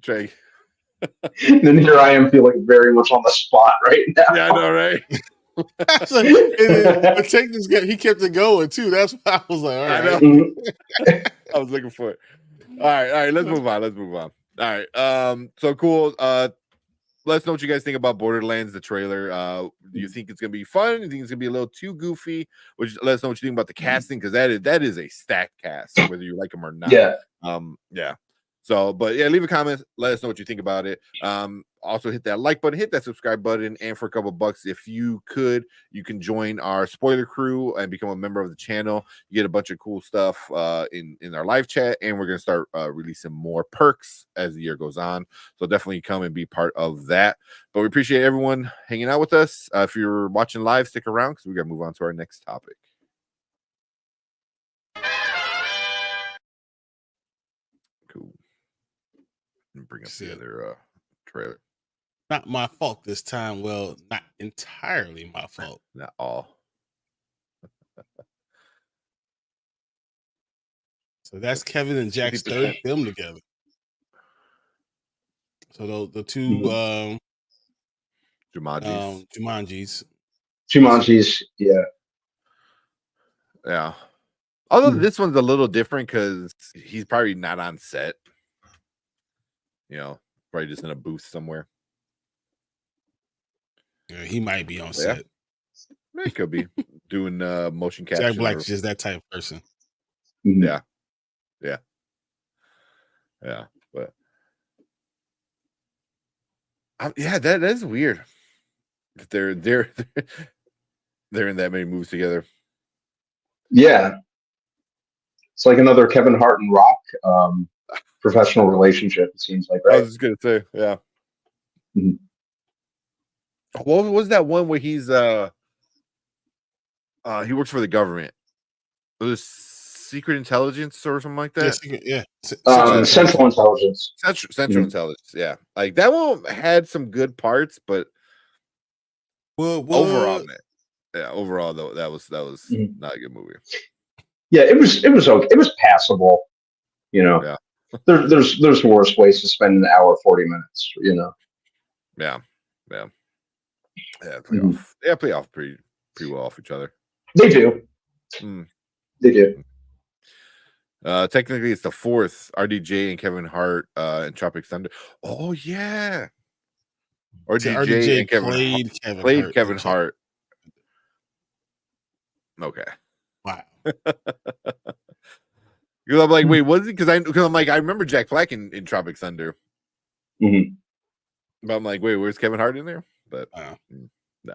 Trey. Then here I am feeling very much on the spot right now. Yeah, I know, right? So, and take this guy, he kept it going too. That's why I was like, all I right. know. I was looking for it. All right. Let's move on. All right. So cool. Let us know what you guys think about Borderlands, the trailer. Do you think it's gonna be fun? Do you think it's gonna be a little too goofy? Which let us know what you think about the casting, because that is a stacked cast, whether you like them or not. Yeah. Yeah. So, but yeah, leave a comment. Let us know what you think about it. Also hit that like button, hit that subscribe button, and for a couple bucks, if you could, you can join our spoiler crew and become a member of the channel. You get a bunch of cool stuff in our live chat, and we're gonna start releasing more perks as the year goes on. So definitely come and be part of that. But we appreciate everyone hanging out with us. If you're watching live, stick around because we gotta move on to our next topic. Cool. Bring up the other trailer. Not my fault this time. Well, not entirely my fault. Not all. So that's Kevin and Jack's 50%. third film together. So the two Jumanjis. Jumanjis, yeah. Yeah. Although this one's a little different because he's probably not on set. Probably just in a booth somewhere. Yeah, he might be on set. It could be doing motion capture. Jack Black's just that type of person. Yeah. But that is weird. That they're in that many movies together. Yeah. It's like another Kevin Hart and Rock professional relationship, it seems like, right? I was just gonna say, yeah. Mm-hmm. What was that one where he's he works for the government? It was Secret Intelligence or something like that. Central Intelligence. Central Intelligence. Yeah, like that one had some good parts, but overall, overall though, that was not a good movie. Yeah, it was okay. It was passable. Yeah. There's worse ways to spend an hour 40 minutes. Yeah. Play off pretty well off each other. They do. They do. Technically, it's the fourth RDJ and Kevin Hart in Tropic Thunder. Oh yeah, RDJ and Kevin Hart. Okay. Wow. Because I'm like, wait, was it? Because I'm like, I remember Jack Black in Tropic Thunder. Mm-hmm. But I'm like, wait, where's Kevin Hart in there? But no.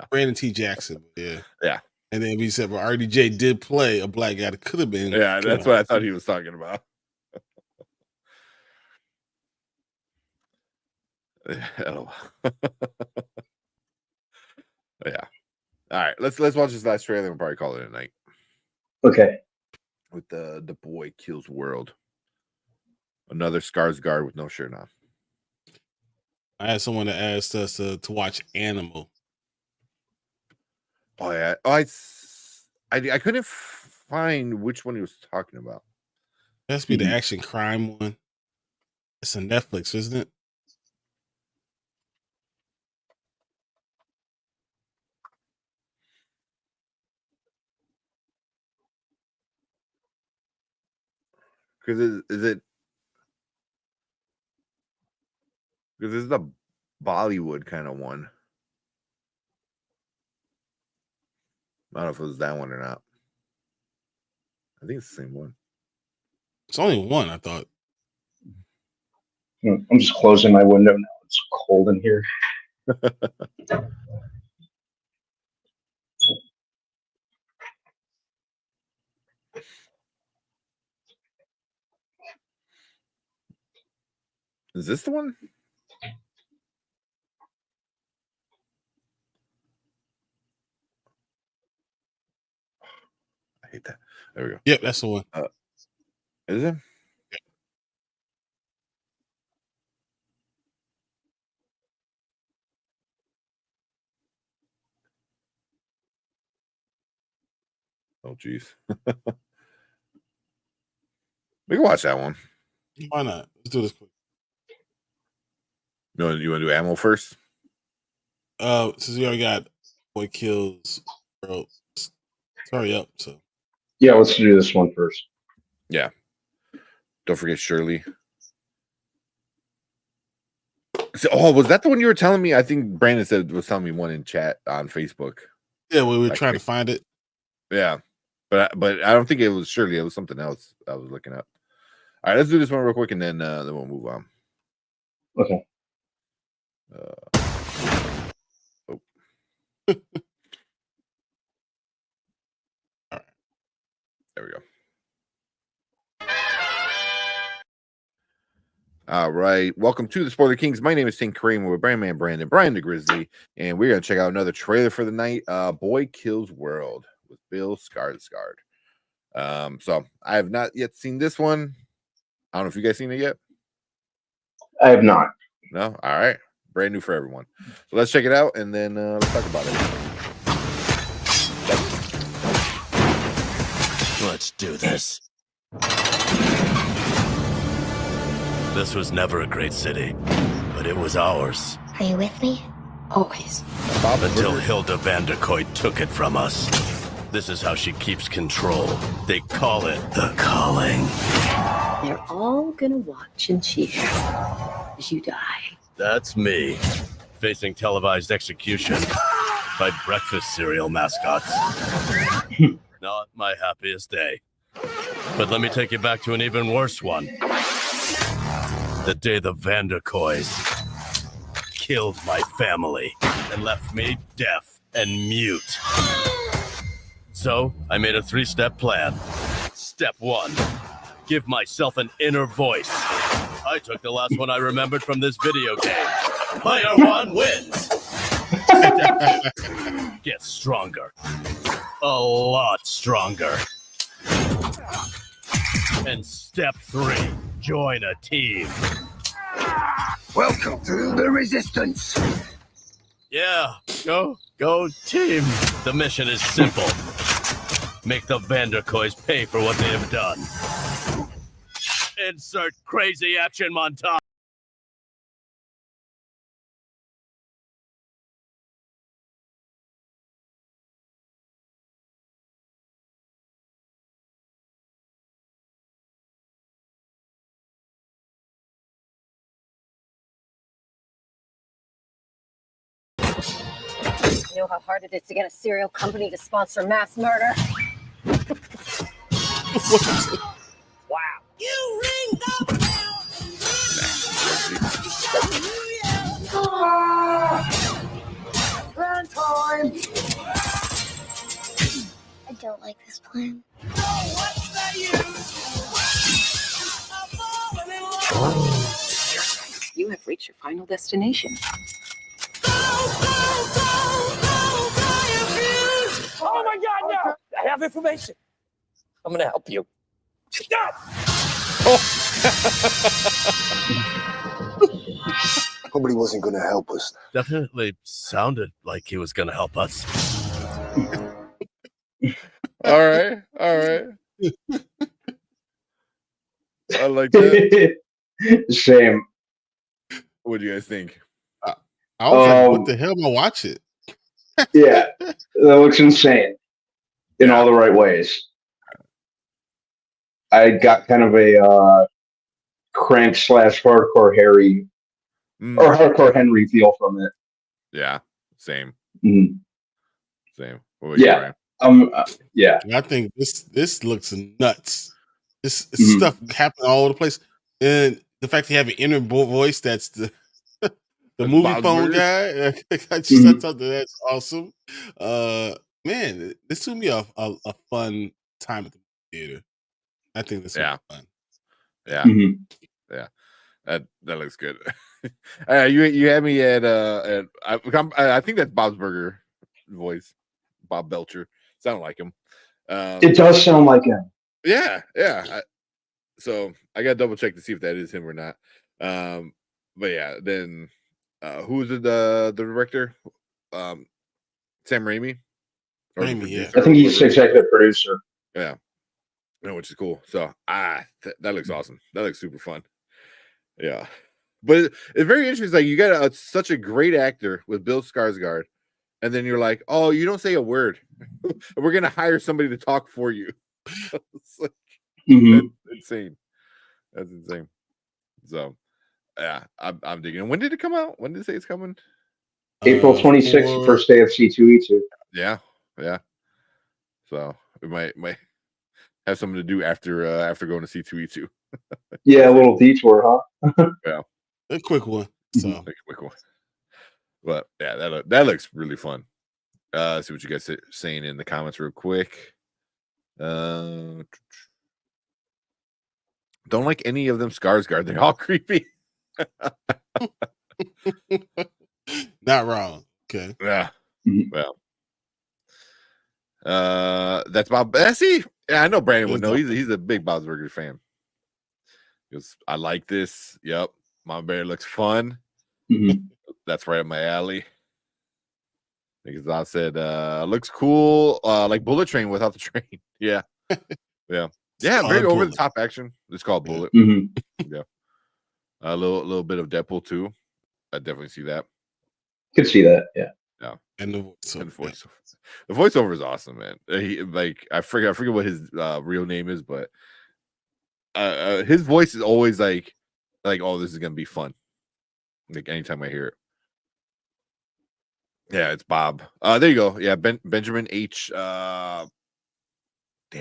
Brandon T. Jackson. Yeah. Yeah. And then we said, well, RDJ did play a black guy that could have been. Yeah, that's what I thought he was talking about. Yeah. All right, let's watch this last trailer and we'll probably call it a night. Okay. With the boy kills world. Another Skarsgård with no shirt on. I had someone that asked us to watch Animal. Oh yeah. Oh, I couldn't find which one he was talking about. It has to be the action crime one. It's on Netflix, isn't it? Because is it? Because this is the Bollywood kind of one. I don't know if it was that one or not. I think it's the same one. It's only one, I thought. I'm just closing my window now. It's cold in here. Is this the one? I hate that. There we go. Yep, that's the one. Is it? Oh, jeez. We can watch that one. Why not? Let's do this quick. You want to do Ammo first? Since we already got Boy Kills World, sorry up. So Yeah, let's do this one first. Yeah. Don't forget Shirley. So, was that the one you were telling me? I think Brandon was telling me one in chat on Facebook. yeah, we were trying to find it. Yeah, but I don't think it was Shirley. It was something else I was looking up. All right, let's do this one real quick, and then we'll move on. Okay. Oh. All right. There we go. All right. Welcome to the Spoiler Kings. My name is Tim Kareem with Brandman Brandon, Brian the Grizzly, and we're going to check out another trailer for the night. Boy Kills World with Bill Skarsgård. So I have not yet seen this one. I don't know if you guys seen it yet. I have not. No? All right. Brand new for everyone. So let's check it out, and then let's talk about it. Let's do this. This was never a great city, but it was ours. Are you with me? Always. Until Hilda Vanderkoy took it from us. This is how she keeps control. They call it the calling. They're all gonna watch and cheer as you die. That's me, facing televised execution by breakfast cereal mascots. Not my happiest day. But let me take you back to an even worse one. The day the Vanderkoys killed my family and left me deaf and mute. So I made a 3-step plan. Step 1, give myself an inner voice. I took the last one I remembered from this video game. Player 1 wins. Step 2, get stronger. A lot stronger. And step 3, join a team. Welcome to the Resistance. Yeah, go team. The mission is simple. Make the Vanderkoys pay for what they have done. Insert crazy action montage. You know how hard it is to get a serial company to sponsor mass murder? Wow. You ring the bell. Grand time. I don't like this plan. You have reached your final destination. Oh my God, no! I have information. I'm gonna help you. Stop! Nobody wasn't going to help us. Definitely sounded like he was gonna help us. All right. I like that. Same. What do you guys think? I was like, what the hell am I watching? Yeah, that looks insane in all the right ways. I got kind of a crank / hardcore Harry or hardcore Henry feel from it. Yeah, same. Mhm. Same. What about you, Yeah. Brian? Yeah. I think this looks nuts. This Mhm. stuff happening all over the place, and the fact that you have an inner voice that's the movie Bob phone Burger. guy. I just thought that's awesome. Man, this took me a fun time at the theater. I think this was fun. Yeah. Mhm. Yeah. That looks good. You had me at I think that's Bob's Burger voice. Bob Belcher. Sound like him. It does sound like him. Yeah. So I gotta double check to see if that is him or not. But yeah, then who's the director? Sam Raimi. Or the Raimi, yeah. producer I think or he's whatever. executive producer. Yeah. No, which is cool. So that looks awesome. That looks super fun. Yeah. But it's very interesting. Like you got such a great actor with Bill Skarsgård, and then you're like, oh, you don't say a word. We're gonna hire somebody to talk for you. It's like, Mhm. that's insane. That's insane. So yeah, I'm digging. When did it come out? When did it say it's coming? April 26th, For first day of C2E2. Yeah, yeah. So we might have something to do after going to C2E2. Yeah, a little detour, huh? Yeah, a quick one. So Mhm. like a quick one. But yeah, that looks really fun. See what you guys are saying in the comments real quick. Don't like any of them Skarsgård. They're all creepy. not wrong. Okay. Yeah. Mhm. Well. That's Bob Bessie. Yeah, I know Brandon would know. He's a big Bob's Burgers fan. Because I like this. Yep. Mama Bear looks fun. Mhm. That's right up my alley. Because I said looks cool. Like Bullet Train without the train. Yeah. Yeah. Yeah, Called very over the Bullet. top action. It's called Yeah. Bullet. Mhm. Yeah. A little bit of Deadpool too. I definitely see that. Could see that. Yeah. Yeah. And the voice. And the voiceover. The voiceover is awesome, man. He like I forget what his real name is, but his voice is always like oh, this is gonna be fun. Like anytime I hear it. Yeah, it's Bob. There you go. Yeah, Benjamin H. Damn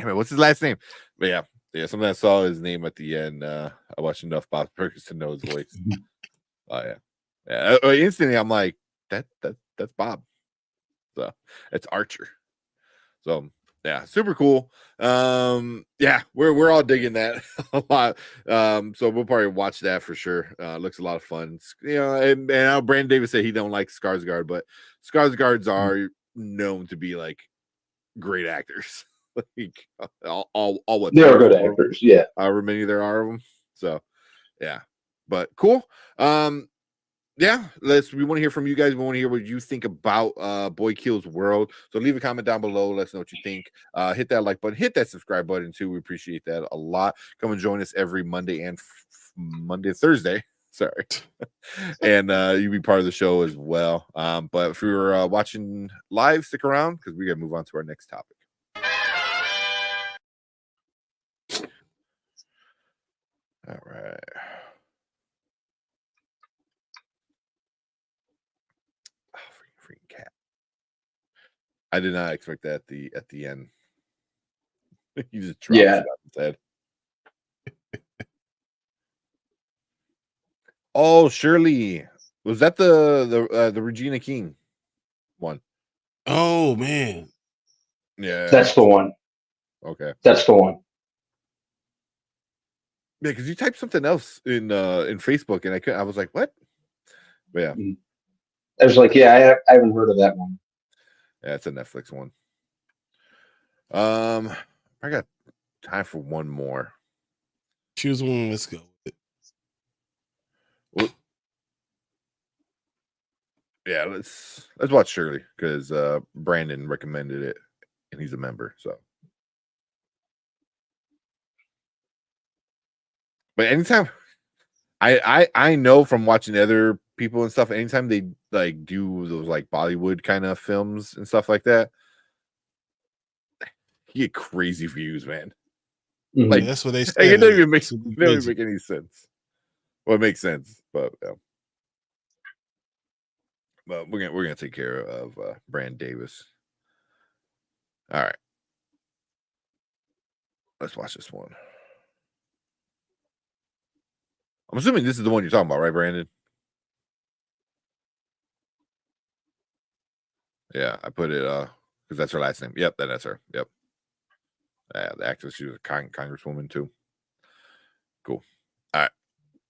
it, what's his last name? But yeah. Something I saw his name at the end. I watched enough Bob's Burgers to know his voice. Oh yeah. Instantly, I'm like that's Bob. So it's Archer. So yeah, super cool. Yeah, we're all digging that a lot. So we'll probably watch that for sure. Looks a lot of fun. You know, and Brandon Davis said he don't like Skarsgård, but Skarsgårds are known to be like great actors. Like all what They are three or good four, actors. Yeah. however many there are of them. So yeah, but cool. Yeah, we want to hear from you guys. We want to hear what you think about Boy Kills World. So leave a comment down below. Let us know what you think. Hit that like button, hit that subscribe button too. We appreciate that a lot. Come and join us every Monday and Thursday. Sorry. And you'll be part of the show as well. But if you're watching live, stick around because we gotta move on to our next topic. All right. Freaking cat. I did not expect that at the end. He just drops Yeah. it on his head. Oh, Shirley. Was that the Regina King one? Oh man. Yeah. That's the one. Okay. That's the one. Yeah, because you typed something else in Facebook and I was like, what? But yeah. I was like, yeah, I haven't heard of that one. Yeah, it's a Netflix one. I got time for one more. Choose one. Let's go. Well, yeah, let's watch Shirley because Brandon recommended it and he's a member. So, but anytime I know from watching other people and stuff, anytime they like do those like Bollywood kind of films and stuff like that, you get crazy views, man. Mhm. Like That's what they say. it doesn't even make any sense. Well, it makes sense, but yeah. But we're gonna take care of Brand Davis. All right, let's watch this one. I'm assuming this is the one you're talking about, right, Brandon? Yeah, I put it because that's her last name. Yep, that's her. Yep. The actress, she was a congresswoman too. Cool. All right,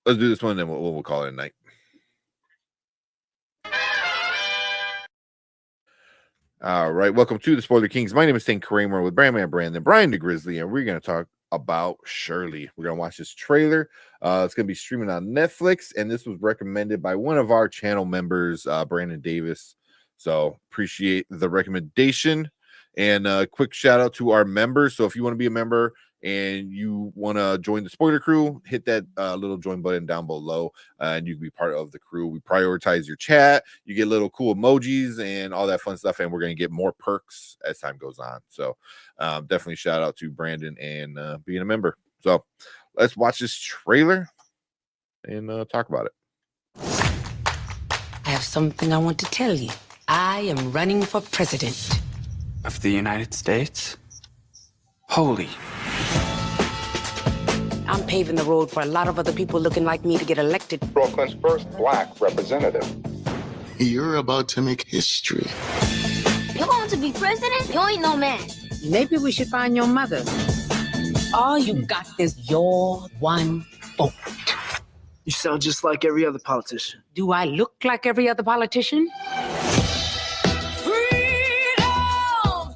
let's do this one, and then we'll call it a night. All right, welcome to the Spoiler Kings. My name is Tank Kramer with Brandman Brandon, Brian the Grizzly, and we're going to talk about Shirley. We're going to watch this trailer. It's going to be streaming on Netflix, and this was recommended by one of our channel members, Brandon Davis. So appreciate the recommendation. And a quick shout out to our members. So if you want to be a member and you want to join the spoiler crew, hit that little join button down below, and you can be part of the crew. We prioritize your chat. You get little cool emojis and all that fun stuff, and we're going to get more perks as time goes on. So definitely shout out to Brandon and being a member. So let's watch this trailer and talk about it. I have something I want to tell you. I am running for president Of the United States? Holy. I'm paving the road for a lot of other people looking like me to get elected. Brooklyn's first black representative. You're about to make history. You want to be president? You ain't no man. Maybe we should find your mother. All you got is your one vote. You sound just like every other politician. Do I look like every other politician?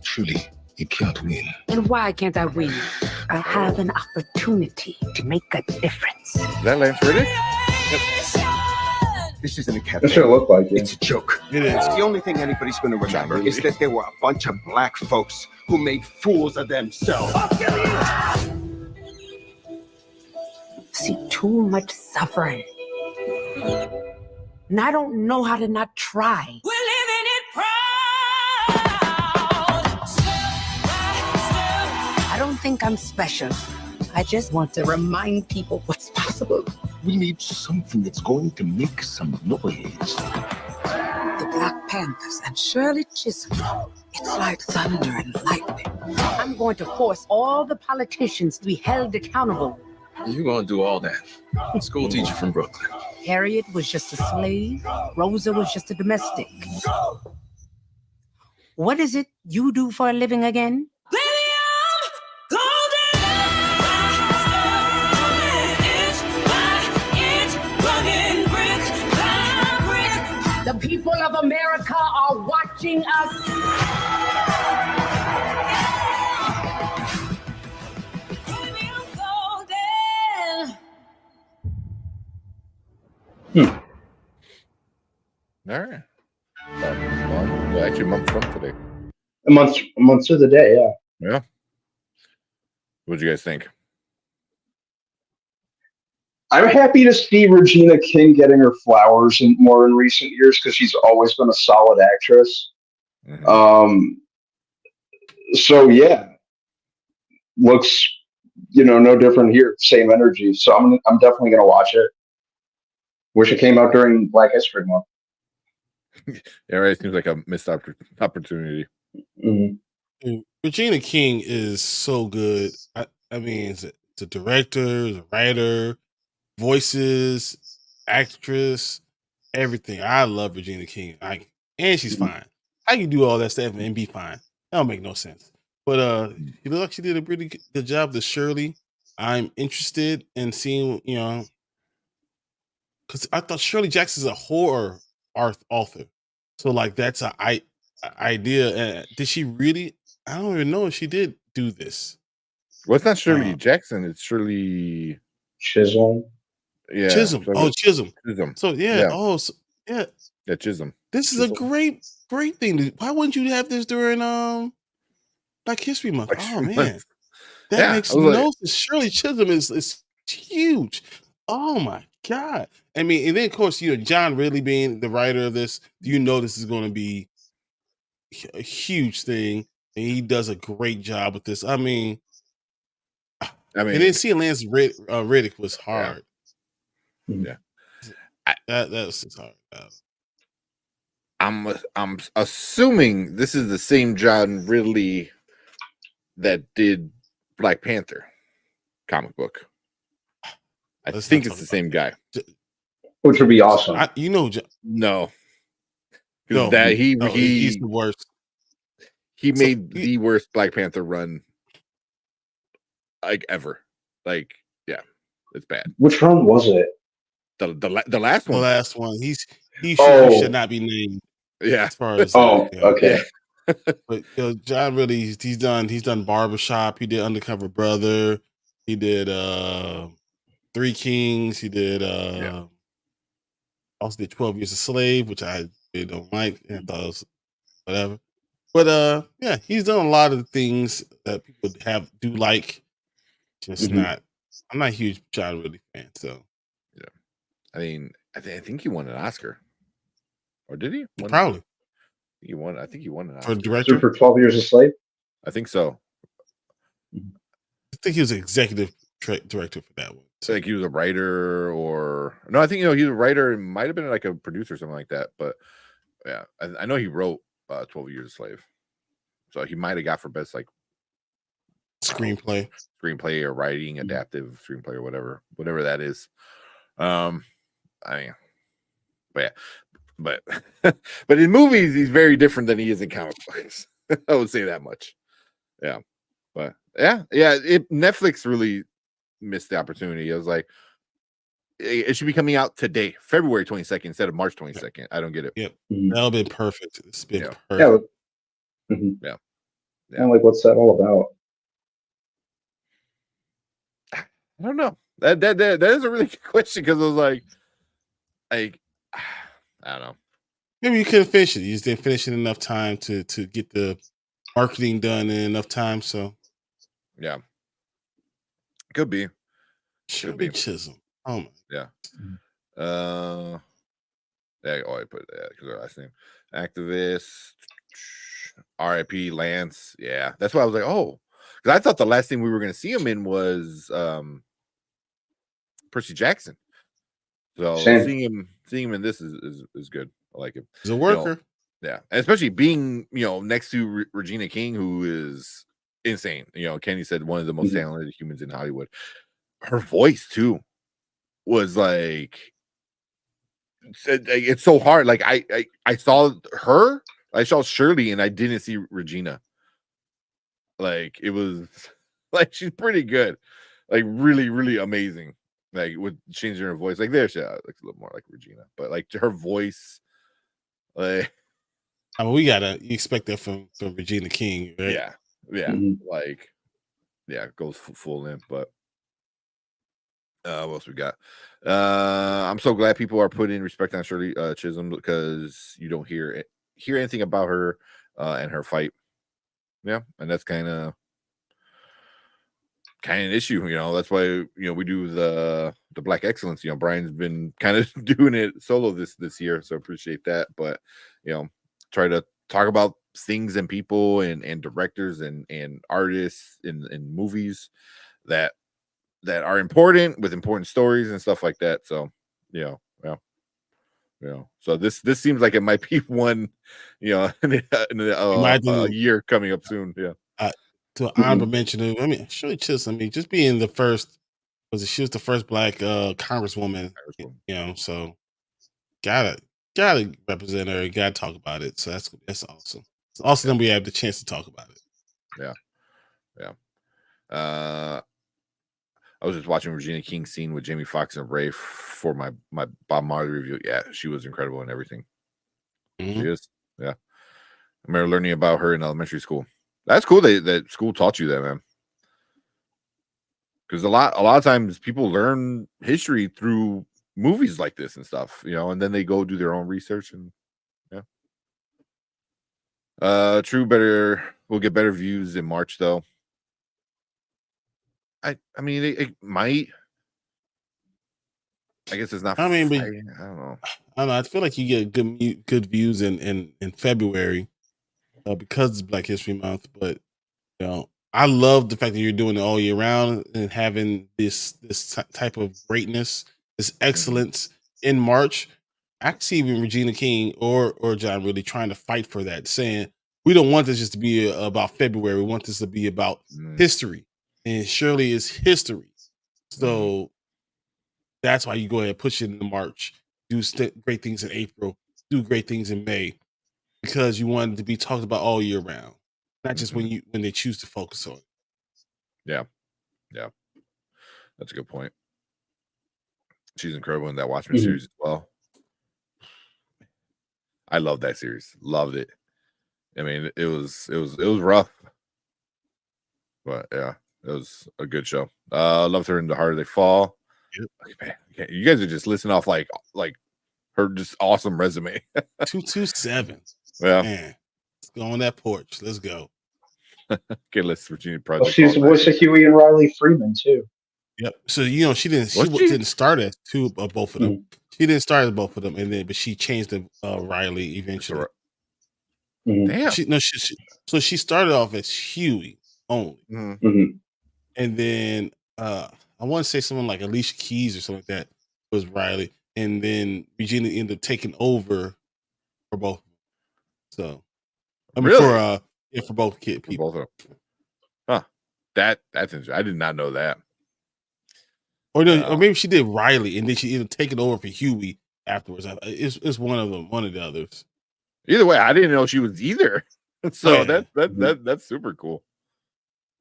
Truly, you can't win. And why can't I win? I have an opportunity to make a difference. Is that Lance Riddick? This isn't a That's campaign. what it looked like. Yeah. It's a joke. It is. The only thing anybody's going to remember is that there were a bunch of black folks who made fools of themselves. See too much suffering. And I don't know how to not try. We're living it proud. I don't think I'm special. I just want to remind people what's possible. We need something that's going to make some noise. The Black Panthers and Shirley Chisholm. It's like thunder and lightning. I'm going to force all the politicians to be held accountable. You're gonna do all that. School teacher from Brooklyn. Harriet was just a slave. Rosa was just a domestic. What is it you do for a living again? The people of America are watching us. All right. Well, actually, a month from today. A month to the day, yeah. Yeah. What'd you guys think? I'm happy to see Regina King getting her flowers more in recent years because she's always been a solid actress. Mm-hmm. So yeah, looks no different here. Same energy. So I'm definitely gonna watch it. Wish it came out during Black History Month. Yeah, right. It seems like a missed opportunity. Mm-hmm. Regina King is so good. I mean, it's a director, it's a writer, voices, actress, everything. I love Regina King. And she's fine. I can do all that stuff and be fine. That don't make no sense. But you look like she did a pretty good job to Shirley. I'm interested in seeing, because I thought Shirley Jackson's a horror art author. So like that's an idea. Did she really? I don't even know if she did do this. Well, it's not Shirley Jackson. It's Shirley Chisholm. Yeah. Chisholm. Oh, Chisholm. Chisholm. So yeah. Oh, yeah. Yeah, Chisholm. This is a great thing. Why wouldn't you have this during Black History Month? Oh man, that makes no sense. Shirley Chisholm is huge. Oh my God. I mean, and then of course, John Ridley being the writer of this, this is going to be a huge thing, and he does a great job with this. I mean, and then seeing Lance Riddick was hard. Yeah, that was just hard. I'm assuming this is the same John Ridley that did Black Panther comic book. I think it's the same guy, which would be awesome. No, because he's the worst. He made the worst Black Panther run like ever. Like, yeah, it's bad. Which one was it? The last one. The last one. He should not be named. Yeah. As far as okay. But John really he's done Barbershop. He did Undercover Brother. He did Three Kings. He did also did 12 Years a Slave, which I really don't like. I thought it was whatever. But yeah, he's done a lot of things that people do like. Just Mhm. not. I'm not a huge John Ridley fan, so Yeah, I mean, I think he won an Oscar, or did he? probably He won. I think he won an for Oscar. director. For 12 Years a Slave. I think so. I think he was executive director for that one. So like he was a writer, or no? I think he was a writer. It might have been like a producer or something like that. But yeah, I know he wrote 12 Years a Slave, so he might have got for best like screenplay or writing, adaptive screenplay or whatever that is. I mean, but yeah, but in movies he's very different than he is in comic books. I would say that much. Yeah, but yeah. Netflix really missed the opportunity. I was like, it should be coming out today, February 22nd instead of March 22nd. I don't get it. Yep, that'll be perfect. It's been perfect. Yeah. And like, what's that all about? I don't know. That is a really good question, because I was like, I don't know. Maybe you couldn't finish it. You just didn't finish it in enough time to get the marketing done in enough time. So yeah, could be. Shirley Chisholm. Oh my. Yeah. Yeah. Oh, I put that because our last name. Activist. R.I.P. Lance. Yeah, that's why I was like, oh, because I thought the last thing we were going to see him in was Percy Jackson. So seeing him in this is good. I like him. He's a worker. Yeah, and especially being next to Regina King, who is insane. Kenny said one of the most talented humans in Hollywood. Her voice too was like, it's so hard. Like I saw her, I saw Shirley, and I didn't see Regina. Like it was like she's pretty good, like really really amazing. Like with changing her voice, like there she looks a little more like Regina, but like her voice, like I mean, you expect that from Regina King, right? Yeah, like goes full in. But what else we got? I'm so glad people are putting respect on Shirley Chisholm, because you don't hear anything about her and her fight. Yeah, and that's kind of an issue. That's why we do the Black Excellence. Brian's been kind of doing it solo this year, so appreciate that. But try to talk about things and people and directors and artists in movies that are important, with important stories and stuff like that. So so this seems like it might be one in a year coming up soon. To honorable mention, I mean, Shirley Chisholm. I mean, just being the first, she was the first Black congresswoman. So gotta represent her. Gotta talk about it. So that's awesome. It's awesome that we have the chance to talk about it. Yeah. I was just watching Regina King's scene with Jamie Foxx and Ray for my Bob Marley review. Yeah, she was incredible in everything. She is. Yeah. I remember learning about her in elementary school. That's cool that school taught you that, man. Because a lot of times people learn history through movies like this and stuff, and then they go do their own research and we'll get better views in March though. I mean it might. I guess it's not. I mean, but, I don't know. I feel like you get good views in February because it's Black History Month. But I love the fact that you're doing it all year round and having this type of greatness, this excellence in March. I can see even Regina King or John really trying to fight for that, saying we don't want this just to be about February. We want this to be about history, and Shirley is history. So that's why you go ahead and push it into March. Do great things in April. Do great things in May, because you want it to be talked about all year round, not just when they choose to focus on it. Yeah, that's a good point. She's incredible in that Watchmen series as well. I love that series. Loved it. I mean, it was rough, but yeah, it was a good show. Loved her in The Harder They Fall. Man, you guys are just listing off like her just awesome resume. 227. Yeah. Man, Go on that porch. Let's go. Okay, let's Virginia Well, Project. she's the voice of Huey and Riley Freeman too. Yep. So she didn't start as two of both of them. She didn't start as both of them, but she changed to Riley eventually. Damn. So she started off as Huey only, and then I want to say someone like Alicia Keys or something like that was Riley, and then Regina ended up taking over for both. So I mean Really? for both people. Both of them. Huh. That's interesting. I did not know that. Or maybe she did Riley, and then she ended up taking over for Huey afterwards. It's one of them, one of the others. Either way, I didn't know she was either. So that's super cool.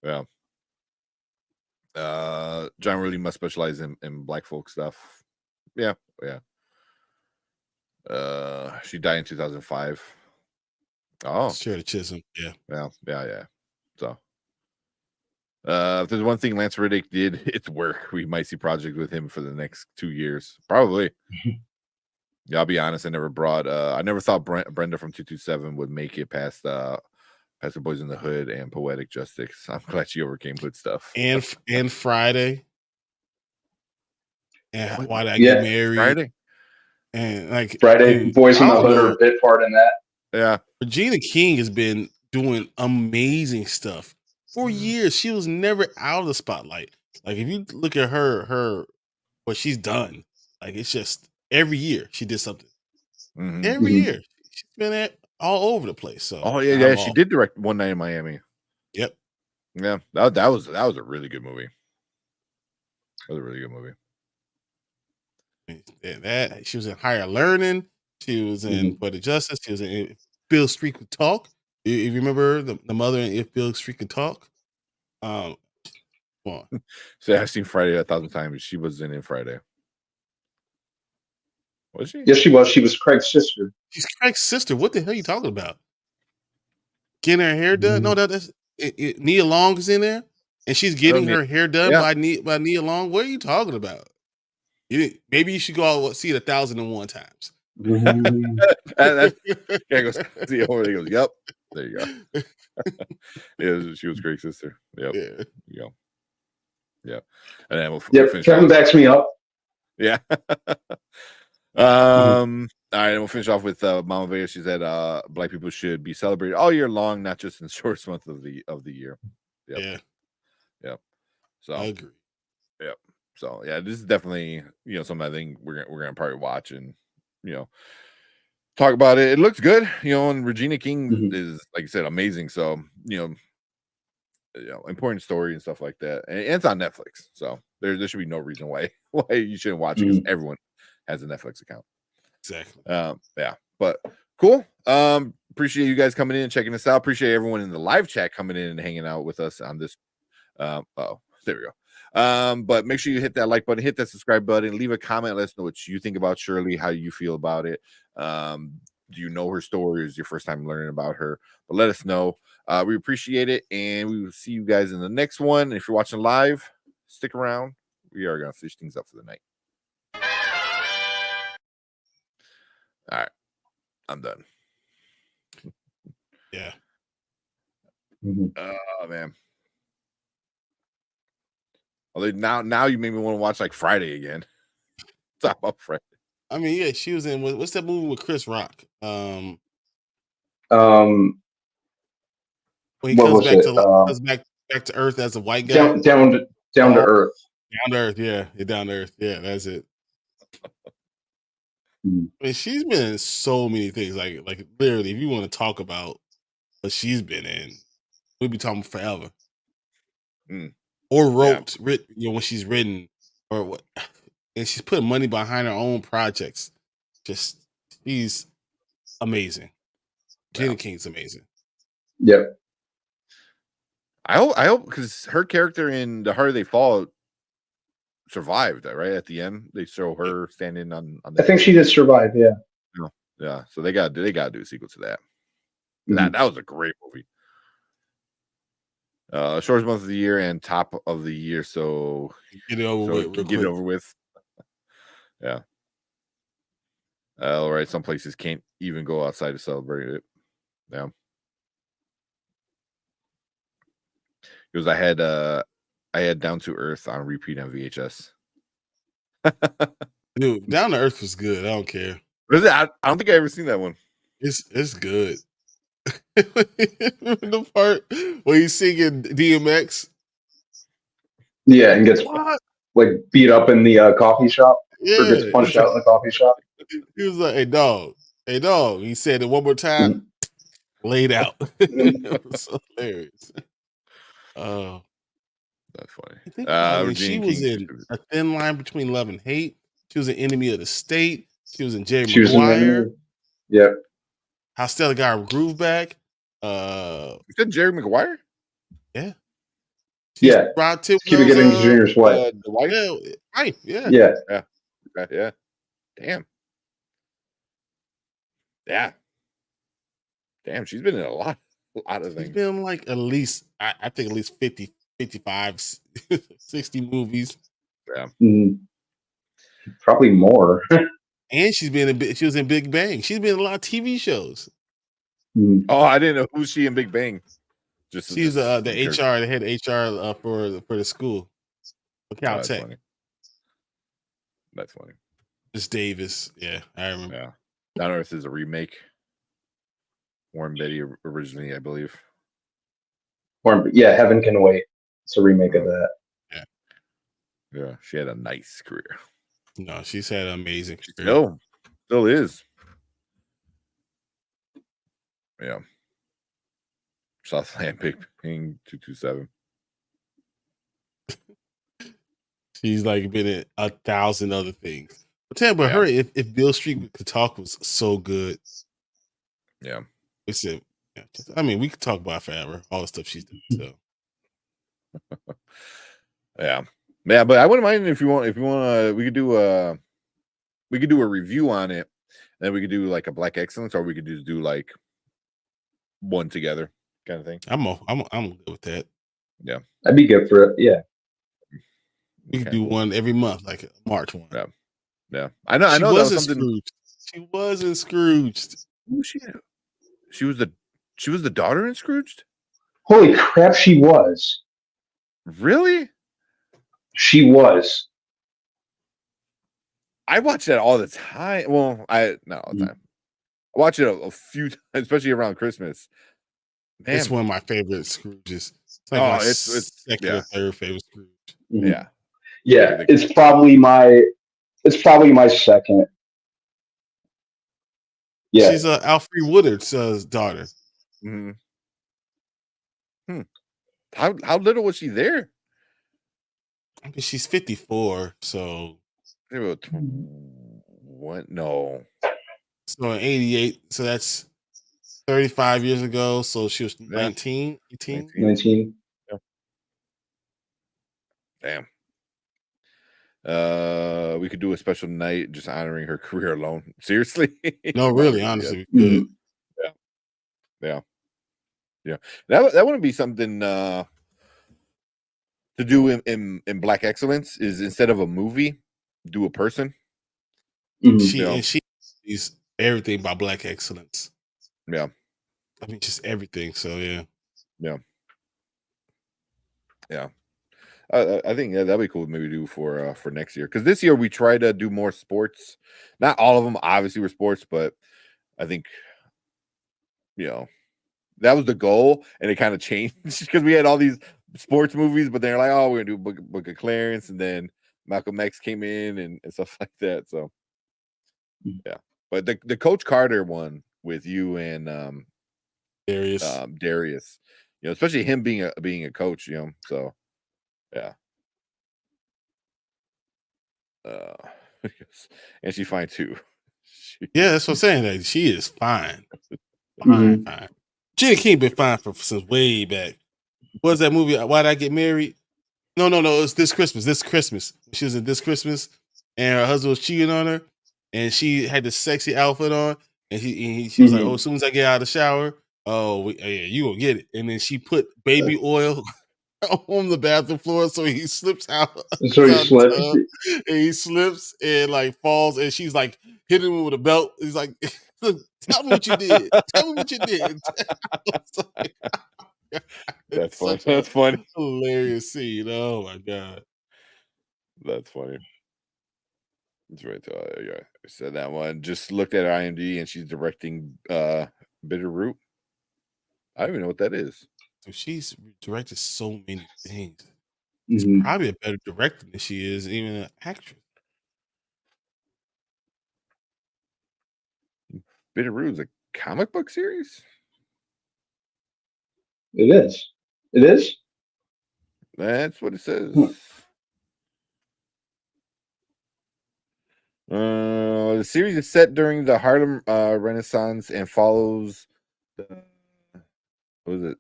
Yeah. John really must specialize in black folk stuff. Yeah. She died in 2005. Oh, Shirley Chisholm. Yeah. So if there's one thing Lance Reddick did, it's work. We might see project with him for the next 2 years, probably. Yeah, I'll be honest. I never thought Brenda from 227 would make it past the Boys in the Hood and Poetic Justice. I'm glad she overcame Hood stuff. And Friday. And Why Did I Get Married? Friday. And like Friday, Boys in the Hood are a bit part in that. Yeah. Regina King has been doing amazing stuff for years. She was never out of the spotlight. Like if you look at her what she's done, like it's just every year she did something. Every year she's been all over the place. So she did direct One Night in Miami. Yep. Yeah, that was a really good movie. That was a really good movie. That she was in Higher Learning. She was in Poetic Justice. She was in If Bill Street Could Talk. If you remember the mother in If Bill Street Could Talk. Come on. So I've seen Friday 1,000 times. She was in Friday. Was she? Yes, she was. She was Craig's sister. She's Craig's sister. What the hell are you talking about? Getting her hair done? No, that's Nia Long is in there, and she's getting her hair done by Nia Long. What are you talking about? Maybe you should go out see it 1,001 times. Guy goes, see over. He goes, "Yep, there you go." Yeah, she was Craig's sister. Yep. Yeah. And then we'll finish. Kevin backs me up. Yeah. All right, and we'll finish off with Mama Vega. She said black people should be celebrated all year long, not just in the shortest month of the year. Yep. Yeah. So I agree. Yep. So yeah, this is definitely something I think we're gonna probably watch and talk about it. It looks good, and Regina King is, like I said, amazing. So important story and stuff like that, and it's on Netflix. So there should be no reason why you shouldn't watch it because everyone has a Netflix account. Exactly. Yeah, but cool. Appreciate you guys coming in and checking us out. Appreciate everyone in the live chat coming in and hanging out with us on this. There we go. But make sure you hit that like button, hit that subscribe button, leave a comment. Let us know what you think about Shirley, how you feel about it. Do you know her story? Or is your first time learning about her? But let us know. We appreciate it, and we will see you guys in the next one. If you're watching live, stick around. We are gonna finish things up for the night. All right, I'm done. Yeah. Oh man. Although now you made me want to watch like Friday again. Talk about Friday. I mean, yeah, she was in what's that movie with Chris Rock? When he comes back to Earth as a white guy. Down to Earth. Down to Earth, yeah. Down to Earth. Yeah, that's it. I mean, she's been in so many things. Like literally, if you want to talk about what she's been in, we'll be talking forever. Or wrote, when she's written, or what, and she's putting money behind her own projects. Just she's amazing. Gina King's amazing. Yep. I hope because her character in The Harder They Fall survived, right? At the end, they show her standing on I think she did survive. Yeah. Yeah. So they got to do a sequel to that. That was a great movie. Shortest month of the year and top of the year, so get it over with. Yeah. All right. Some places can't even go outside to celebrate it. Yeah. Because I had Down to Earth on repeat on VHS. Dude, Down to Earth was good. I don't care. Was it? I don't think I ever seen that one. It's good. The part where he's singing DMX. Yeah, and gets What? like beat up in the coffee shop, or gets Yeah. punched out in the coffee shop. He was like, hey, dog. He said it one more time, laid out. It was so hilarious. Oh. That's funny. Think about it, she Regina was King. in A Thin Line Between Love and Hate. She was an Enemy of the State. She was in Jerry She was in Maguire. Yeah. How Stella got her groove back. You said Jerry Maguire? Yeah. Yeah. Rod Tidwell's, Cuba Gooding Jr.'s wife. The wife? Yeah, wife, yeah. Yeah. Yeah. Damn. Yeah. Damn, she's been in a lot of She's things. been like at least, I think at least 50, 55, 60 movies. Yeah. Probably more. And she was in Big Bang. She's been in a lot of TV shows. Oh, I didn't know who's she in Big Bang. She's the HR, the head HR for the school. For Cal that's Tech. funny. That's funny. Miss Davis. Yeah, I remember. Yeah. Down to Earth is a remake. Warren Beatty originally, I believe. Yeah, Heaven Can Wait. It's a remake of that. Yeah, she had a nice career. No, she's had an amazing career. Still is. Yeah. Southland Big Bang 227. She's like been in 1,000 other things. But tell you about her, if Bill Street could talk was so good. Yeah. I mean, we could talk about forever, all the stuff she's done. So. Yeah, but I wouldn't mind if you want we could do a review on it, and then we could do like a Black Excellence, or we could just do like one together kind of thing. I'm good with that. Yeah, I'd be good for it. Yeah, we could do one every month, like March one. Yeah. I know. She that was something. Scrooged. She wasn't Scrooged. Who was she? She was the daughter in Scrooged. Holy crap, she was. Really? She was. I watch that all the time. Well, not all the time. I watch it a few times, especially around Christmas. Man. It's one of my favorite Scrooges. It's like it's second or third favorite Scrooge. Yeah. Yeah, it's probably my second. Yeah. She's Alfred Woodard's daughter. Mm-hmm. How little was she there? I mean, she's 54, so what? No. So in 88, so that's 35 years ago. So she was 19, 18? 19. Damn. We could do a special night just honoring her career alone. Seriously? No, really, honestly, we could. Yeah. That wouldn't be something to do in Black Excellence, is instead of a movie, do a person. She's everything by Black Excellence. Yeah. I mean, just everything. So yeah. I think that'd be cool. Maybe do for next year, because this year we try to do more sports. Not all of them, obviously, were sports, but I think that was the goal, and it kind of changed because we had all these sports movies, but they're like, oh, we're gonna do Book of Clarence, and then Malcolm X came in and stuff like that. So yeah, but the Coach Carter one with you and Darius, especially him being a coach, so yeah. And she's fine too. Yeah, that's what I'm saying. Like, she is fine. Fine. Gina King been fine since way back. What was that movie? Why'd I Get Married? No. It's This Christmas. She was in This Christmas, and her husband was cheating on her, and she had this sexy outfit on, and she was like, "Oh, as soon as I get out of the shower, you gonna get it." And then she put baby oil on the bathroom floor, so he slips out. So he slips. And he slips and like falls, and she's like hitting him with a belt. He's like, "Tell me what you did. Tell me what you did." That's funny. Such a That's funny. hilarious scene. Oh my god. That's funny. That's right. Yeah, I said that one. Just looked at IMDb and she's directing Bitterroot. I don't even know what that is. So she's directed so many things. Mhm. She's probably a better director than she is even an actress. Bitterroot is a comic book series? It is. It is. That's what it says. Hmm. The series is set during the Harlem Renaissance and follows what was it?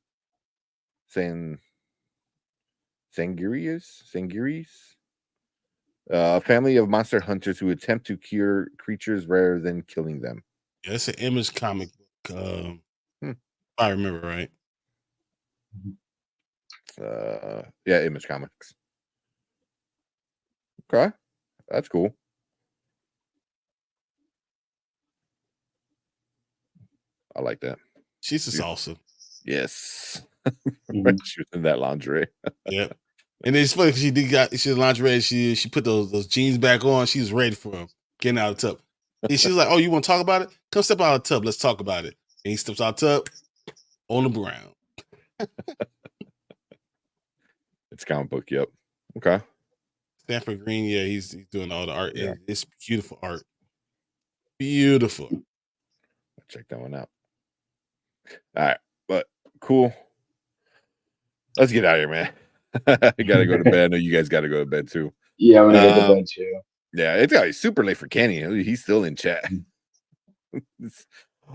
Sangiris? A family of monster hunters who attempt to cure creatures rather than killing them. Yeah, it's an Image comic book. If I remember right. Yeah, Image Comics. Okay, that's cool. I like that. She's just awesome. Yes. Mhm. She was in that lingerie. Yep. And it's funny because she had lingerie. She put those jeans back on. She was ready for him getting out of the tub. And she was like, "Oh, you want to talk about it? Come step out of the tub. Let's talk about it." And he steps out of the tub on the ground. It's comic book. Yep. Okay. Stanford Green, yeah, he's doing all the art. Yeah. It's beautiful art. Beautiful. Check that one out. All right, but cool. Let's get out of here, man. I gotta go to bed. I know you guys gotta go to bed too. Yeah, I'm gonna go to bed too. Yeah, it's got super late for Kenny. He's still in chat.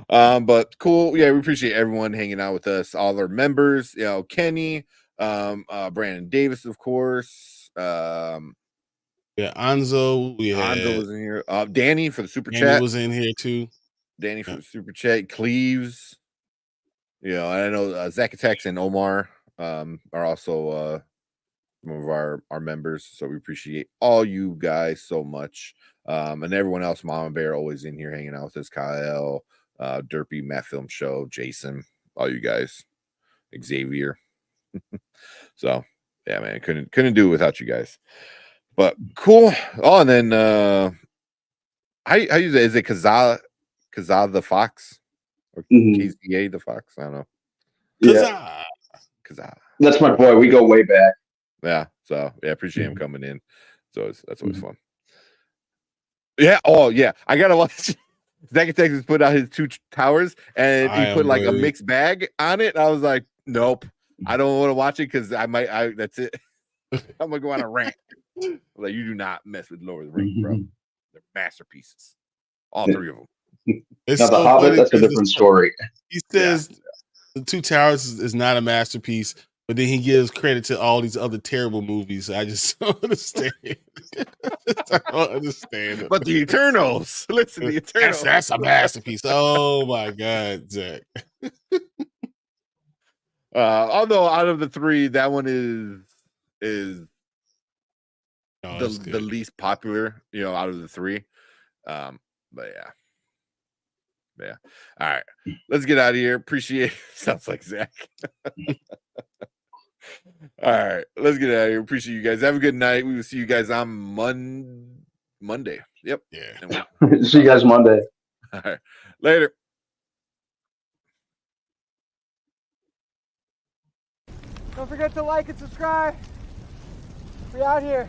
But cool. Yeah, we appreciate everyone hanging out with us, all our members, Kenny, Brandon Davis, of course. Yeah, Anzo. Anzo was in here. Danny for the super Danny chat. was in here too. Danny for the super chat. Cleves. And I know Zach Attacks and Omar are also some of our members. So we appreciate all you guys so much. And everyone else, Mama Bear always in here hanging out with us, Kyle, Derpy, Matt Film Show, Jason, all you guys, Xavier. So yeah, man, couldn't do it without you guys. But cool. Oh, and then how you say, is it Kazaa the Fox or KZA the Fox? I don't know. Yeah. Kazaa. That's my boy. We go way back. Yeah. So yeah, appreciate him coming in. So that's always fun. Yeah. Oh yeah. I gotta watch. Zach Texas put out his 2 towers and he put like a mixed bag on it. I was like, nope, I don't want to watch it because that's it. I'm gonna go on a rant. Like, you do not mess with Lord of the Rings, bro. They're masterpieces. All 3 of them. It's now, The so Hobbit, funny that's a different story. He says The Two Towers is not a masterpiece, but then he gives credit to all these other terrible movies. I just don't understand. I don't understand it. But the Eternals. Listen, the Eternals. That's a masterpiece. Oh my God, Zach. Although out of the 3, that one is the least popular, out of the 3. But yeah. All right, let's get out of here. Appreciate. Sounds like Zach. All right, let's get out of here. Appreciate you guys. Have a good night. We will see you guys on Monday. Yep. Yeah. See you guys Monday. All right. Later. Don't forget to like and subscribe. We out here.